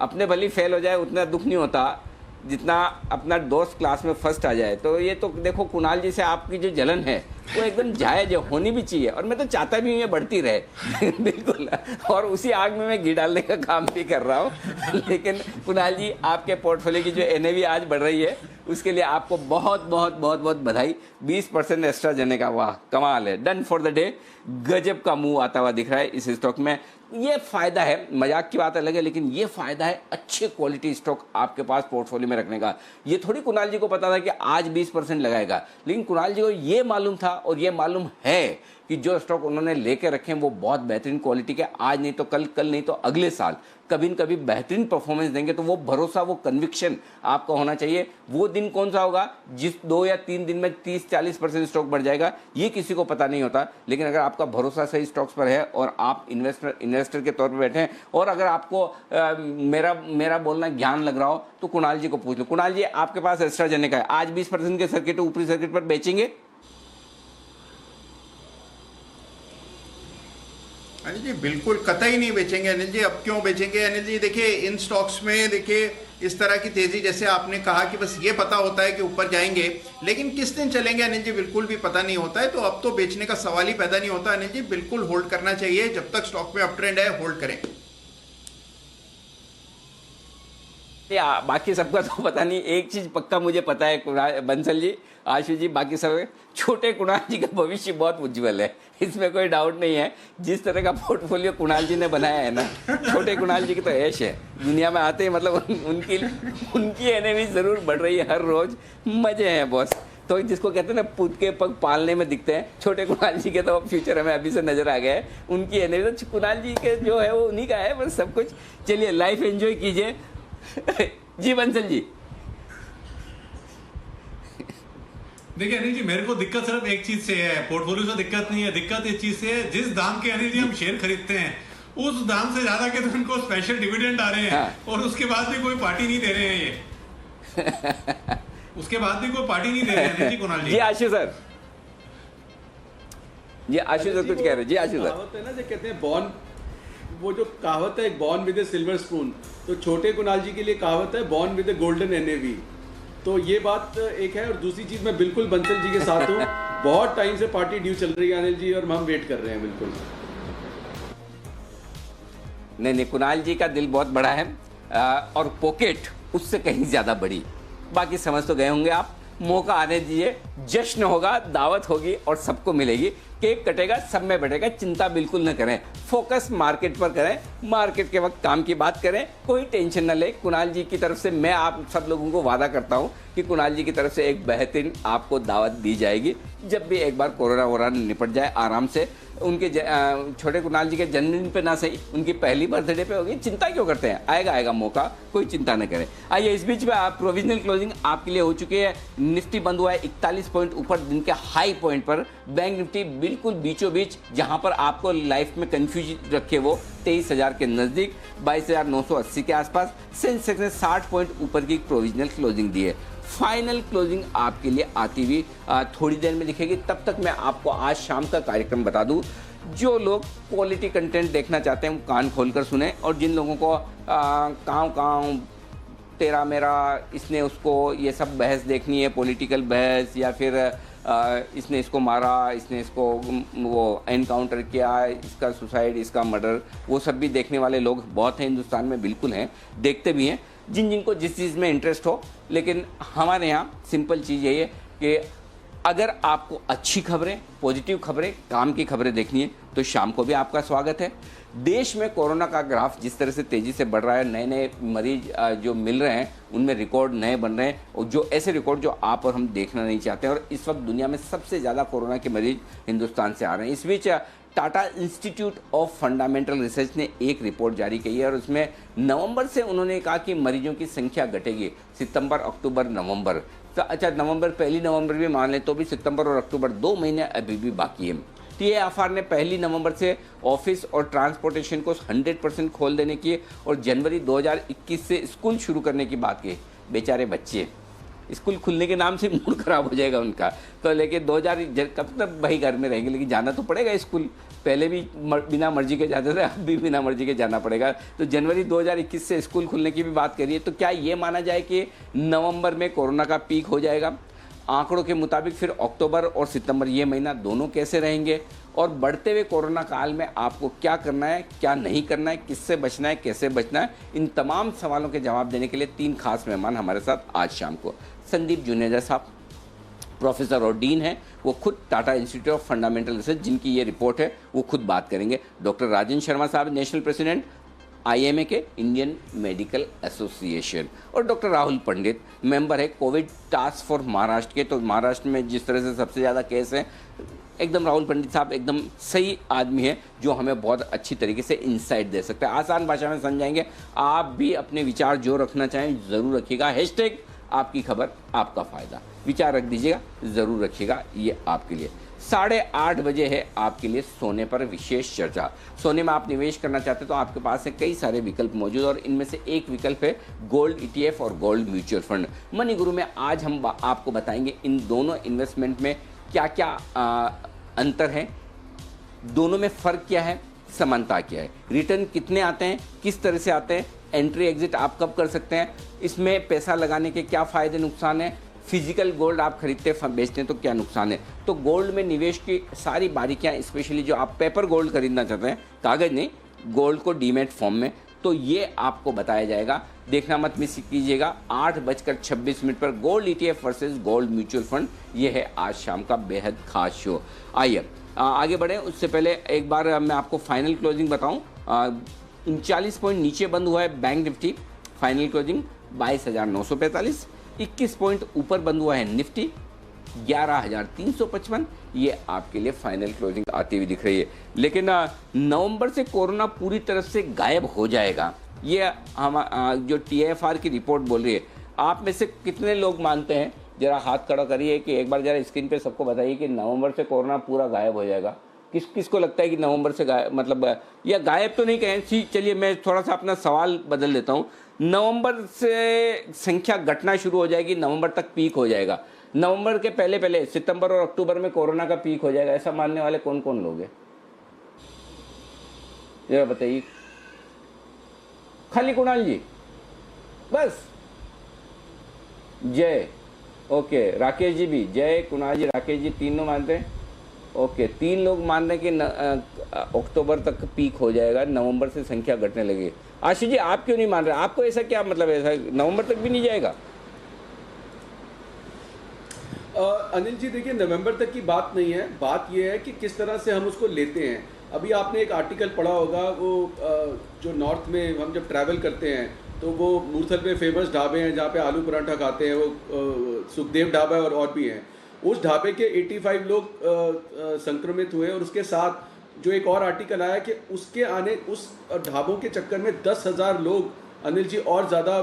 अपने भली फेल हो जाए उतना दुख नहीं होता जितना अपना दोस्त क्लास में फर्स्ट आ जाए। तो ये तो देखो कुणाल जी से आपकी जो जलन है वो एकदम जायज होनी भी चाहिए, और मैं तो चाहता भी हूँ ये बढ़ती रहे बिल्कुल, और उसी आग में मैं घी डालने का काम भी कर रहा हूँ। लेकिन कुणाल जी, आपके पोर्टफोलियो की जो NAV आज बढ़ रही है उसके लिए आपको बहुत बहुत बहुत बहुत बधाई। 20% एस्ट्राजेनेका, वाह कमाल है, डन फॉर द डे। गजब का मूव आता हुआ दिख रहा है इस स्टॉक में। ये फायदा है, मजाक की बात अलग है, लेकिन ये फायदा है अच्छे क्वालिटी स्टॉक आपके पास पोर्टफोलियो में रखने का। ये थोड़ी कुणाल जी को पता था कि आज 20% लगाएगा, लेकिन कुणाल जी को ये मालूम था और ये मालूम है कि जो स्टॉक उन्होंने लेके रखे हैं वो बहुत बेहतरीन क्वालिटी के, आज नहीं तो कल, कल नहीं तो अगले साल कभी न कभी बेहतरीन परफॉर्मेंस देंगे। तो वो भरोसा, वो कन्विक्शन आपका होना चाहिए। वो दिन कौन सा होगा जिस 2 या 3 दिन में 30-40% स्टॉक बढ़ जाएगा, ये किसी को पता नहीं होता। लेकिन अगर आपका भरोसा सही स्टॉक्स पर है और आप इन्वेस्टर के तौर पर बैठे हैं, और अगर आपको मेरा बोलना ज्ञान लग रहा हो तो कुणाल जी को पूछ लो। कुणाल जी, आपके पास एस्ट्राजेनेका है, आज 20% के सर्किट ऊपरी सर्किट पर बेचेंगे? अनिल जी बिल्कुल कतई नहीं बेचेंगे। अनिल जी, अब क्यों बेचेंगे? अनिल जी देखिए, इन स्टॉक्स में देखिए इस तरह की तेजी, जैसे आपने कहा कि बस ये पता होता है कि ऊपर जाएंगे, लेकिन किस दिन चलेंगे अनिल जी बिल्कुल भी पता नहीं होता है। तो अब तो बेचने का सवाल ही पैदा नहीं होता अनिल जी, बिल्कुल होल्ड करना चाहिए। जब तक स्टॉक में अप ट्रेंड है होल्ड करें। बाकी सबका तो पता नहीं, एक चीज पक्का मुझे पता है बंसल जी, आशु जी, बाकी सब छोटे कुणाल जी का भविष्य बहुत उज्जवल है, इसमें कोई डाउट नहीं है। जिस तरह का पोर्टफोलियो कुणाल जी ने बनाया है ना, छोटे कुणाल जी की तो ऐश है। दुनिया में आते ही मतलब उनकी NAV जरूर बढ़ रही है हर रोज, मजे हैं बॉस। तो जिसको कहते हैं ना पुत के पग पालने में दिखते हैं, छोटे कुणाल जी के तो फ्यूचर हमें अभी से नजर आ गया है। उनकी NAV तो कुणाल जी के जो है वो उन्हीं का है, बस सब कुछ। चलिए लाइफ एंजॉय कीजिए जी बंसल जी। देखिए अनिल जी, मेरे को दिक्कत सिर्फ एक चीज से है, पोर्टफोलियो से दिक्कत नहीं है। दिक्कत इस चीज से है, जिस दाम के अनिल जी हम शेयर खरीदते हैं उस दाम से ज्यादा के तो इनको स्पेशल डिविडेंड आ रहे हैं। हाँ। और उसके बाद भी कोई पार्टी नहीं दे रहे हैं ये उसके बाद भी कोई पार्टी नहीं दे रहे हैं अनिल जी। कुणाल जी, जी आशु सर, जी आशु सर कुछ कह रहे हैं। जी आशु सर, कहावत है ना, जो कहते हैं बॉर्न, वो जो कहावत है born with A silver spoon, तो छोटे कुणाल जी के लिए कहावत है born with A golden NAV। तो ये बात एक है, और दूसरी चीज मैं बिल्कुल बंसल जी के साथ हूँ। बहुत टाइम से पार्टी ड्यू चल रही है अनिल जी, और हम वेट कर रहे हैं बिल्कुल। नहीं, कुणाल जी का दिल बहुत बड़ा है और पॉकेट उससे कहीं ज्यादा बड़ी। बाकी समझ तो गए होंगे आप। मौका आने दीजिए, जश्न होगा, दावत होगी और सबको मिलेगी, केक कटेगा, सब में बैठेगा। चिंता बिल्कुल न करें, फोकस मार्केट पर करें, मार्केट के वक्त काम की बात करें, कोई टेंशन न ले। कुणाल जी की तरफ से मैं आप सब लोगों को वादा करता हूं कि कुणाल जी की तरफ से एक बेहतरीन आपको दावत दी जाएगी जब भी एक बार कोरोना वोरोना निपट जाए आराम से। उनके छोटे कुणाल जी के जन्मदिन पे ना सही, उनकी पहली बर्थडे पे होगी। चिंता क्यों करते हैं, आएगा मौका, कोई चिंता न करें। आइए इस बीच में आप प्रोविजनल क्लोजिंग आपके लिए हो चुकी है। निफ्टी बंद हुआ है 41 पॉइंट ऊपर दिन के हाई पॉइंट पर। बैंक निफ्टी बिल्कुल बीचों बीच, जहां पर आपको लाइफ में कंफ्यूज रखे वो 23,000 के नजदीक, 22,980 के आसपास। सेंसेक्स ने 60 पॉइंट ऊपर की प्रोविजनल क्लोजिंग दी है। फाइनल क्लोजिंग आपके लिए आती हुई थोड़ी देर में दिखेगी। तब तक मैं आपको आज शाम का कार्यक्रम बता दूं। जो लोग क्वालिटी कंटेंट देखना चाहते हैं वो कान खोलकर सुने, और जिन लोगों को काँव तेरा मेरा इसने उसको ये सब बहस देखनी है, पॉलिटिकल बहस, या फिर इसने इसको मारा, इसने इसको वो एनकाउंटर किया, इसका सुसाइड, इसका मर्डर, वो सब भी देखने वाले लोग बहुत हैं हिंदुस्तान में, बिल्कुल हैं, देखते भी हैं जिनको जिस चीज़ में इंटरेस्ट हो। लेकिन हमारे यहाँ सिंपल चीज़ यही है कि अगर आपको अच्छी खबरें, पॉजिटिव खबरें, काम की खबरें देखनी है तो शाम को भी आपका स्वागत है। देश में कोरोना का ग्राफ जिस तरह से तेज़ी से बढ़ रहा है, नए नए मरीज जो मिल रहे हैं उनमें रिकॉर्ड नए बन रहे हैं, और जो ऐसे रिकॉर्ड जो आप और हम देखना नहीं चाहते हैं। और इस वक्त दुनिया में सबसे ज़्यादा कोरोना के मरीज हिंदुस्तान से आ रहे हैं। इस बीच Tata institute of fundamental research ने एक रिपोर्ट जारी की है, और उसमें नवंबर से उन्होंने कहा कि मरीजों की संख्या घटेगी। सितंबर, अक्टूबर, नवंबर, तो अच्छा नवंबर, पहली नवंबर भी मान लें तो भी सितंबर और अक्टूबर 2 महीने अभी भी बाकी है। TIFR ने 1 नवंबर से ऑफिस और ट्रांसपोर्टेशन को 100% खोल देने की और जनवरी 2021 से स्कूल शुरू करने की बात की। बेचारे बच्चे, स्कूल खुलने के नाम से मूड खराब हो जाएगा उनका। तो लेकिन 2000 कब तक भाई घर में रहेंगे, लेकिन जाना तो पड़ेगा स्कूल। पहले भी बिना मर्जी के जाते थे, अब भी बिना मर्जी के जाना पड़ेगा। तो जनवरी 2021 से स्कूल खुलने की भी बात करिए। तो क्या ये माना जाए कि नवंबर में कोरोना का पीक हो जाएगा? आंकड़ों के मुताबिक फिर अक्टूबर और सितंबर ये महीना दोनों कैसे रहेंगे, और बढ़ते हुए कोरोना काल में आपको क्या करना है, क्या नहीं करना है, किससे बचना है, कैसे बचना है, इन तमाम सवालों के जवाब देने के लिए 3 खास मेहमान हमारे साथ आज शाम को। संदीप जुनेजा साहब प्रोफेसर और डीन हैं, वो खुद Tata institute of fundamental research, जिनकी ये रिपोर्ट है, वो खुद बात करेंगे। डॉक्टर राजेंद्र शर्मा साहब नेशनल प्रेसिडेंट IMA के इंडियन मेडिकल एसोसिएशन, और डॉक्टर राहुल पंडित मेंबर है कोविड टास्क फोर्स महाराष्ट्र के। तो महाराष्ट्र में जिस तरह से सबसे ज़्यादा केस हैं, एकदम राहुल पंडित साहब एकदम सही आदमी है जो हमें बहुत अच्छी तरीके से इंसाइट दे सकते हैं, आसान भाषा में समझाएंगे। आप भी अपने विचार जो रखना चाहें ज़रूर रखिएगा। हैशटैग आपकी खबर आपका फ़ायदा, विचार रख दीजिएगा, ज़रूर रखिएगा, ये आपके लिए। 8:30 बजे है आपके लिए सोने पर विशेष चर्चा। सोने में आप निवेश करना चाहते हैं तो आपके पास है कई सारे विकल्प मौजूद, और इनमें से एक विकल्प है गोल्ड ETF और गोल्ड म्यूचुअल फंड। मनी गुरु में आज हम आपको बताएंगे इन दोनों इन्वेस्टमेंट में क्या क्या अंतर है, दोनों में फ़र्क क्या है, समानता क्या है, रिटर्न कितने आते हैं, किस तरह से आते हैं, एंट्री एग्जिट आप कब कर सकते हैं, इसमें पैसा लगाने के क्या फ़ायदे नुकसान है, फिजिकल गोल्ड आप खरीदते बेचते हैं तो क्या नुकसान है। तो गोल्ड में निवेश की सारी बारीकियां, स्पेशली जो आप पेपर गोल्ड खरीदना चाहते हैं, कागज नहीं, गोल्ड को डीमेट फॉर्म में, तो ये आपको बताया जाएगा। देखना मत मिस कीजिएगा। 8:26 पर gold ETF versus gold mutual fund, ये है आज शाम का बेहद खास शो। आइए आगे बढ़ें, उससे पहले एक बार मैं आपको फाइनल क्लोजिंग बताऊं। 39 पॉइंट नीचे बंद हुआ है bank Nifty, final closing 22,945। 21 point ऊपर बंद हुआ है निफ्टी 11,355। ये आपके लिए फाइनल क्लोजिंग आती हुई दिख रही है। लेकिन नवंबर से कोरोना पूरी तरह से गायब हो जाएगा, ये हम जो TIFR की रिपोर्ट बोल रही है। आप में से कितने लोग मानते हैं, जरा हाथ खड़ा करिए कि एक बार जरा स्क्रीन पे सबको बताइए कि नवंबर से कोरोना पूरा गायब हो जाएगा। किसको लगता है कि नवंबर से गायब, मतलब या गायब तो नहीं कहें, चलिए मैं थोड़ा सा अपना सवाल बदल देता हूँ। नवंबर से संख्या घटना शुरू हो जाएगी, नवंबर तक पीक हो जाएगा, नवंबर के पहले सितंबर और अक्टूबर में कोरोना का पीक हो जाएगा, ऐसा मानने वाले कौन कौन लोग हैं जरा बताइए। खाली कुणाल जी, बस जय, ओके, राकेश जी भी, जय, कुणाल जी, राकेश जी, तीनों मानते हैं। ओके, 3 लोग मान रहे हैं कि अक्टूबर तक पीक हो जाएगा, नवंबर से संख्या घटने लगेगी। आशीष जी, आप क्यों नहीं मान रहे? आपको ऐसा क्या मतलब, ऐसा नवंबर तक भी नहीं जाएगा? अनिल जी देखिए, नवंबर तक की बात नहीं है, बात यह है कि किस तरह से हम उसको लेते हैं। अभी आपने एक आर्टिकल पढ़ा होगा, वो जो नॉर्थ में हम जब ट्रैवल करते हैं तो वो मूर्थल में फेमस ढाबे हैं जहाँ पे आलू पराठा खाते हैं, वो सुखदेव ढाबा और भी हैं। उस ढाबे के 85 लोग संक्रमित हुए, और उसके साथ जो एक और आर्टिकल आया कि उसके आने उस ढाबों के चक्कर में 10,000 लोग अनिल जी और ज़्यादा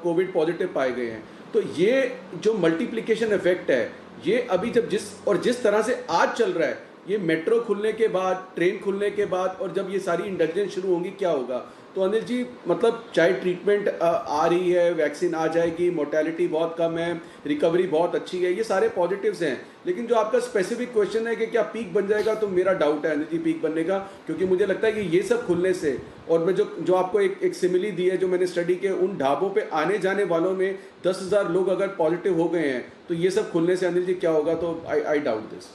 कोविड पॉजिटिव पाए गए हैं। तो ये जो मल्टीप्लिकेशन इफेक्ट है, ये अभी जब जिस तरह से आज चल रहा है, ये मेट्रो खुलने के बाद, ट्रेन खुलने के बाद, और जब ये सारी इंडल्जेंस शुरू होंगी, क्या होगा। तो अनिल जी मतलब चाहे ट्रीटमेंट आ रही है, वैक्सीन आ जाएगी, मोर्टेलिटी बहुत कम है, रिकवरी बहुत अच्छी है, ये सारे पॉजिटिव्स हैं। लेकिन जो आपका स्पेसिफिक क्वेश्चन है कि क्या पीक बन जाएगा, तो मेरा डाउट है अनिल जी पीक बनने का, क्योंकि मुझे लगता है कि ये सब खुलने से, और मैं जो आपको एक सिमिली दी है जो मैंने स्टडी के, उन ढाबों पे आने जाने वालों में 10,000 लोग अगर पॉजिटिव हो गए हैं, तो ये सब खुलने से अनिल जी क्या होगा, तो आई डाउट दिस।